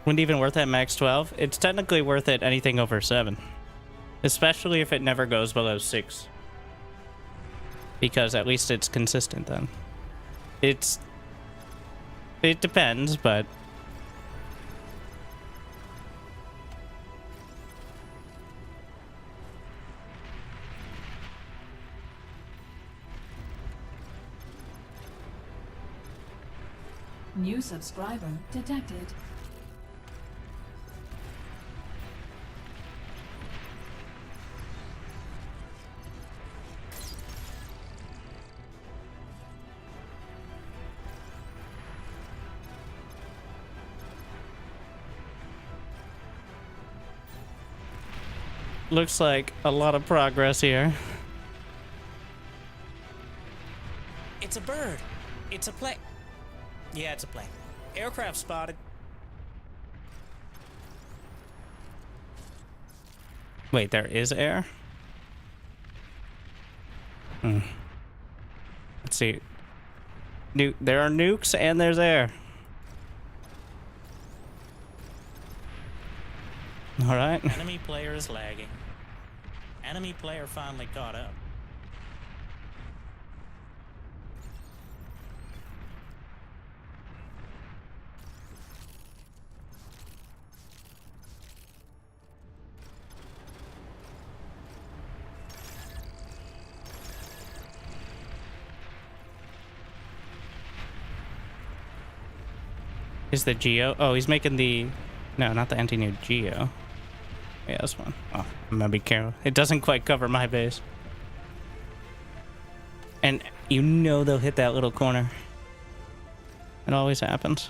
Wouldn't even worth it at max 12. It's technically worth it anything over 7. Especially if it never goes below 6. Because at least it's consistent then. It depends, but... New subscriber detected. Looks like a lot of progress here. It's a bird. It's a plane. Yeah, it's a plane. Aircraft spotted. Wait, there is air? Let's see. There are nukes and there's air. Alright. Enemy player is lagging. Enemy player finally caught up. Is the Geo? Oh, he's making the... No, not the anti-nuke Geo. Yeah, this one. Oh, I'm gonna be careful. It doesn't quite cover my base. And you know they'll hit that little corner. It always happens.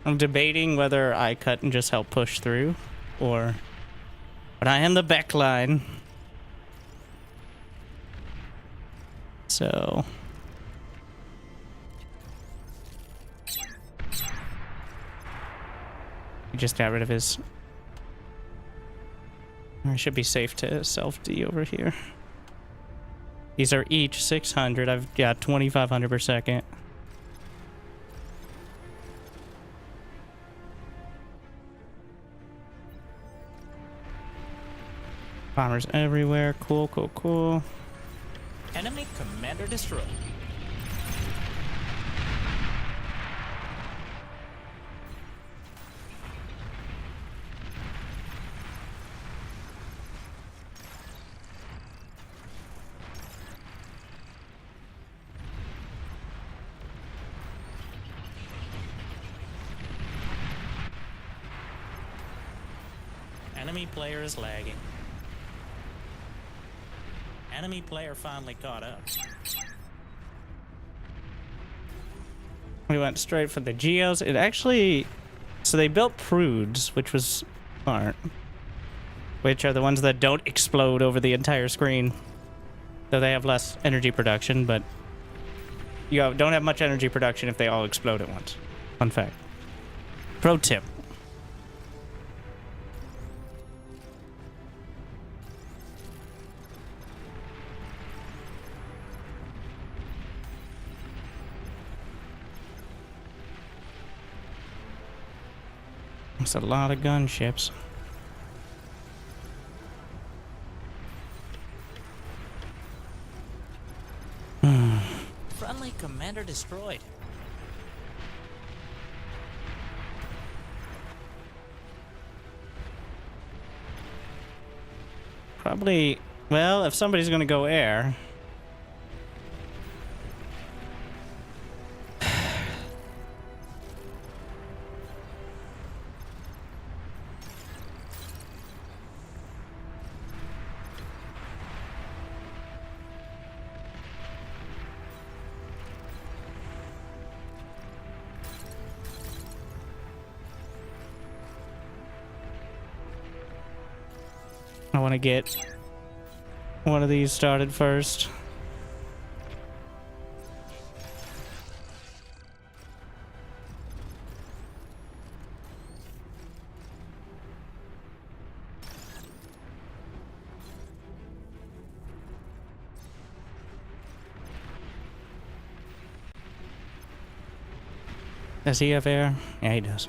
I'm debating whether I cut and just help push through, or... But I am the back line. So... He just got rid of his... I should be safe to self-D over here. These are each 600. I've got 2,500 per second. Bombers everywhere. Cool, cool, cool. Enemy commander destroyed. Enemy player is lagging. Enemy player finally caught up. We went straight for the Geos. It actually... So they built Prudes, which was smart. Which are the ones that don't explode over the entire screen. Though they have less energy production, but... You don't have much energy production if they all explode at once. Fun fact. Pro tip. That's a lot of gunships. Friendly commander destroyed. Probably... Well, if somebody's gonna go air... I want to get one of these started first. Does he have air? Yeah, he does.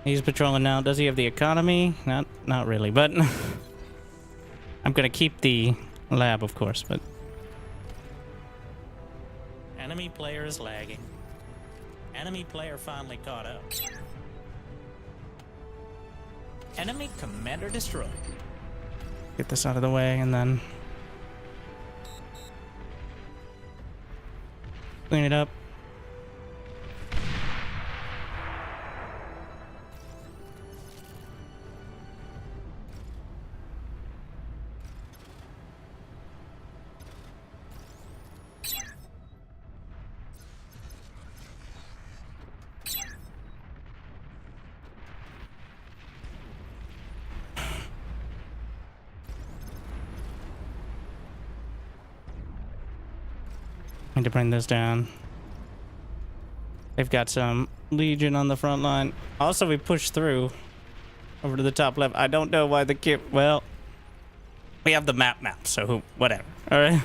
He's patrolling now. Does he have the economy? Not really, but I'm gonna keep the lab, of course, but Enemy player is lagging. Enemy player finally caught up. Enemy commander destroyed. get this out of the way and then clean it up. Need to bring this down. They've got some Legion on the front line. Also, we pushed through over to the top left. I don't know why the kid. Well, we have the map now, so whatever. All right.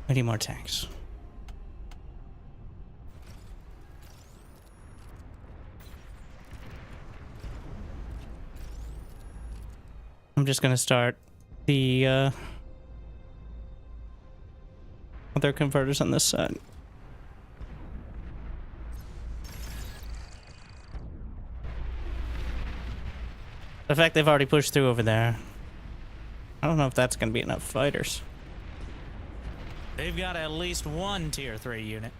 We need more tanks. I'm just gonna start the other converters on this side. The fact they've already pushed through over there, I don't know if that's gonna be enough fighters. They've got at least one tier 3 unit.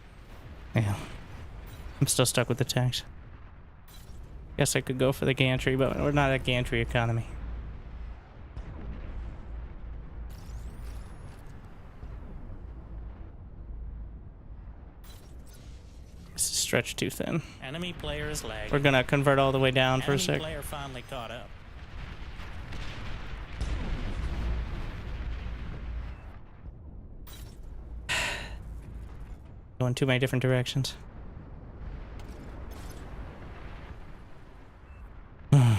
Yeah. I'm still stuck with the tanks. Guess I could go for the gantry, but we're not at gantry economy. This is stretched too thin. Enemy player is lagging. We're gonna convert all the way down for a Enemy sec. player finally caught up. Going too many different directions. I'm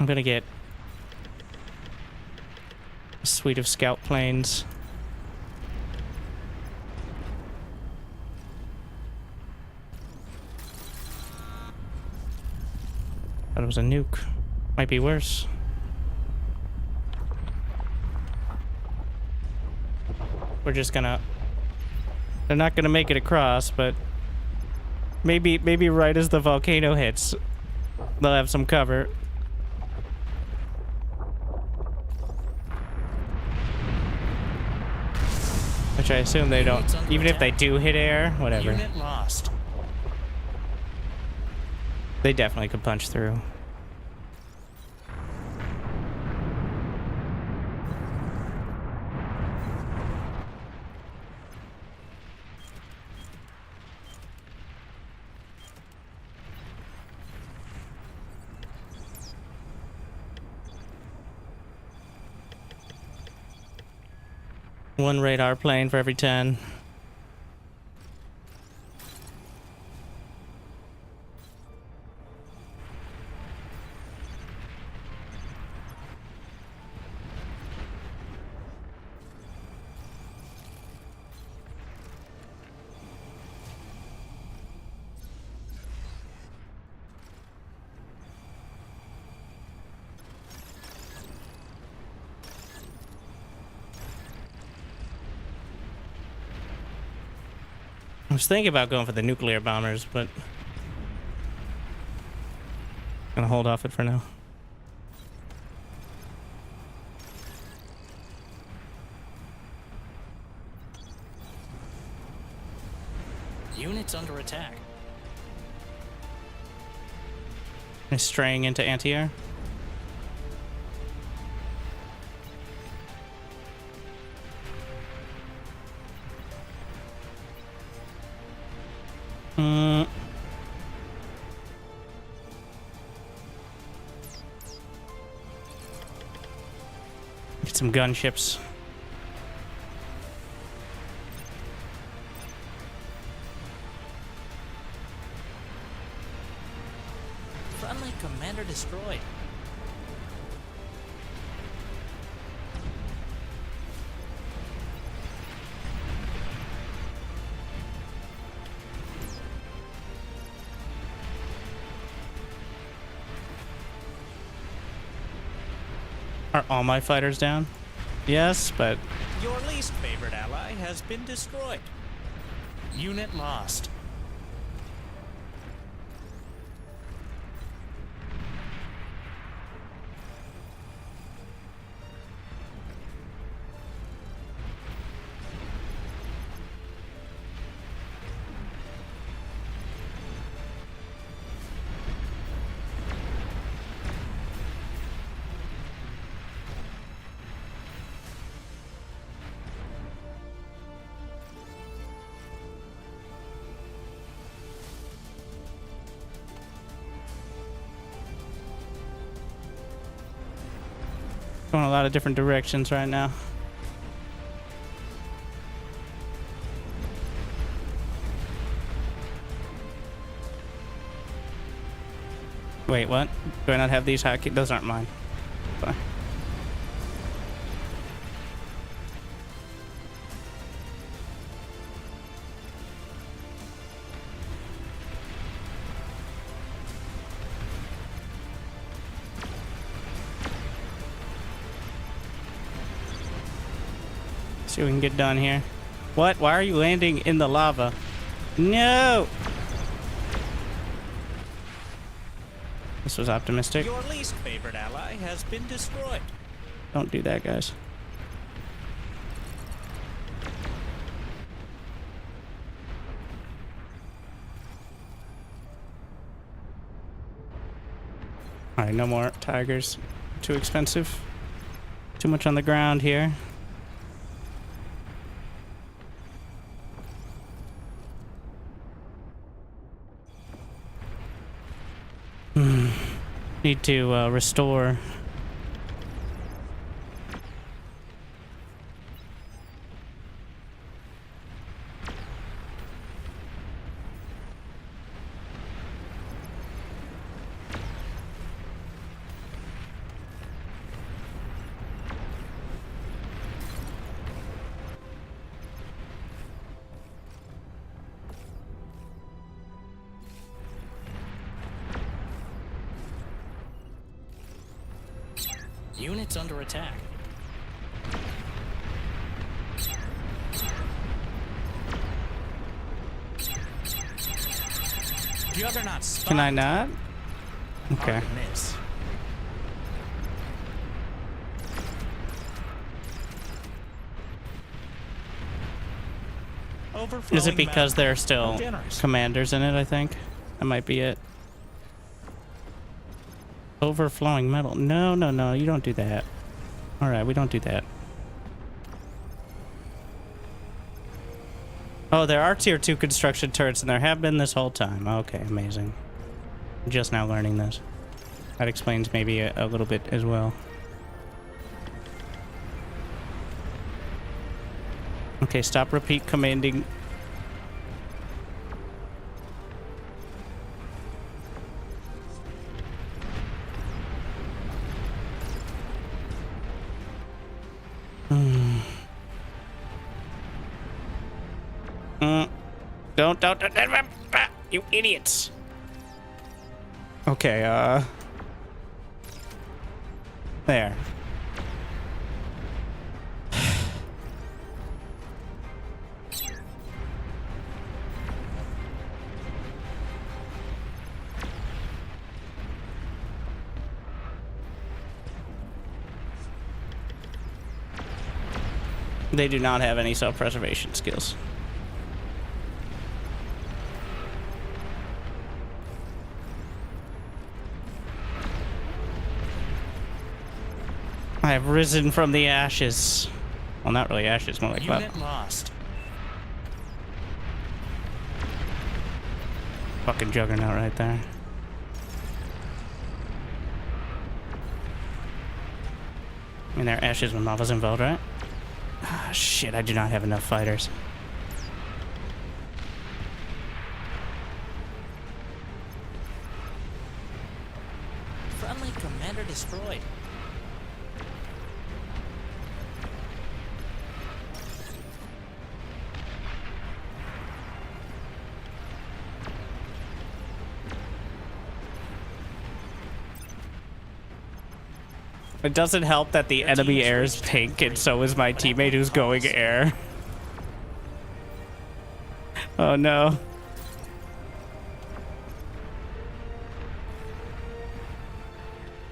gonna get a suite of scout planes. Thought it was a nuke. Might be worse. We're just gonna... They're not gonna make it across, but maybe right as the volcano hits, they'll have some cover. Which I assume they don't. Even if they do hit air, whatever. Unit lost. They definitely could punch through. One radar plane for every 10. I was thinking about going for the nuclear bombers, but gonna hold off it for now. Units under attack. Is straying into anti-air. Get some gunships. Friendly commander destroyed. Are all my fighters down? Yes, but Your least favorite ally has been destroyed. Unit lost. going a lot of different directions right now. Wait, what? Do I not have these hotkeys? Those aren't mine. Fine. See what we can get done here. What? Why are you landing in the lava? No! This was optimistic. Your least favorite ally has been destroyed. Don't do that, guys. Alright, no more tigers. Too expensive. Too much on the ground here. Need to restore. Units under attack. Juggernaut spot. Can I not? Okay. Hard to miss. Is it Overflowing because there are still Generous. commanders in it, I think? That might be it. Overflowing metal. No, no, no. You don't do that. Alright, we don't do that. Oh, there are tier 2 construction turrets, and there have been this whole time. Okay, amazing. Just now learning this. That explains maybe a little bit as well. Okay, stop repeat commanding. Don't, you idiots. Okay, there. They do not have any self-preservation skills. I have risen from the ashes. Well, not really ashes, more like that. Unit lost. Fucking juggernaut right there. I mean, there are ashes when lava's involved, right? Ah, shit, I do not have enough fighters. Friendly commander destroyed. It doesn't help that the enemy air is pink and so is my teammate who's going air. Oh no.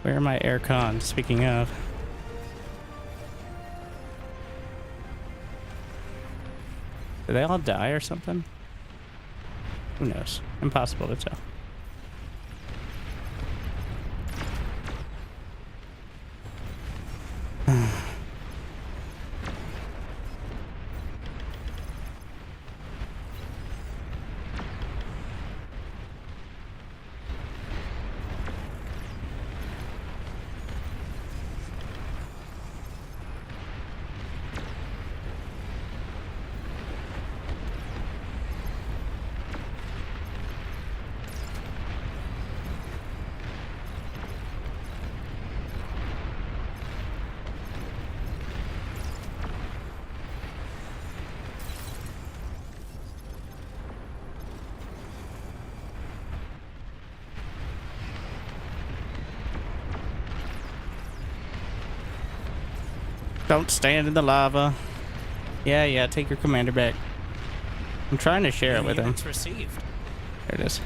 Where are my air cons, speaking of? Did they all die or something? Who knows? Impossible to tell. Don't stand in the lava. Yeah, take your commander back. I'm trying to share it with him. Units received. There it is.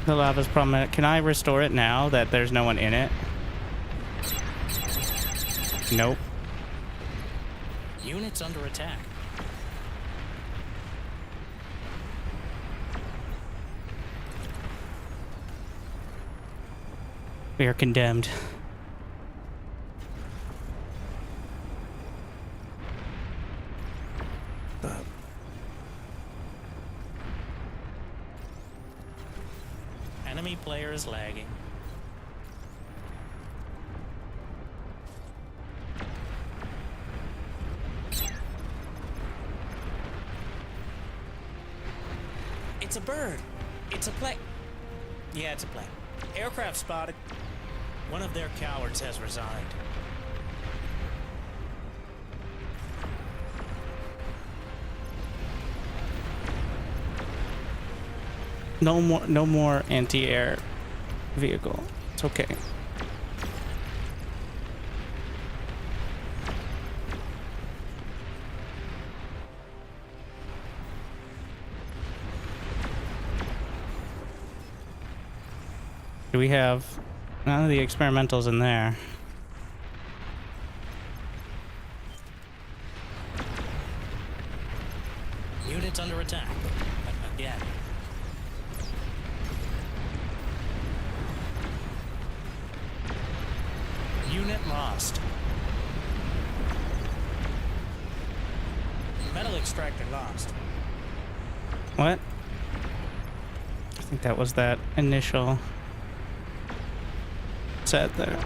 The lava's prominent. Can I restore it now that there's no one in it? Nope. Units under attack. We are condemned. Enemy player is lagging. It's a bird. It's a plane. Yeah, it's a plane. Aircraft spotted. One of their cowards has resigned. No more anti-air vehicle. It's okay. Do we have none of the experimentals in there? Units under attack. Again. Unit lost. Metal extractor lost. What? I think that was that initial set there.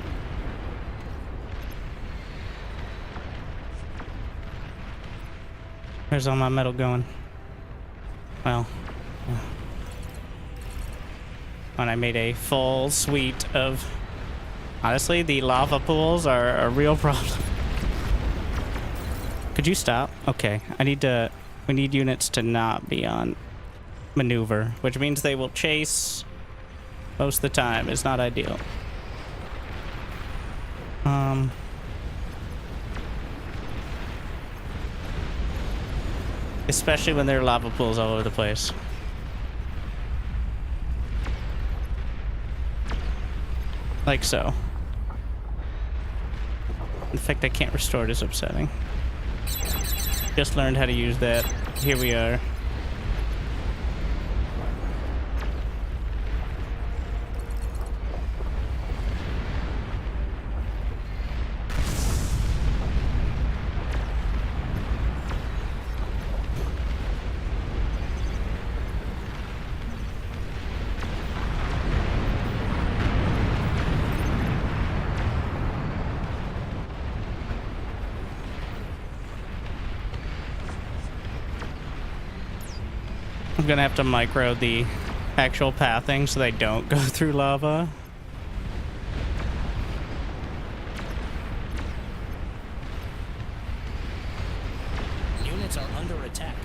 Where's all my metal going? Well, when I made a full suite of... Honestly, the lava pools are a real problem. Could you stop? Okay, we need units to not be on maneuver, which means they will chase most of the time. It's not ideal. Especially when there are lava pools all over the place. Like so. In fact, I can't restore it is upsetting. Just learned how to use that. Here we are. I'm gonna have to micro the actual pathing so they don't go through lava. Units are under attack.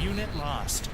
Unit lost.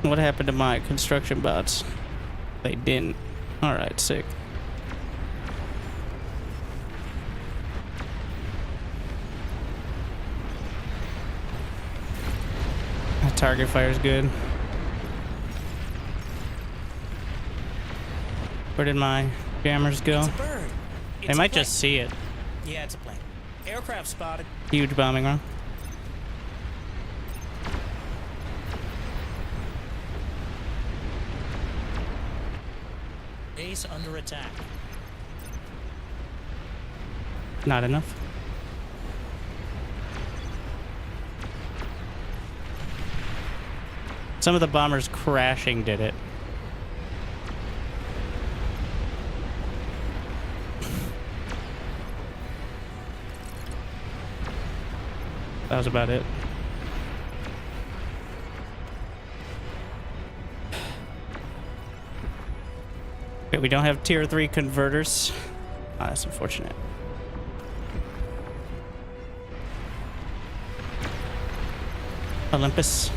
What happened to my construction bots? They didn't. Alright, sick. That target fire's good. Where did my jammers go? It's a bird. They It's a might plane. just see it. Yeah, it's a plane. Aircraft spotted. Huge bombing run. Base under attack. Not enough. Some of the bombers crashing did it. That was about it. Okay, we don't have tier 3 converters. Ah, that's unfortunate. Olympus.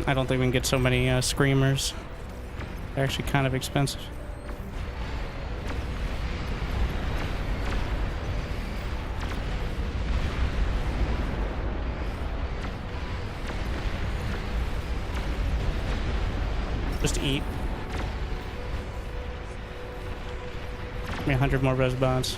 I don't think we can get so many screamers. They're actually kind of expensive. Just eat. Give me 100 more res bonds.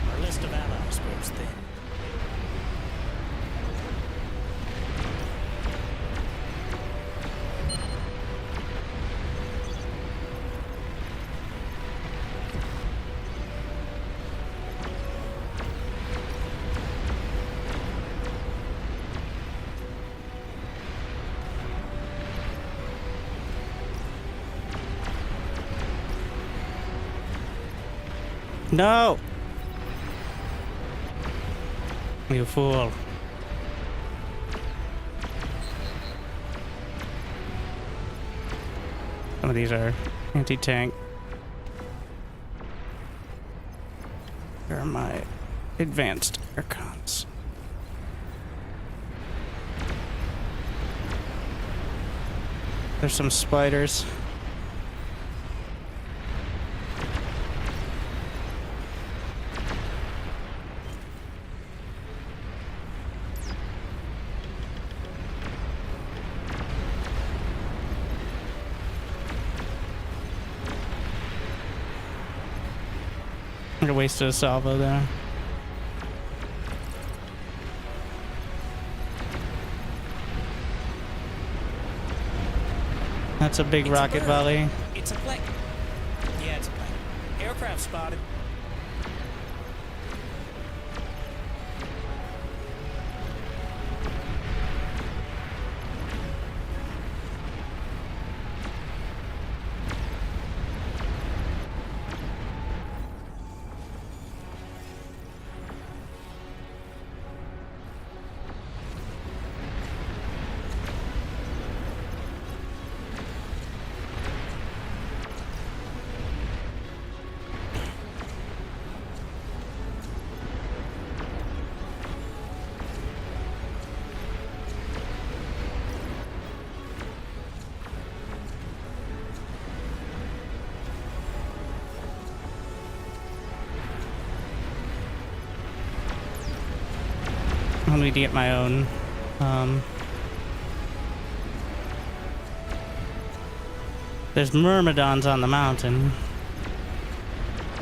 Our list of allies grows thin. No! You fool. Some of these are anti-tank. are my advanced aircons? There's some spiders. I wasted a salvo there. That's a big rocket volley. It's a plane. Yeah, it's a plane. Aircraft spotted. I'll need to get my own. There's myrmidons on the mountain.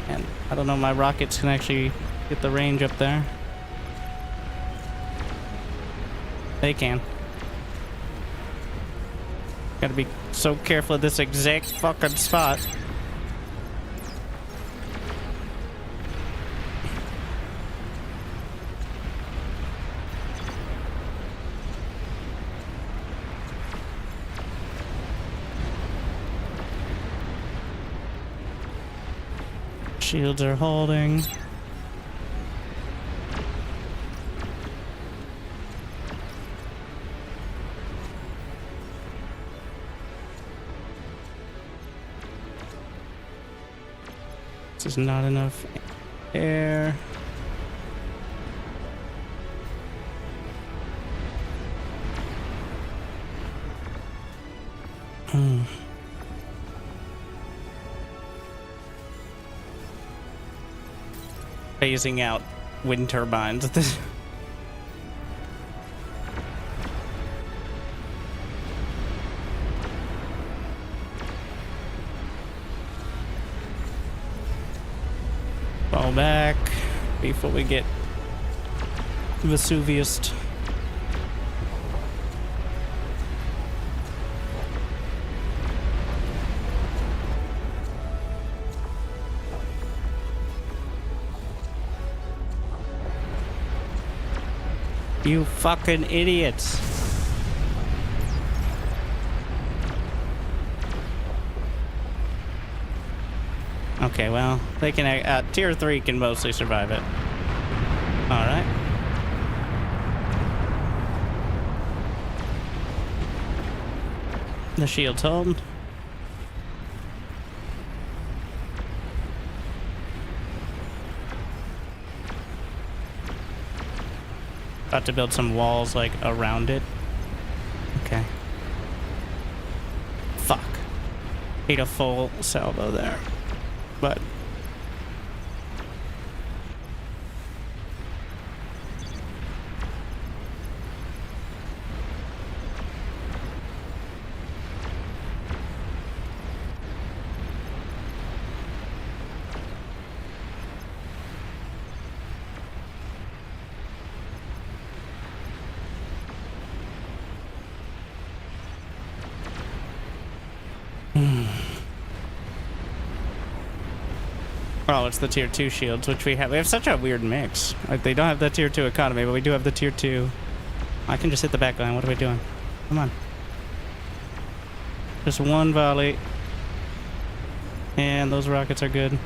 And I don't know if my rockets can actually get the range up there. They can. Gotta be so careful at this exact fucking spot. Shields are holding. This is not enough air. Phasing out wind turbines. Fall back before we get Vesuvius. You fucking idiots. Okay, well, they can, tier 3 can mostly survive it. Alright. The shield's hold. About to build some walls, like, around it. Okay. Fuck. Ate a full salvo there. But... Oh, it's the tier 2 shields, which we have. We have such a weird mix. Like, they don't have the tier 2 economy, but we do have the tier 2. I can just hit the back line. What are we doing? Come on. Just one volley. And those rockets are good.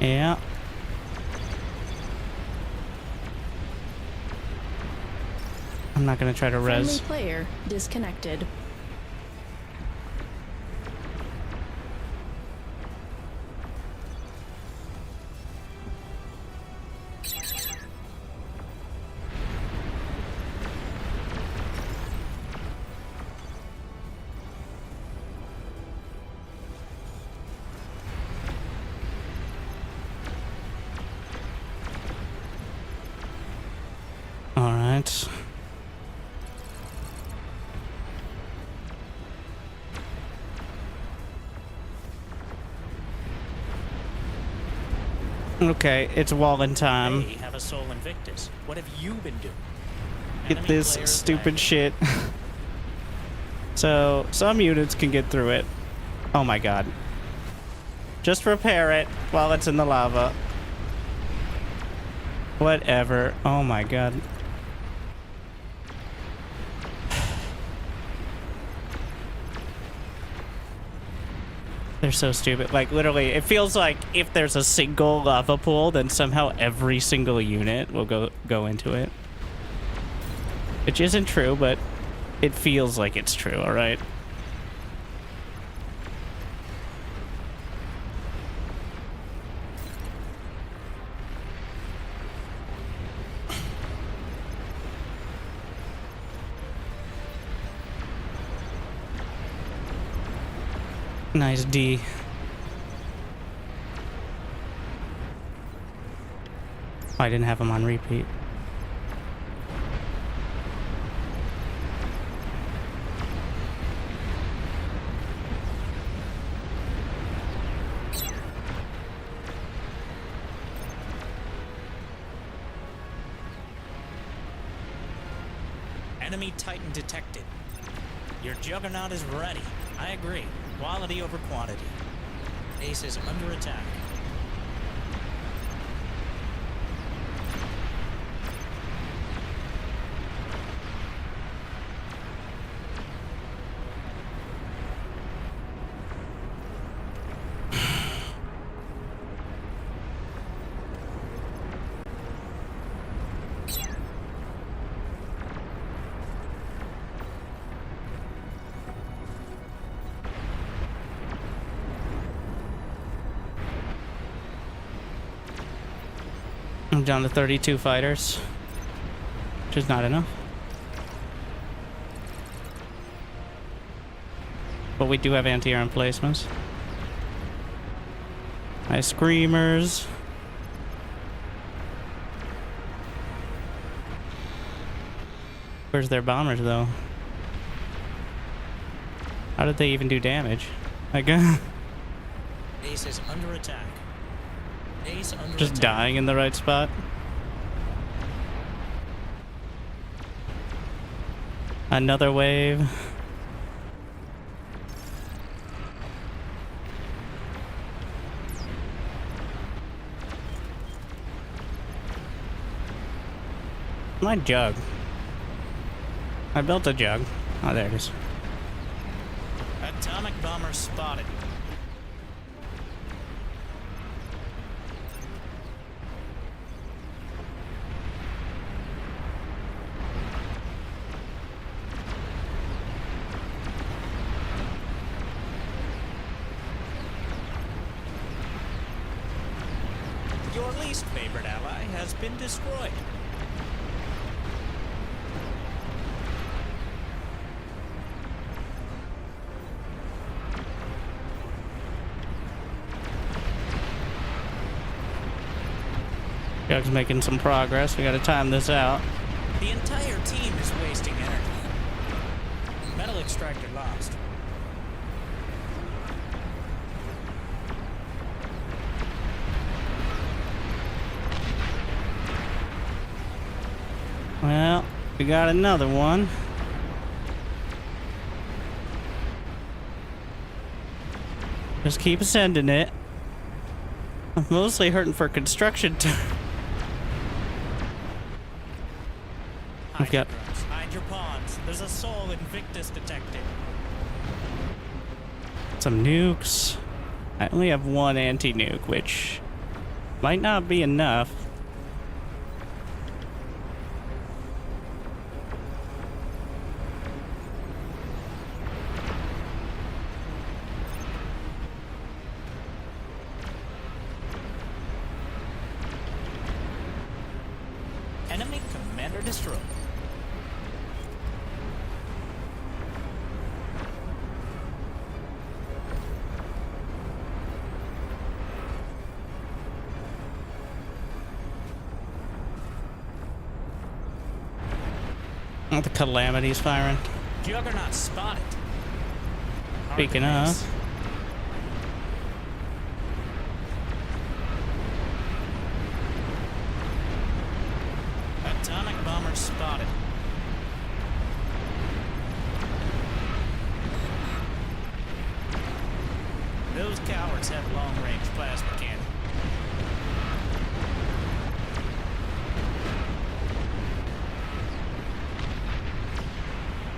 Yeah. I'm not going to try to res. Friendly player disconnected. Okay, it's walling time. They have a Soul Invictus. What have you been doing? Get Enemy this players stupid lagging. shit. So, some units can get through it. Oh my god. Just repair it while it's in the lava. Whatever. Oh my god. They're so stupid. Like, literally, it feels like if there's a single lava pool, then somehow every single unit will go into it. Which isn't true, but it feels like it's true, alright? Nice D. I didn't have him on repeat. Enemy Titan detected. Your Juggernaut is ready. I agree. Quality over quantity. Base is under attack. I'm down to 32 fighters, which is not enough. But we do have anti-air emplacements. Nice screamers. Where's their bombers, though? How did they even do damage? Like, Base is under attack. Base under just attack. dying in the right spot. Another wave. My jug. I built a jug. Oh, there it is. Atomic bomber spotted. Your least favorite ally has been destroyed. Jug's making some progress. We gotta time this out. The entire team is wasting energy. Metal extractor lost. Well, we got another one. Just keep sending it. I'm mostly hurting for construction. We've got Hide your pawns. There's a Soul Invictus detected. some nukes. I only have one anti-nuke, which might not be enough. Enemy commander destroyed. Oh, the Calamity's firing. Juggernaut spotted. Speaking Target of, base. Those cowards have long-range plasma cannon.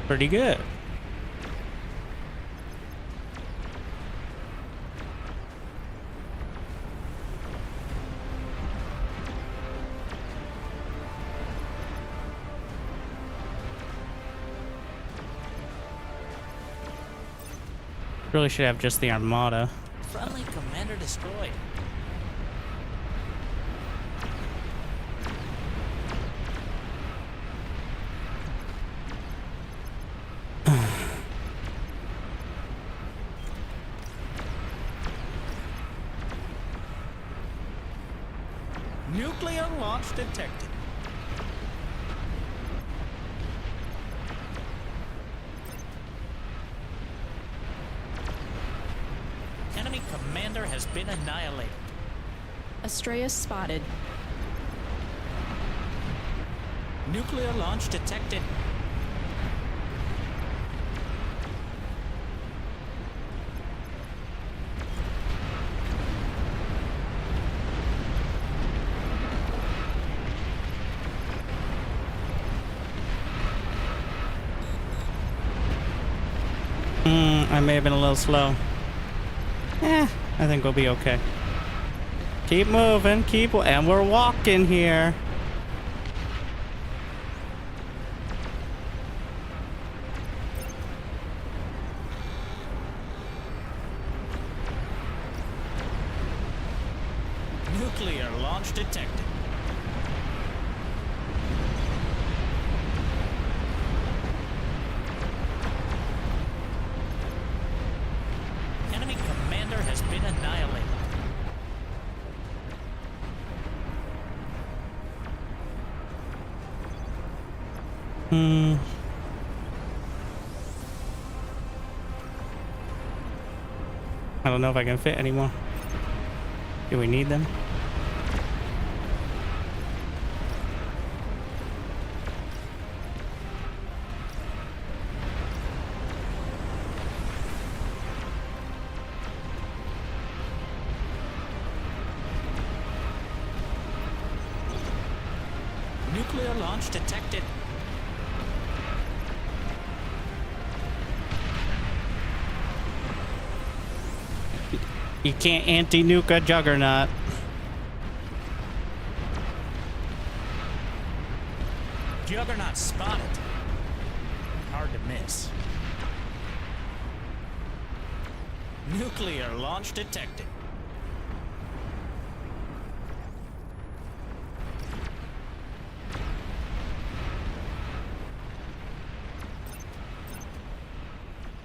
Pretty good. Really should have just the armada. Friendly commander destroyed. Nuclear launch detected. Enemy commander has been annihilated. Astrea spotted. Nuclear launch detected. I may have been a little slow. I think we'll be okay. Keep moving, and we're walking here. Nuclear launch detected. Enemy commander has been annihilated. I don't know if I can fit anymore. Do we need them? Nuclear launch detected. You can't anti-nuke a juggernaut. Juggernaut spotted. Hard to miss. Nuclear launch detected.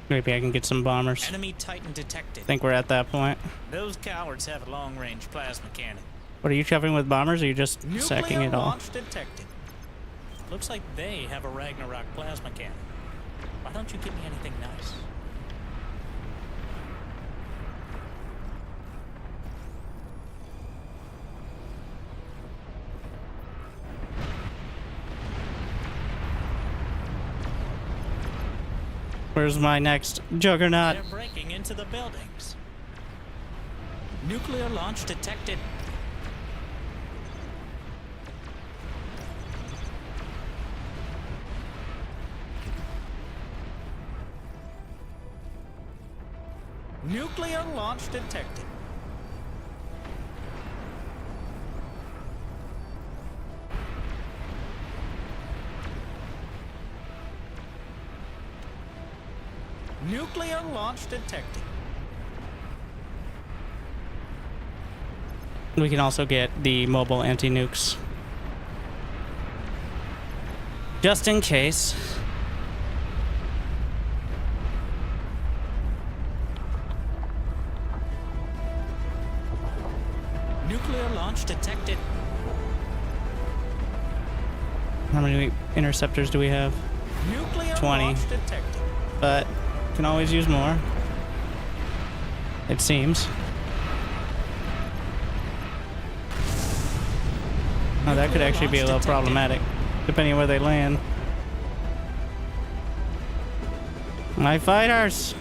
Maybe I can get some bombers. Enemy Titan detected. I think we're at that point. Those cowards have a long-range plasma cannon. What, are you shoving with bombers, or are you just sacking Nuclear it all? launch detected. Looks like they have a Ragnarok plasma cannon. Why don't you give me anything nice? Where's my next juggernaut? They're breaking into the buildings. Nuclear launch detected. Nuclear launch detected. Nuclear launch detected. We can also get the mobile anti-nukes. Just in case. Nuclear launch detected. How many interceptors do we have? Nuclear 20. launch detected. But can always use more. It seems. Oh, that could actually be a little problematic, depending on where they land. My fighters!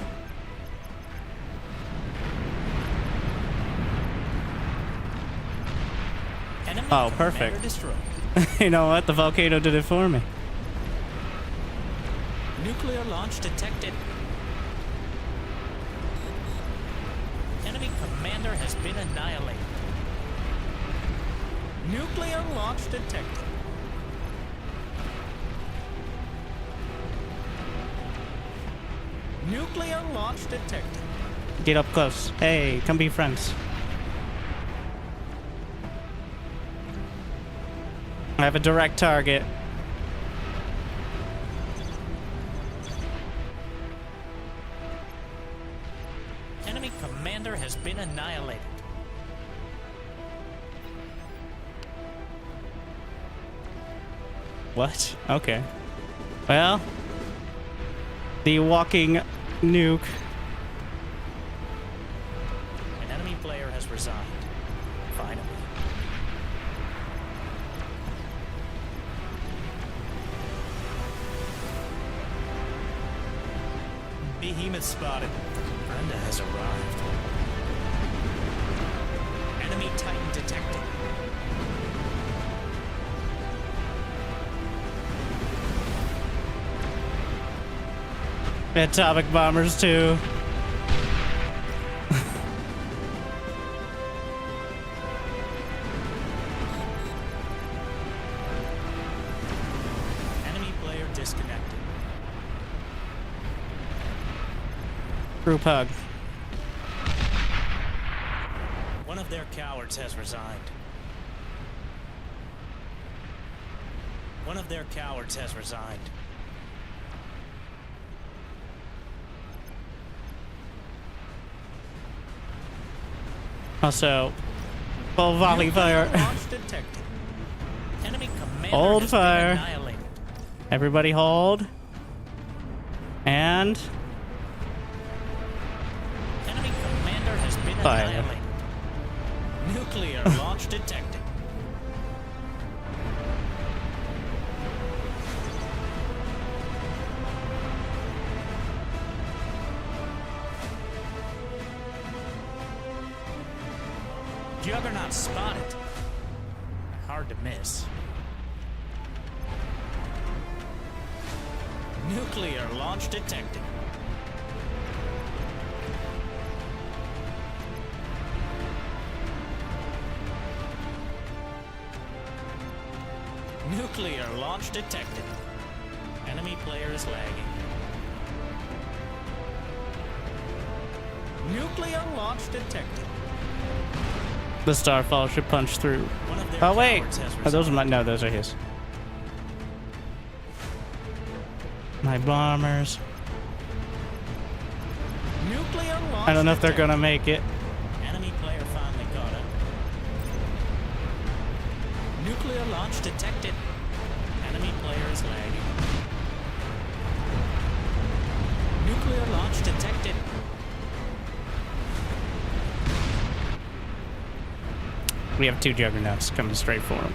Oh, Commander perfect. destroyed. You know what? The volcano did it for me. Nuclear launch detected. Enemy commander has been annihilated. Nuclear launch detected. Nuclear launch detected. Get up close. Hey, come be friends. I have a direct target. Enemy commander has been annihilated. What? Okay. Well, the walking nuke. An enemy player has resigned. Finally. Behemoth spotted. Brenda has arrived. Enemy Titan detected. Atomic bombers too. Enemy player disconnected. Group hug. One of their cowards has resigned. One of their cowards has resigned. Also, full volley fire. Launch detected. Enemy commander Hold has fire. been annihilated. Everybody hold. And Enemy commander has been Fire. annihilated. Nuclear launch detected. Juggernaut spotted. Hard to miss. Nuclear launch detected. Nuclear launch detected. Enemy player is lagging. Nuclear launch detected. the starfall should punch through. One of their Oh wait, cowards has oh, those are my, resigned. no, those are his. My bombers. Nuclear launch I don't know if they're detected. gonna make it. Enemy player finally caught up. Nuclear launch detected. Enemy player is lagging. Nuclear launch detected. We have two juggernauts coming straight for him.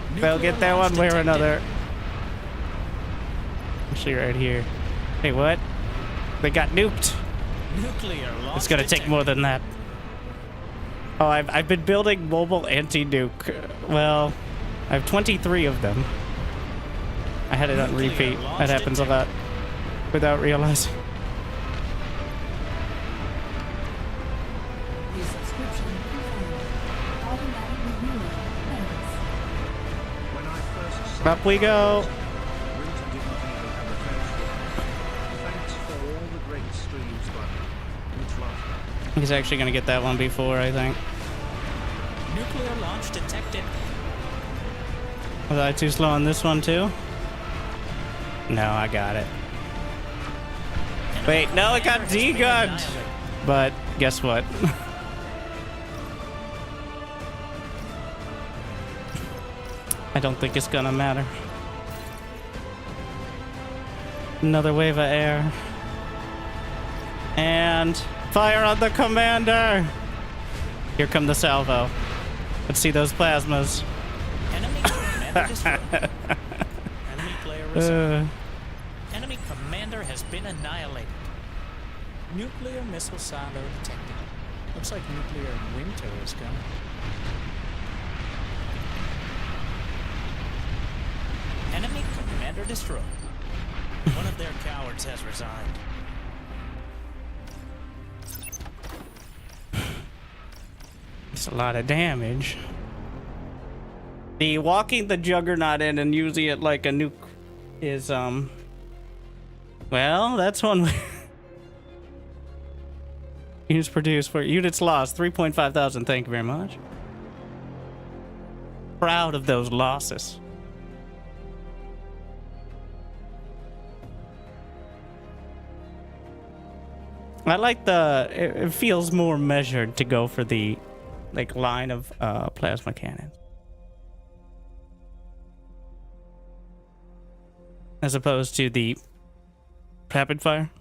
Nuclear They'll get that launch one way or detected. another. Actually, right here. Hey, what? They got nuked. Nuclear launch It's gonna take detected. more than that. Oh, I've been building mobile anti-nuke. Well, I have 23 of them. I had it on Nuclear repeat. launch That happens a lot without realizing. Your subscription confirmed. Automatic renewal ends. When I first started Up we go. Winter didn't even have a Facebook. Thanks for all the great streams, but much love. He's actually gonna get that one before, I think. Nuclear launch detected. Was I too slow on this one too? No, I got it. Enemy Wait, no, it got commander has been de-gunned. annihilated. But guess what? I don't think it's gonna matter. Another wave of air. And fire on the commander! Here come the salvo. Let's see those plasmas. Enemy commander destroyed. Enemy player resigned. Enemy commander has been annihilated. Nuclear missile silo detected. Looks like nuclear winter is coming. or destroyed. One of their cowards has resigned. It's a lot of damage. The walking the Juggernaut in and using it like a nuke is, well, that's one way. Units produced for units lost, 3.5 thousand. Thank you very much. Proud of those losses. I like it feels more measured to go for the like line of plasma cannons. As opposed to the rapid fire.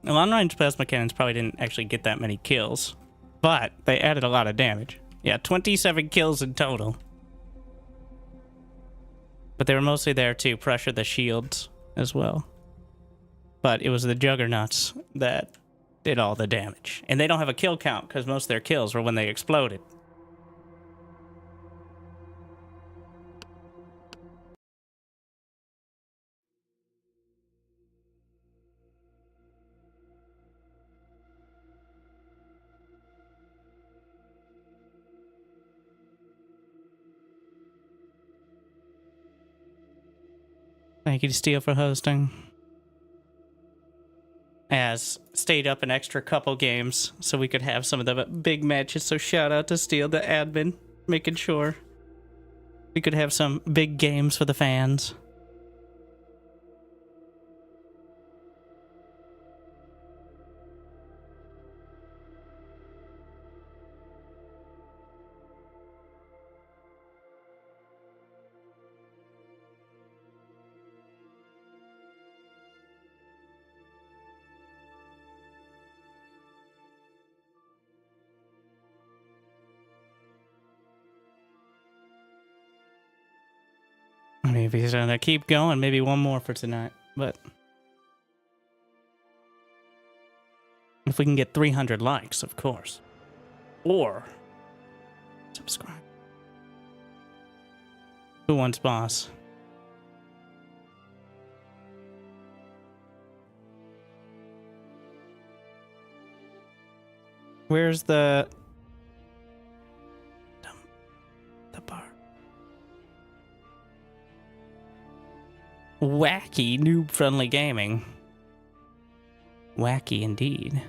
The long-range plasma cannons probably didn't actually get that many kills, but they added a lot of damage. Yeah, 27 kills in total. But they were mostly there to pressure the shields as well. But it was the Juggernauts that did all the damage. And they don't have a kill count because most of their kills were when they exploded. Thank you to Steel for hosting. As stayed up an extra couple games so we could have some of the big matches. So shout out to Steel, the admin, making sure we could have some big games for the fans. Maybe he's gonna keep going. Maybe one more for tonight. But if we can get 300 likes, of course. Or subscribe. Who wants boss? Where's the bar? Wacky noob-friendly gaming. Wacky indeed.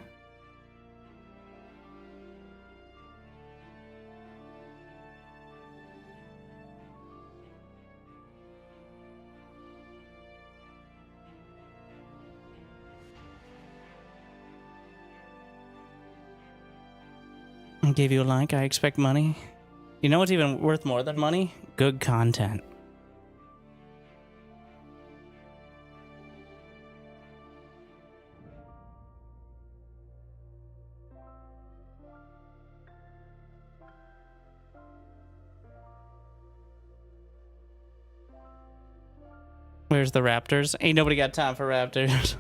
I gave you a like. I expect money. You know what's even worth more than money? Good content. Where's the Raptors? Ain't nobody got time for Raptors.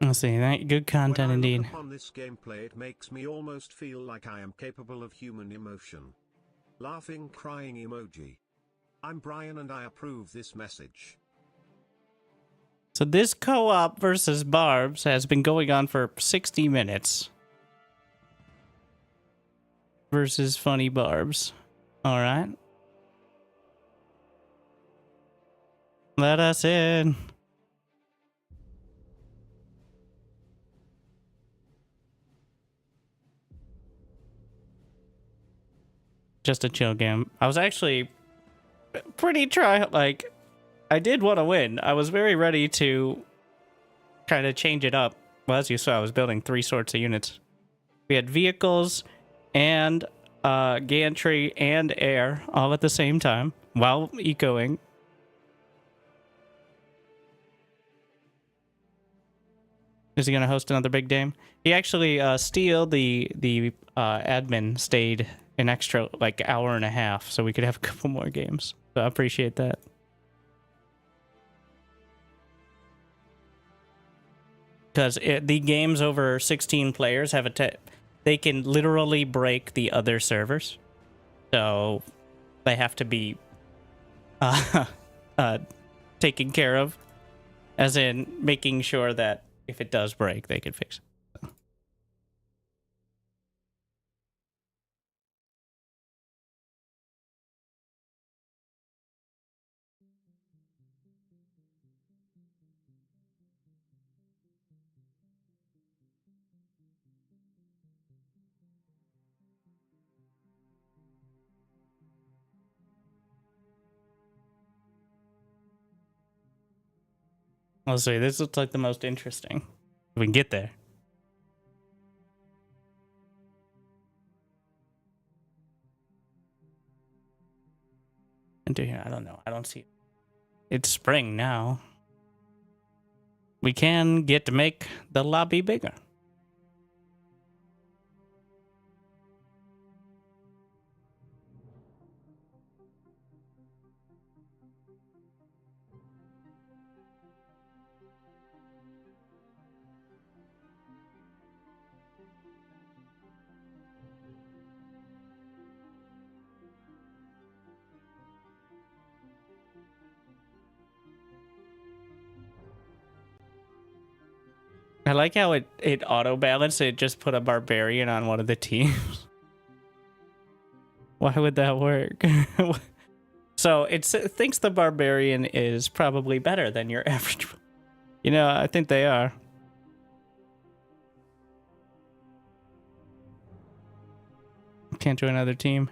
Let's see, that good content When I indeed. look upon this gameplay, it makes me almost feel like I am capable of human emotion. Laughing, crying emoji. I'm Brian and I approve this message. So this co-op versus Barbs has been going on for 60 minutes. Versus Funny Barbs. Alright. Let us in. Just a chill game. I was actually pretty I did want to win. I was very ready to kind of change it up. Well, as you saw, I was building 3 sorts of units. We had vehicles and gantry and air all at the same time while ecoing. Is he going to host another big game? He actually, Steel, the admin, stayed an extra, like, hour and a half so we could have a couple more games. So I appreciate that. Because the games over 16 players have they can literally break the other servers. So they have to be taken care of. As in making sure that if it does break, they can fix it. Let's see, this looks like the most interesting. If we can get there. Into here, I don't know. I don't see it. It's spring now. We can get to make the lobby bigger. I like how it auto balanced. It just put a barbarian on one of the teams. Why would that work? So it thinks the barbarian is probably better than your average. You know, I think they are. Can't join another team.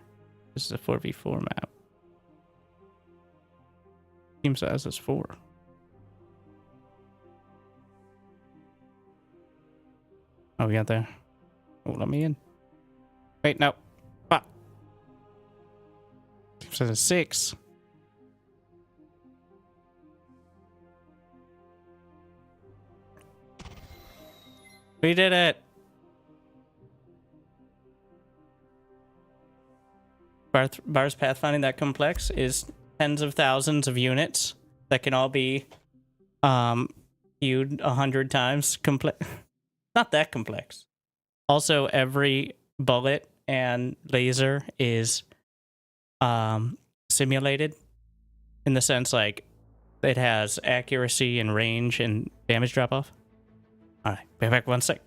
This is a 4v4 map. Team size is 4. Oh, we got there. Oh, let me in. Wait, no. Fuck. Team size is 6. We did it. Bars pathfinding that complex is tens of thousands of units that can all be queued 100 times. Not that complex. Also, every bullet and laser is simulated in the sense like it has accuracy and range and damage drop off. All right, be back 1 sec.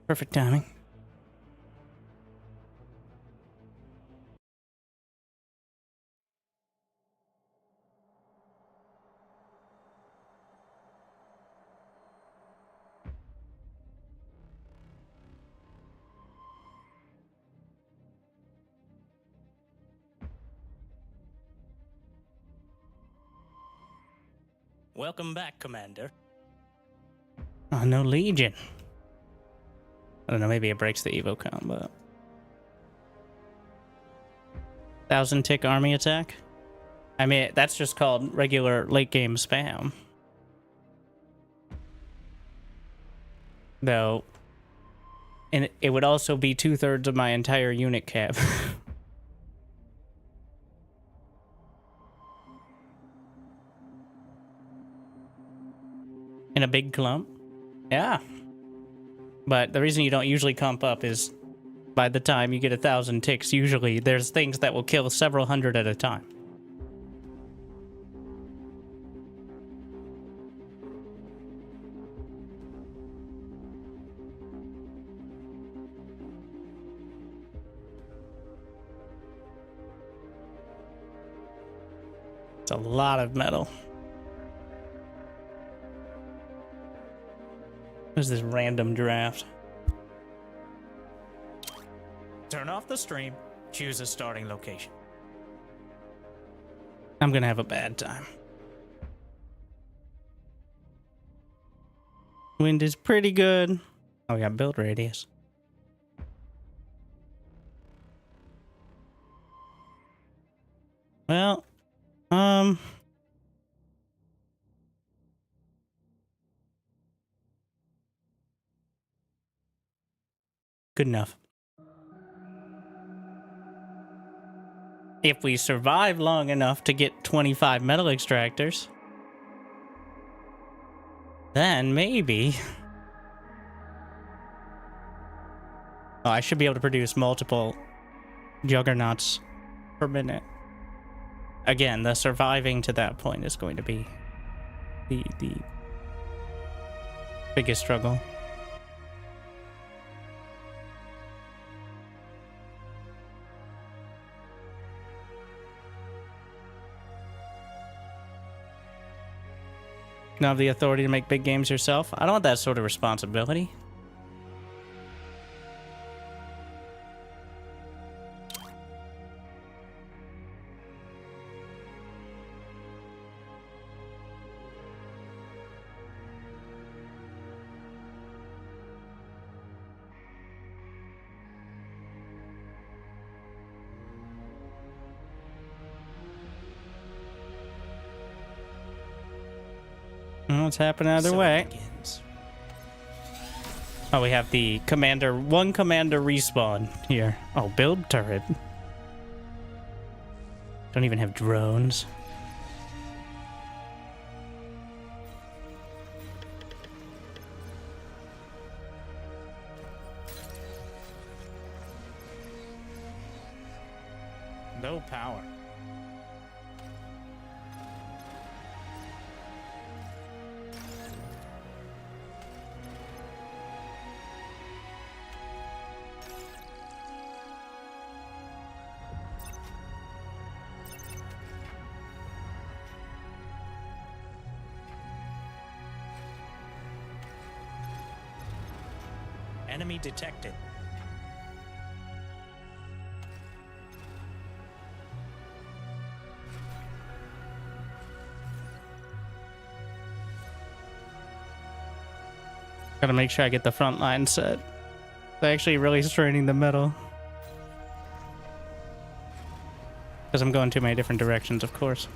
Perfect timing. Welcome back, Commander. Oh, no Legion. I don't know, maybe it breaks the Evo count, but... 1,000 tick army attack? I mean, that's just called regular late game spam. Though, and it would also be 2/3 of my entire unit cap. In a big clump? Yeah. But the reason you don't usually clump up is by the time you get 1,000 ticks, usually there's things that will kill several hundred at a time. It's a lot of metal. What is this random draft? Turn off the stream. Choose a starting location. I'm gonna have a bad time. Wind is pretty good. Oh, we got build radius. Well, good enough. If we survive long enough to get 25 metal extractors, then maybe... Oh, I should be able to produce multiple juggernauts per minute. Again, the surviving to that point is going to be the biggest struggle. You don't have the authority to make big games yourself. I don't want that sort of responsibility. Well, it's happening either way. Begins. Oh, we have the one commander respawn here. Oh, build turret. Don't even have drones. No power. Enemy detected. Gotta make sure I get the front line set. They're actually really straining the middle. Because I'm going too many different directions, of course.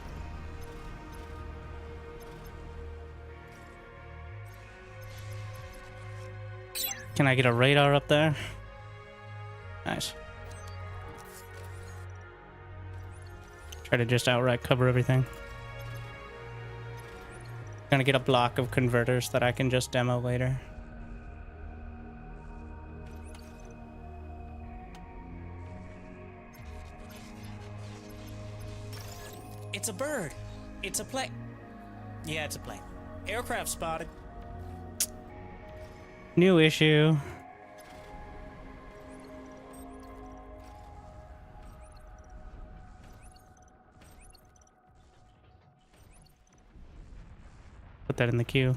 Can I get a radar up there? Nice. Try to just outright cover everything. Gonna get a block of converters that I can just demo later. It's a bird. It's a plane. Yeah, it's a plane. Aircraft spotted. New issue. Put that in the queue.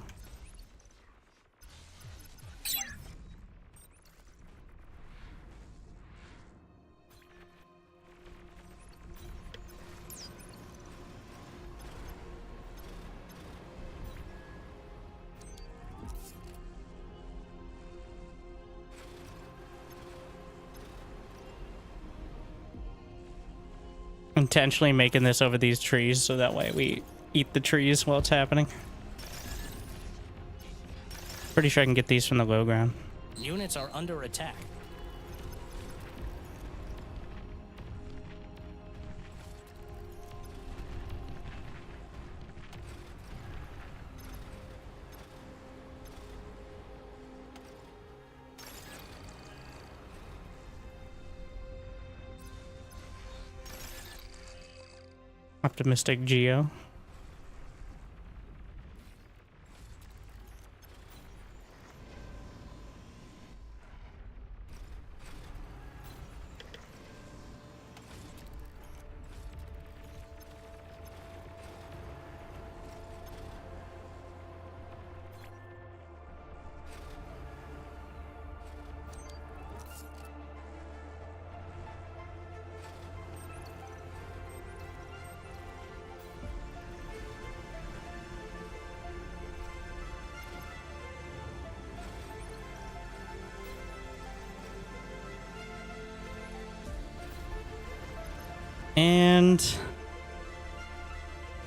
Intentionally making this over these trees so that way we eat the trees while it's happening. Pretty sure I can get these from the low ground. Units are under attack. Optimistic Geo. And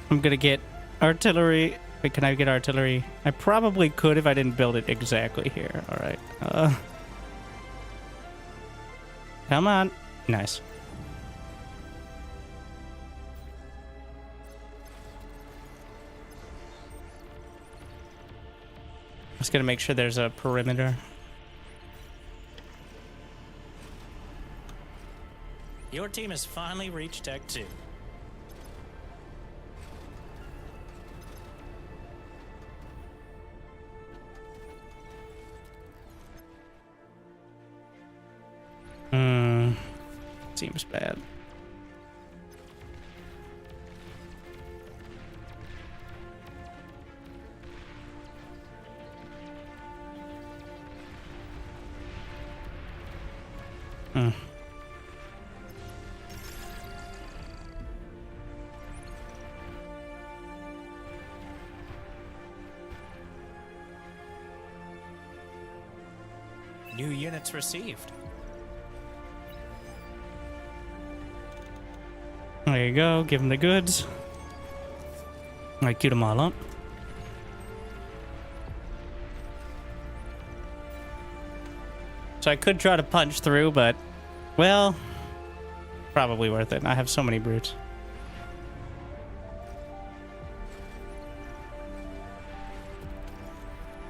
I'm gonna get artillery. Wait, can I get artillery? I probably could if I didn't build it exactly here. All right. Come on. Nice. Just gonna make sure there's a perimeter. Your team has finally reached Tech 2. Seems bad. New units received. There you go. Give them the goods. I queued them all up. So I could try to punch through, but, well, probably worth it. I have so many brutes.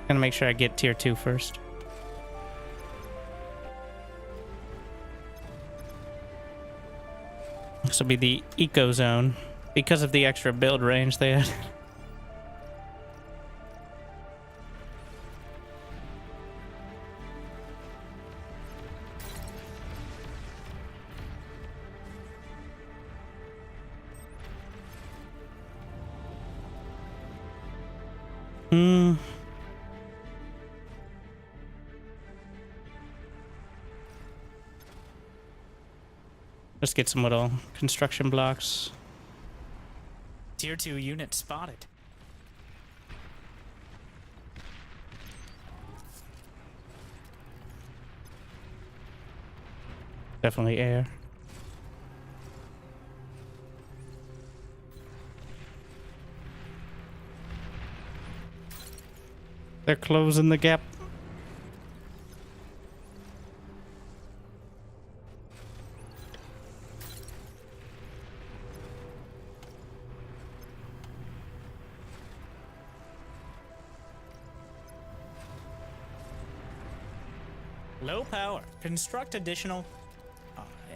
Gonna make sure I get tier 2 first. This will be the eco zone because of the extra build range they had. Just get some little construction blocks. Tier 2 unit spotted. Definitely air. They're closing the gap. Low power. Construct additional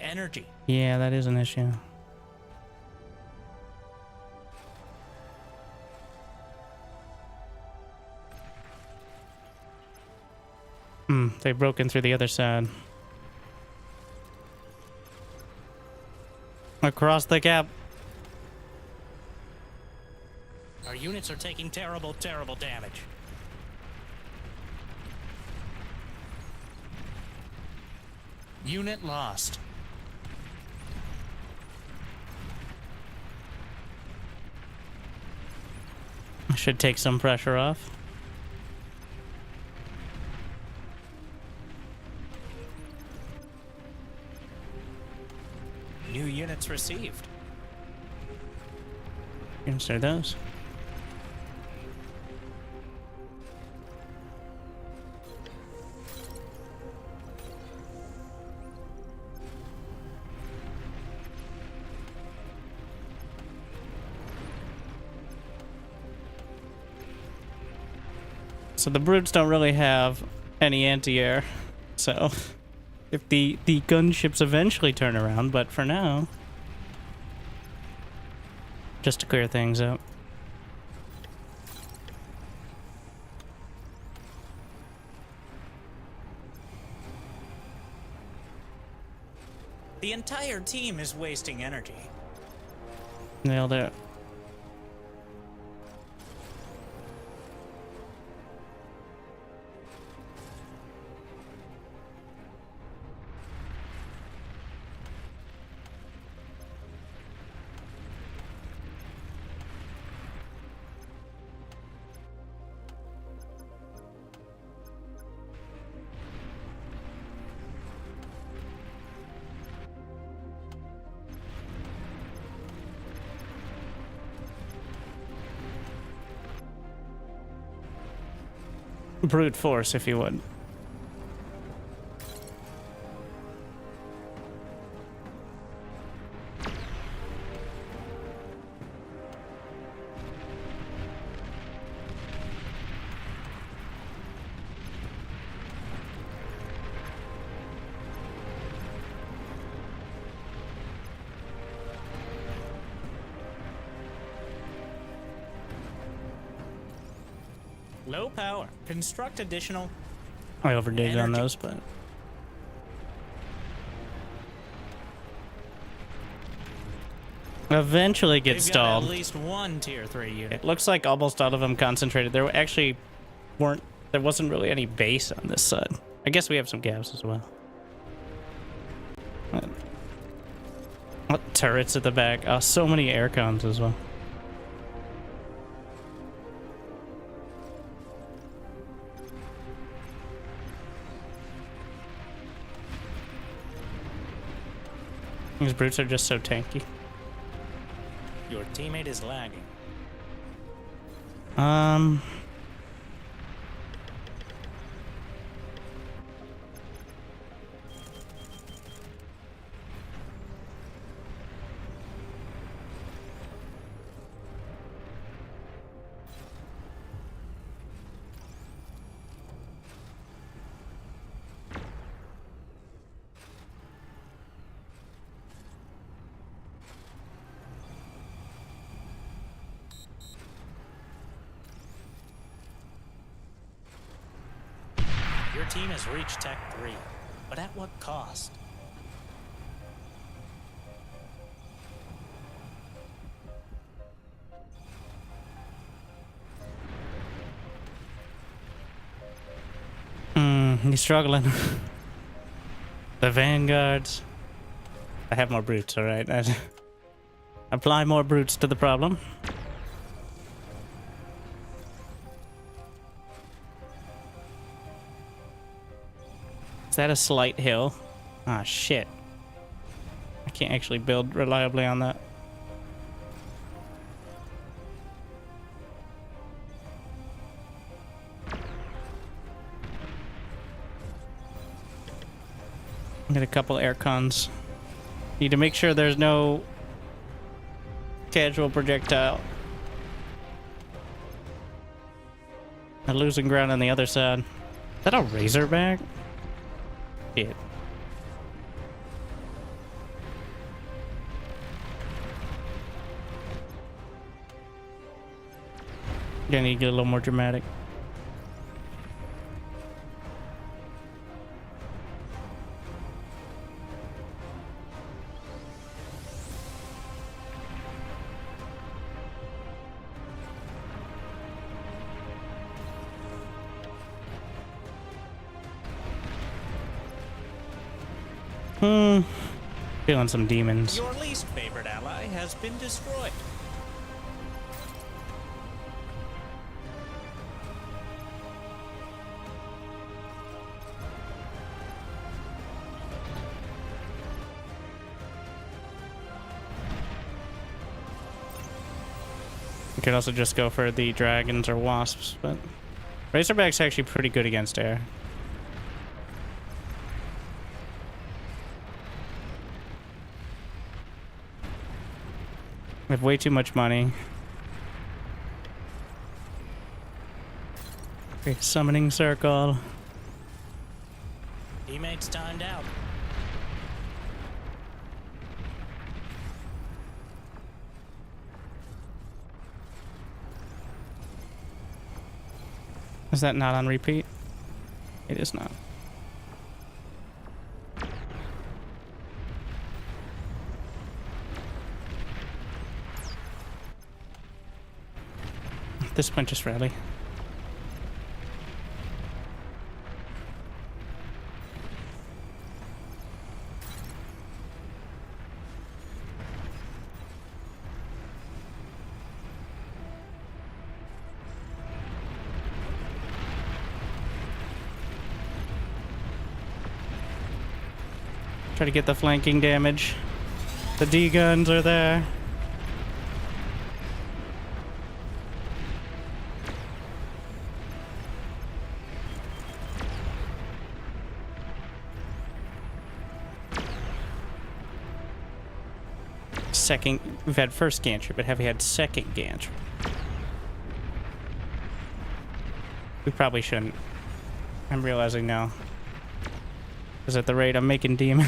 energy. Yeah, that is an issue. They've broken through the other side. Across the gap. Our units are taking terrible, terrible damage. Unit lost. Should take some pressure off. New units received. Answer those. So the brutes don't really have any anti-air. So if the gunships eventually turn around, but for now, just to clear things up. The entire team is wasting energy. Nailed it. Brute force, if you would. Low power. Construct additional. I overdid on Energy. those, but eventually get They've got stalled. at least one tier 3 unit. It looks like almost all of them concentrated. There actually weren't. There wasn't really any base on this side. I guess we have some gaps as well. What turrets at the back? Oh, so many air cons as well. These brutes are just so tanky. Your teammate is lagging. Your team has reached Tech 3, but at what cost? He's struggling. The vanguards. I have more brutes, alright. Apply more brutes to the problem. Is that a slight hill? Ah, shit. I can't actually build reliably on that. Get a couple air cons. Need to make sure there's no casual projectile. I'm losing ground on the other side. Is that a razorback? Shit. Gonna need to get a little more dramatic. Feeling some demons. Your least favorite ally has been destroyed. could also just go for the dragons or wasps, but Razorback's actually pretty good against air. We have way too much money. Okay, summoning circle. Teammates timed out. Is that not on repeat? It is not. At this point, just rally. Try to get the flanking damage. The D guns are there. Second, we've had first gantry, but have we had second gantry? We probably shouldn't. I'm realizing now. Because at the rate I'm making demon.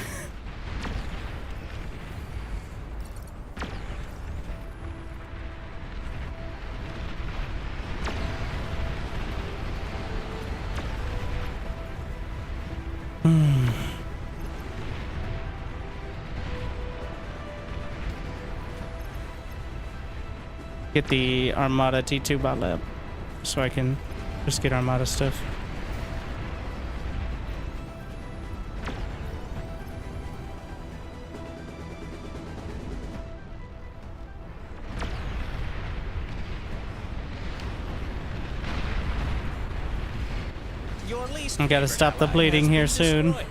Get the Armada T2 bot lab so I can just get Armada stuff. Your least I gotta favorite stop the ally bleeding has here been soon. destroyed.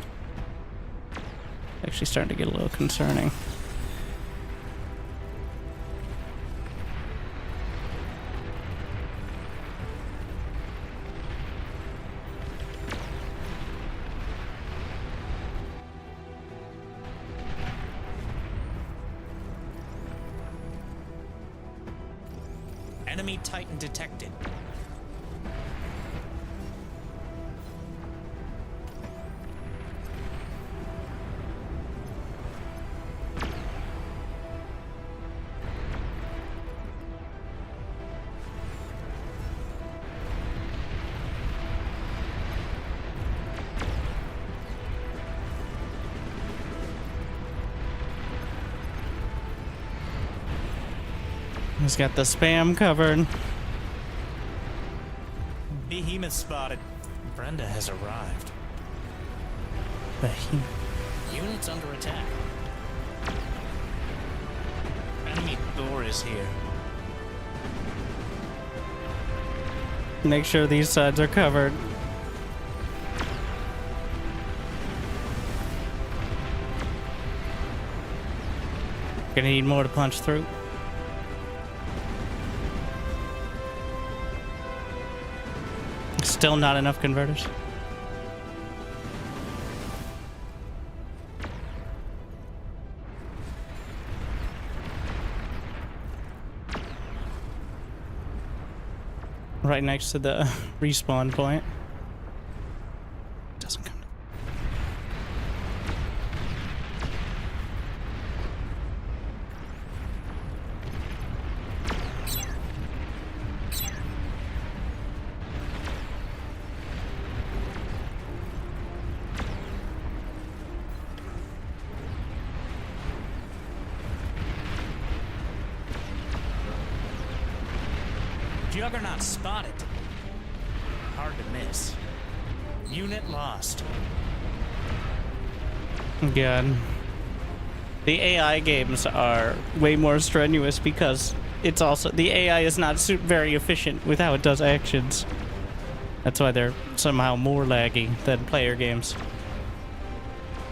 Actually starting to get a little concerning. Enemy Titan detected. He's got the spam covered. Behemoth spotted. Brenda has arrived. Behemoth. Units under attack. Enemy Thor is here. Make sure these sides are covered. Gonna need more to punch through. Still not enough converters. Right next to the respawn point. Doesn't come. Juggernaut spotted. Hard to miss. Unit lost. God. The AI games are way more strenuous because it's also the AI is not very efficient with how it does actions. That's why they're somehow more laggy than player games.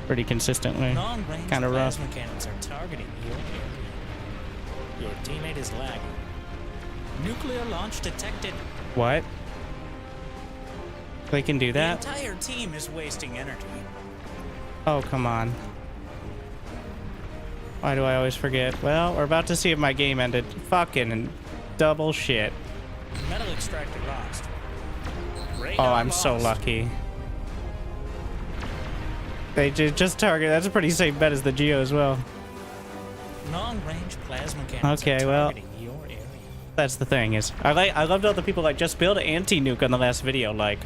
Pretty consistently. Long-range Kind of rough. plasma cannons are targeting your area. Your teammate is lagging. Nuclear launch detected. What? They can do The that? entire team is wasting energy. Oh, come on. Why do I always forget? Well, we're about to see if my game ended. Fucking double shit. Metal extractor lost. Radar Oh, I'm so lost. lucky. They just target. That's a pretty safe bet as the Geo as well. Long-range plasma cannons Okay, are well, targeting your area. that's the thing is, I loved all the people like just build an anti-nuke on the last video, like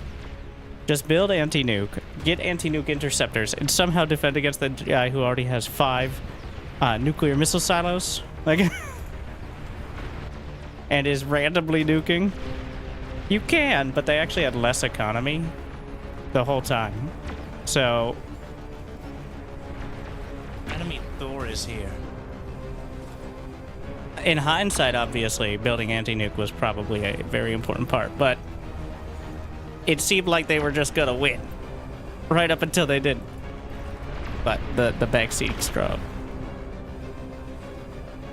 just build anti-nuke, get anti-nuke interceptors, and somehow defend against the guy who already has 5 nuclear missile silos, like, and is randomly nuking. You can, but they actually had less economy the whole time. So, Enemy Thor is here. in hindsight, obviously, building anti-nuke was probably a very important part, but it seemed like they were just gonna win right up until they didn't. But the backseat drove.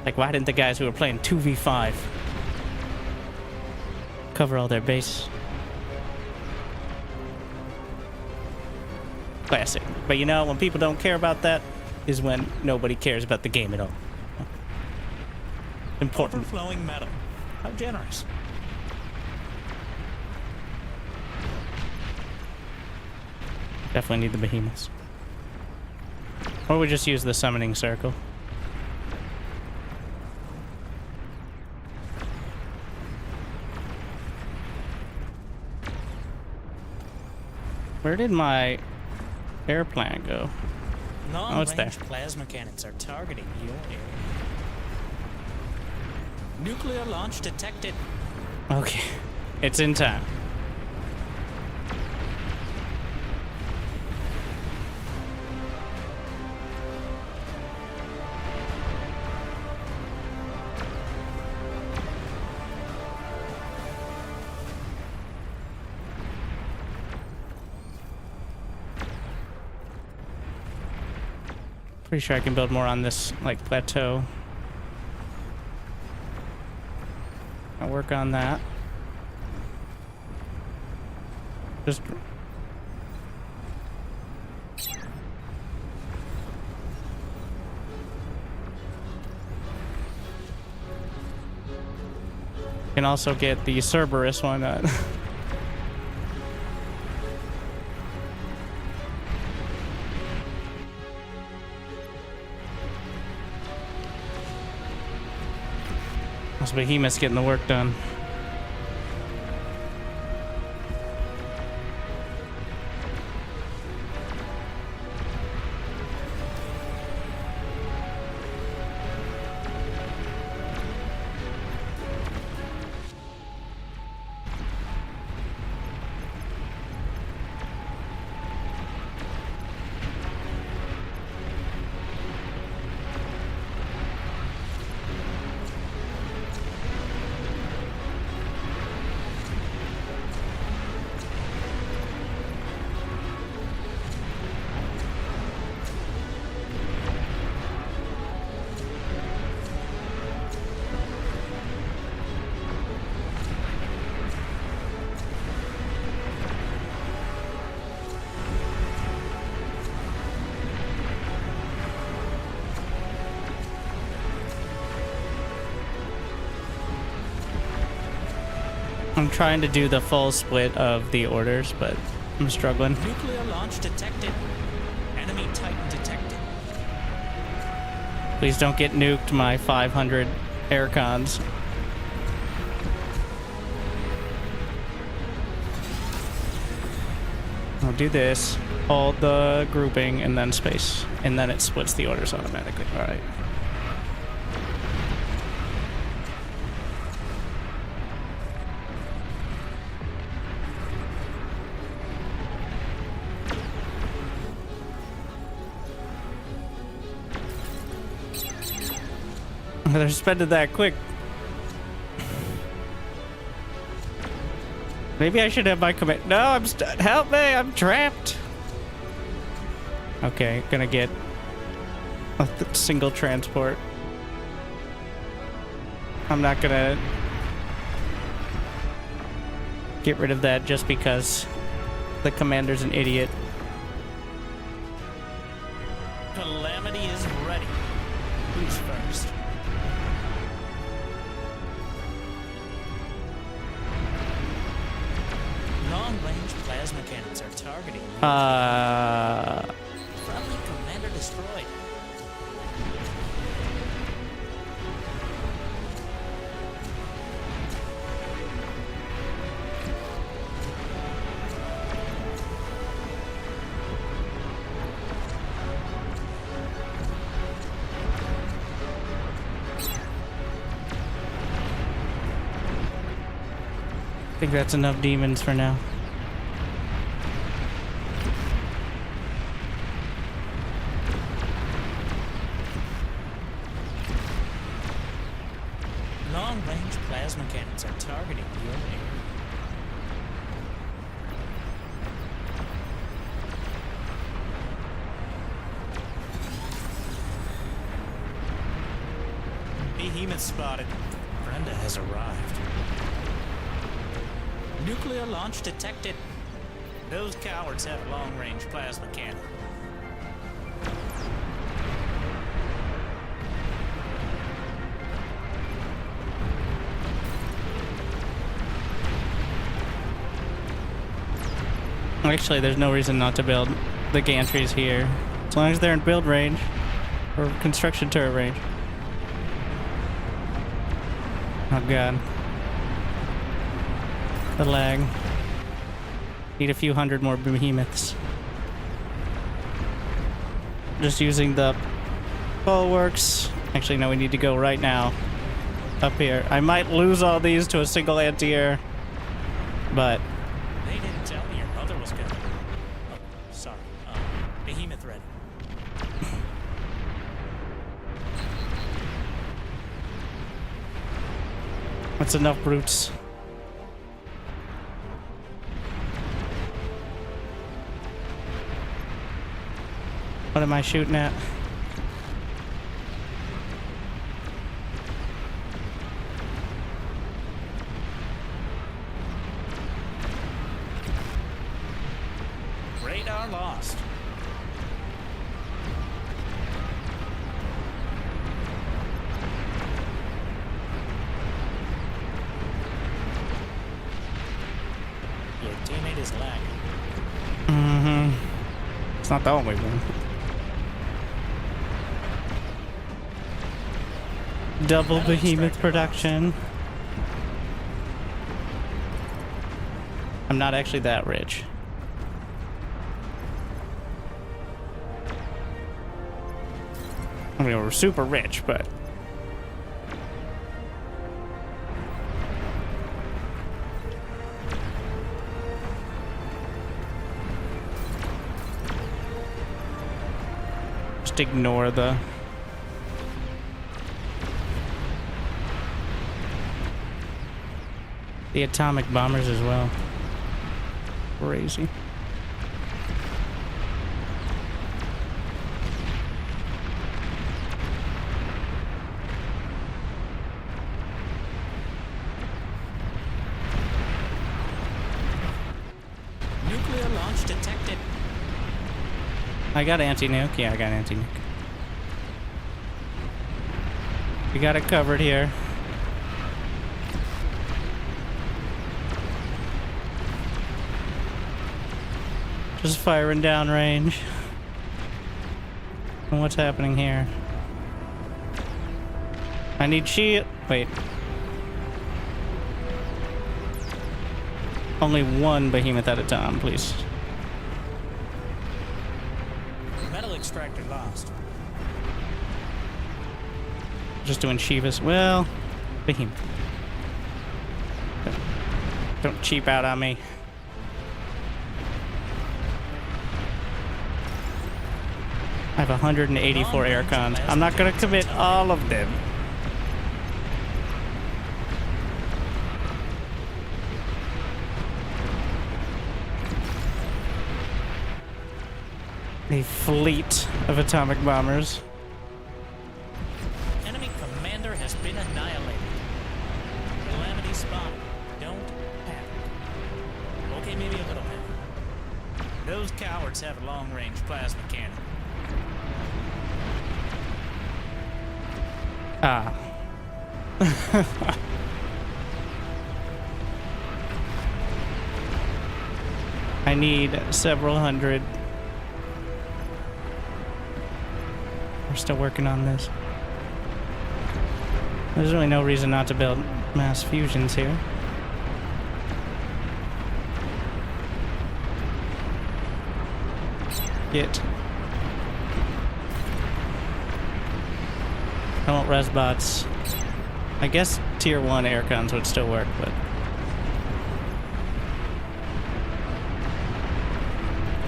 Like, why didn't the guys who were playing 2v5 cover all their base? Classic. But you know, when people don't care about that is when nobody cares about the game at all. Important. Overflowing metal. How generous. Definitely need the behemoths. Or we just use the summoning circle. Where did my airplane go? Oh, it's there. Long-range plasma cannons are targeting your area. Nuclear launch detected. Okay. It's in time. Pretty sure I can build more on this, like, plateau. I'll work on that. Just... Can also get the Cerberus one. Those behemoths getting the work done. I'm trying to do the full split of the orders, but I'm struggling. Nuclear launch detected. Enemy Titan detected. Please don't get nuked, my 500 aircons. I'll do this, hold the grouping, and then space. And then it splits the orders automatically. Alright. They're spending that quick. Maybe I should have my command. No, I'm help me! I'm trapped. Okay, gonna get a single transport. I'm not gonna get rid of that just because the commander's an idiot. Calamity is ready. Who's first? Long-range plasma cannons are targeting. Friendly commander destroyed. I think that's enough demons for now. Long-range plasma cannons are targeting your area. Behemoth spotted. Brenda has arrived. Nuclear launch detected. Those cowards have long-range plasma cannon. Actually, there's no reason not to build the gantries here. As long as they're in build range. Or construction turret range. Oh god. The lag. Need a few hundred more behemoths. Just using the bulwarks. Actually, no, we need to go right now. Up here. I might lose all these to a single anti-air. But They didn't tell me your mother was gonna. Oh, sorry. Behemoth ready. that's enough brutes. What am I shooting at? Radar lost. Your teammate is lagging. Mm-hmm. It's not the only one. Double behemoth production. I'm not actually that rich. I mean, we're super rich, but just ignore the atomic bombers as well. Crazy. Nuclear launch detected. I got anti-nuke. Yeah, I got anti-nuke. We got it covered here. Just firing downrange. And what's happening here? I need shield. Wait. Only one behemoth at a time, please. Metal extractor lost. Just doing Shivas. Well, behemoth. Don't cheap out on me. I have 184 air cons. I'm not gonna commit all of them. A fleet of atomic bombers. Enemy commander has been annihilated. Calamity spotted. Don't panic. cowards have a long-range plasma cannon. Ah. I need several hundred. We're still working on this. There's really no reason not to build mass fusions here. Get. I want res bots. I guess tier 1 air guns would still work, but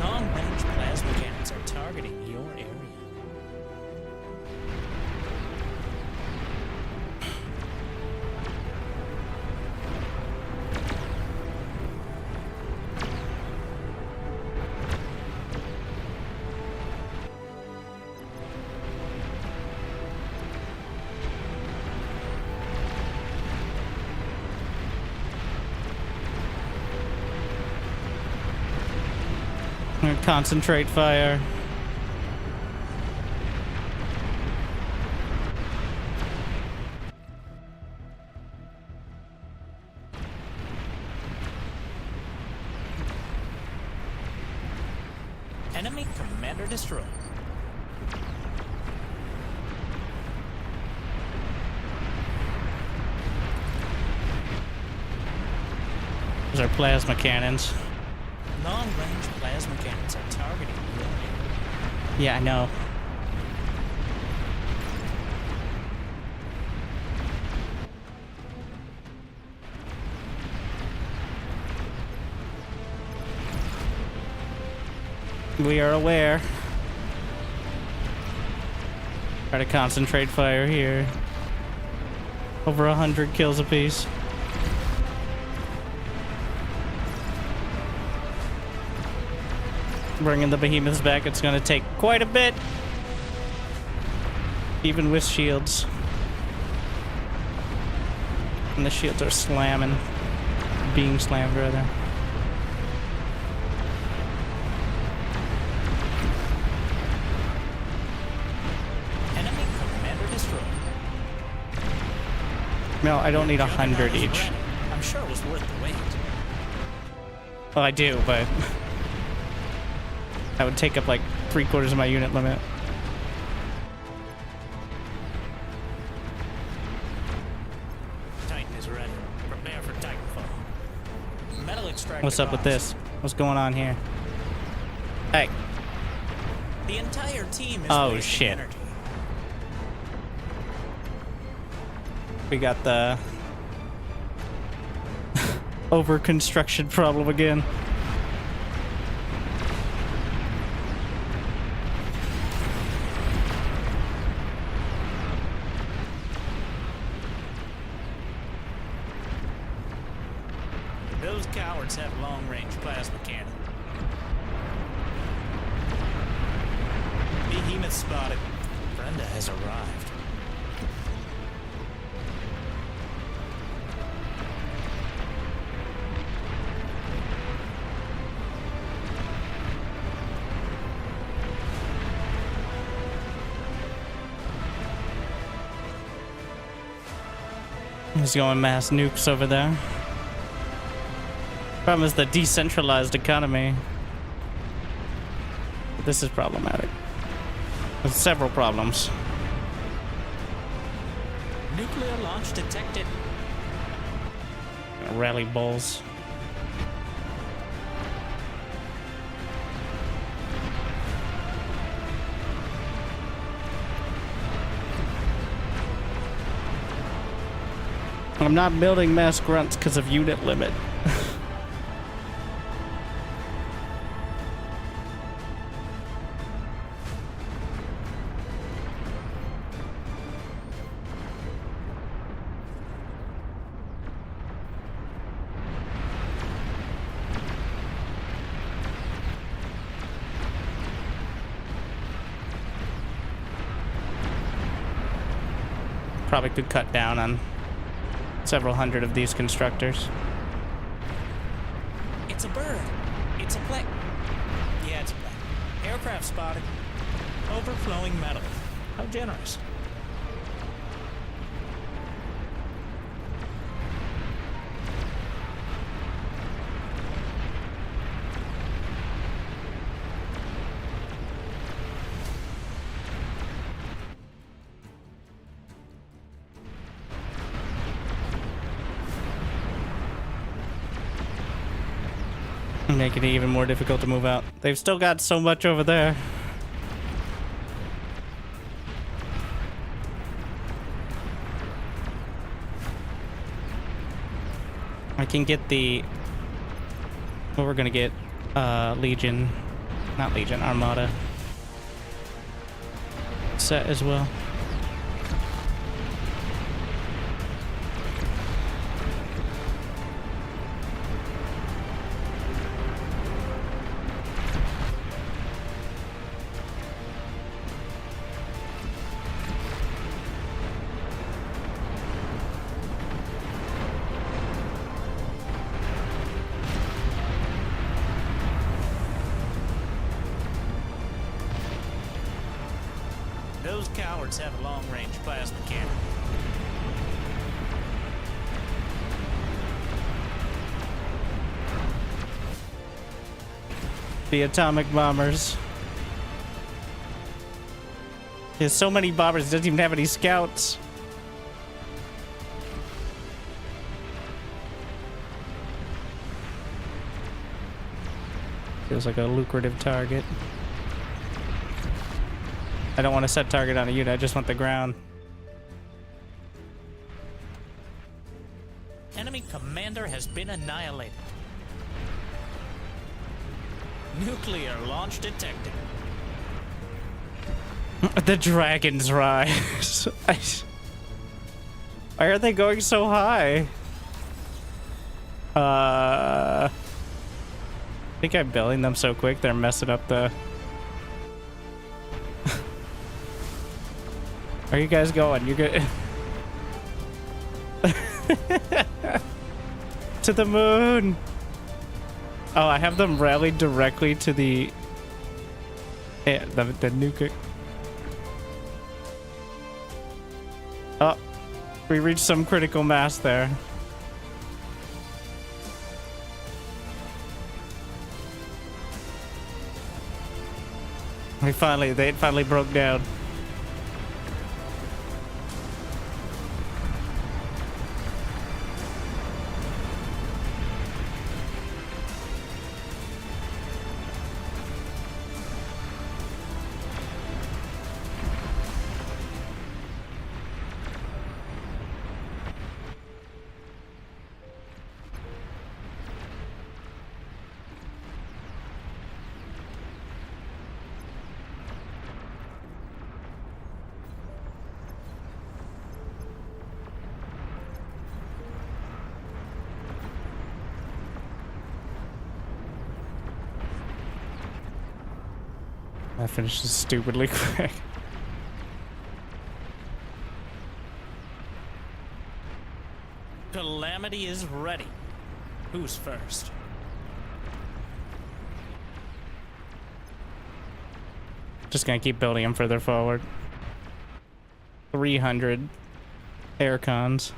Long-range plasma cannons are targeting your area. I'm gonna concentrate fire. Enemy commander destroyed. Those are plasma cannons. Long-range plasma cannons are targeting your area. Yeah, I know. We are aware. Try to concentrate fire here. Over 100 kills apiece. Bringing the behemoths back, it's gonna take quite a bit. Even with shields. And the shields are slamming. Being slammed, rather. Enemy commander destroyed. No, I don't need 100 Your each. ready. I'm sure it was worth the wait. Well, I do, but that would take up like 3/4 of my unit limit. Titan is ready. Prepare for Titanfall. Metal extractor. What's up with this? What's going on here? Hey. The entire team is Oh, wasting shit. energy. We got the over construction problem again. Those cowards have long-range plasma cannon. Behemoth spotted. Brenda has arrived. He's going mass nukes over there. Problem is the decentralized economy. This is problematic. There's several problems. Nuclear launch detected. Rally bulls. I'm not building mass grunts because of unit limit. Probably could cut down on several hundred of these constructors. It's a bird. It's a plane. Yeah, it's a plane. aircraft spotted. Overflowing metal. How generous. Making it even more difficult to move out. They've still got so much over there. I can get the... Well, we're gonna get Legion. Not Legion, Armada. Set as well. Those cowards have a long-range plasma cannon. The atomic bombers. There's so many bombers, it doesn't even have any scouts. Feels like a lucrative target. I don't want to set target on a unit, I just want the ground. Enemy commander has been annihilated. Nuclear launch detected. The dragons rise. Why are they going so high? I think I'm building them so quick they're messing up the... Where are you guys going? You good? To the moon. Oh, I have them rallied directly to the nuke. Oh, we reached some critical mass there. They finally broke down. I finished this stupidly quick. Calamity is ready. Who's first? Just gonna keep building them further forward. 300 aircons.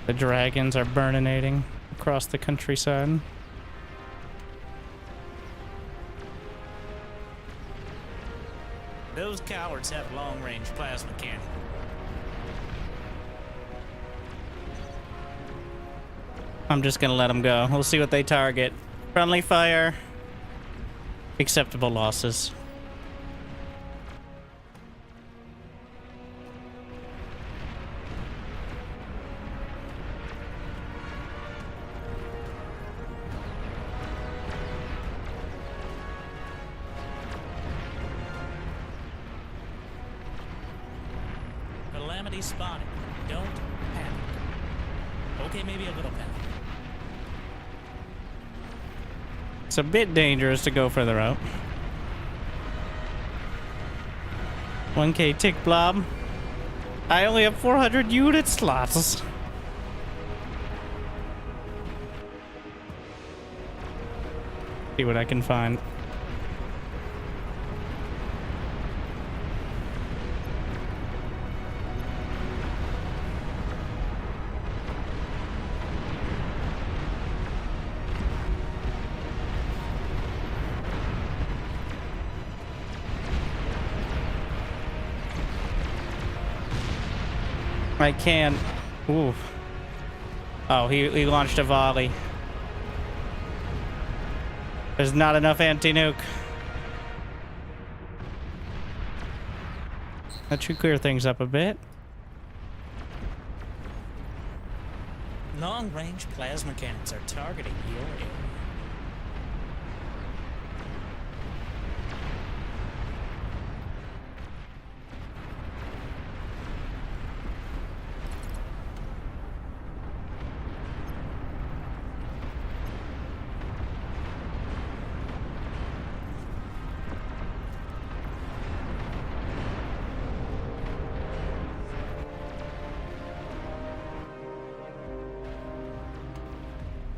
The dragons are burninating across the countryside. Those cowards have long-range plasma cannon. I'm just gonna let them go. We'll see what they target. Friendly fire. Acceptable losses. Calamity spotted. Don't panic. Okay, maybe a little panic. It's a bit dangerous to go further out. 1K tick blob. I only have 400 unit slots. See what I can find. I can. Ooh. Oh, he launched a volley. There's not enough anti-nuke. That should clear things up a bit. Long-range plasma cannons are targeting your area.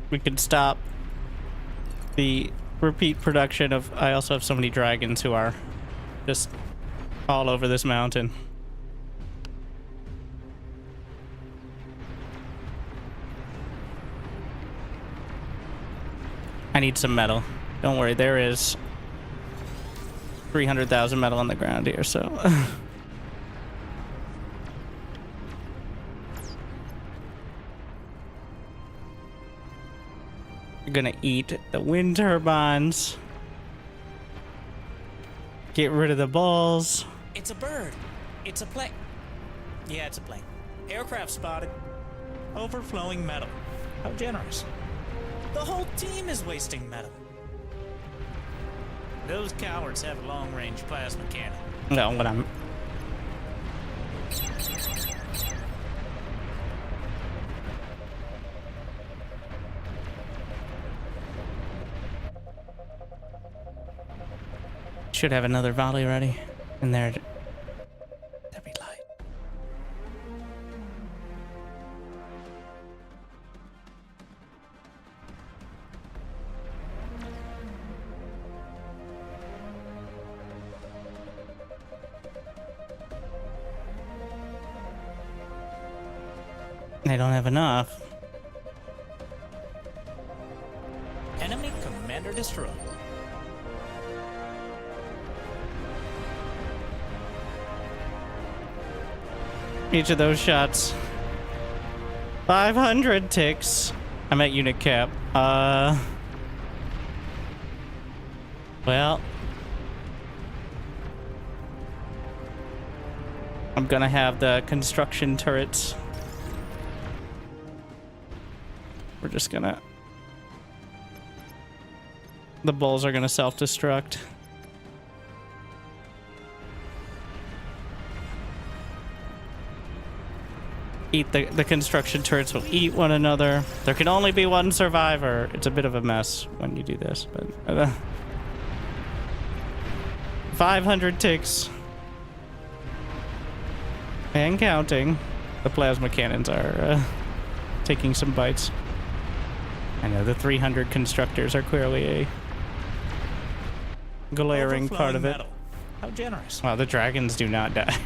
We can stop the repeat production of... I also have so many dragons who are just all over this mountain. I need some metal. Don't worry, there is 300,000 metal on the ground here, so... We're gonna eat the wind turbines. Get rid of the balls. It's a bird. It's a plane. Yeah, it's a plane. Aircraft spotted. Overflowing metal. How generous. The whole team is wasting metal. Those cowards have a long-range plasma cannon. No, what I'm... Should have another volley ready in there. That'd be light. They don't have enough. Enemy commander destroyed. Each of those shots. 500 ticks. I'm at unit cap. Well. I'm gonna have the construction turrets. We're just gonna... The bulls are gonna self-destruct. Eat the construction turrets will eat one another. There can only be one survivor. It's a bit of a mess when you do this, but 500 ticks and counting. The plasma cannons are taking some bites. I know the 300 constructors are clearly a glaring part of it. Metal. How generous. Wow, the dragons do not die.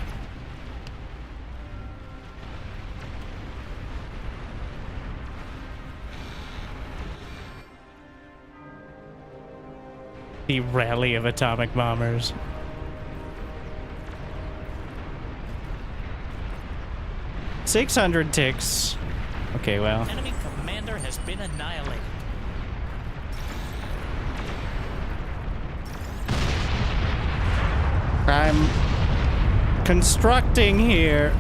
The rally of atomic bombers. $600 ticks. Okay, well. Enemy commander has been annihilated. I'm constructing here.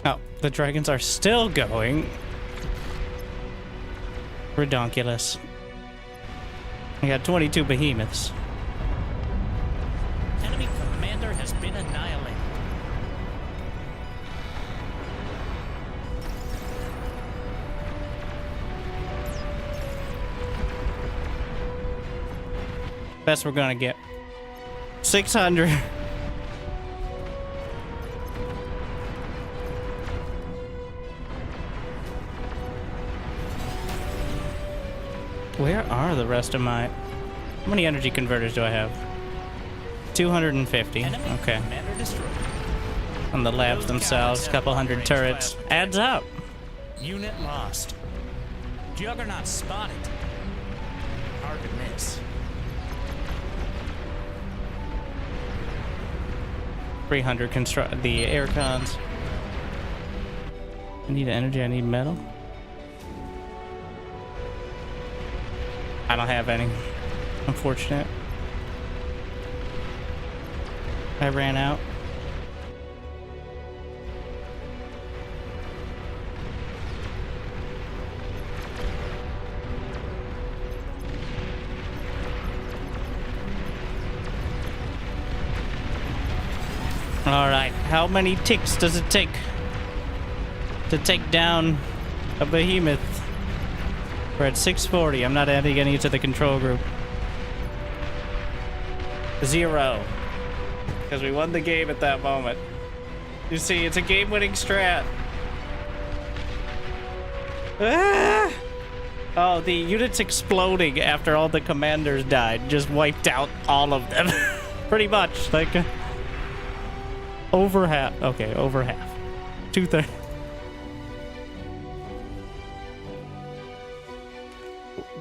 Oh, the dragons are still going. Redonkulous. I got 22 behemoths. Enemy commander has been annihilated. Best we're gonna get. 600. Where are the rest of my... How many energy converters do I have? 250. Enemy Okay. commander destroyed. On the labs themselves, a couple hundred turrets. Adds up. Unit lost. Juggernaut spotted. Hard to miss. 300 construct the air cons. I need energy, I need metal. I don't have any. Unfortunate. I ran out. All right, how many ticks does it take to take down a behemoth? We're at 640. I'm not adding any to the control group. 0. Because we won the game at that moment. You see, it's a game-winning strat. Ah! Oh, the units exploding after all the commanders died just wiped out all of them. Pretty much. Like, over half. Okay, over half. 2/3.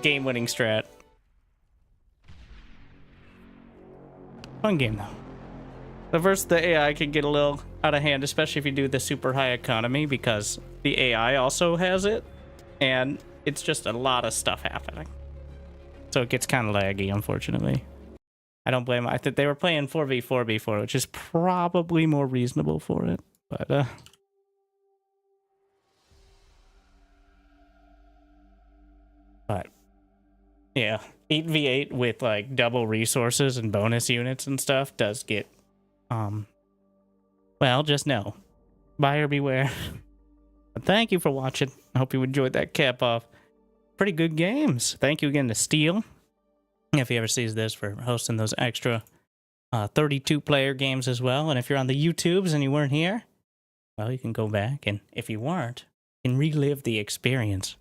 Game-winning strat. Fun game, though. The first, the AI can get a little out of hand, especially if you do the super high economy, because the AI also has it, and it's just a lot of stuff happening. So it gets kind of laggy, unfortunately. I don't blame them. I think they were playing 4v4 before, which is probably more reasonable for it, but yeah, 8v8 with like double resources and bonus units and stuff does get, well, just know, buyer beware. But thank you for watching. I hope you enjoyed that cap off. Pretty good games. Thank you again to Steel, if he ever sees this, for hosting those extra 32-player games as well. And if you're on the YouTubes and you weren't here, well, you can go back, and if you weren't, you can relive the experience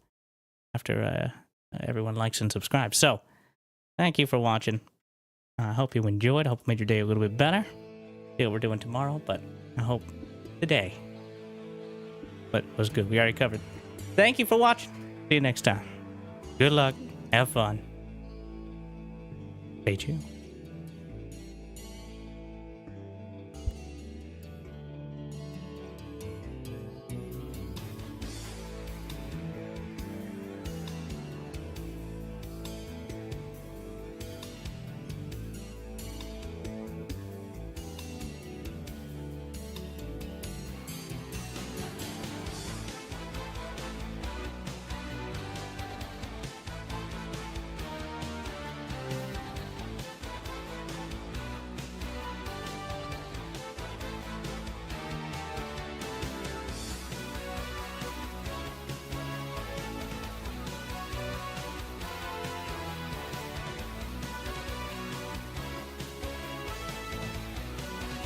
after everyone likes and subscribes. So, thank you for watching. I hope you enjoyed. I hope it made your day a little bit better. See what we're doing tomorrow, but I hope today was good. We already covered. Thank you for watching. See you next time. Good luck. Have fun. Stay tuned.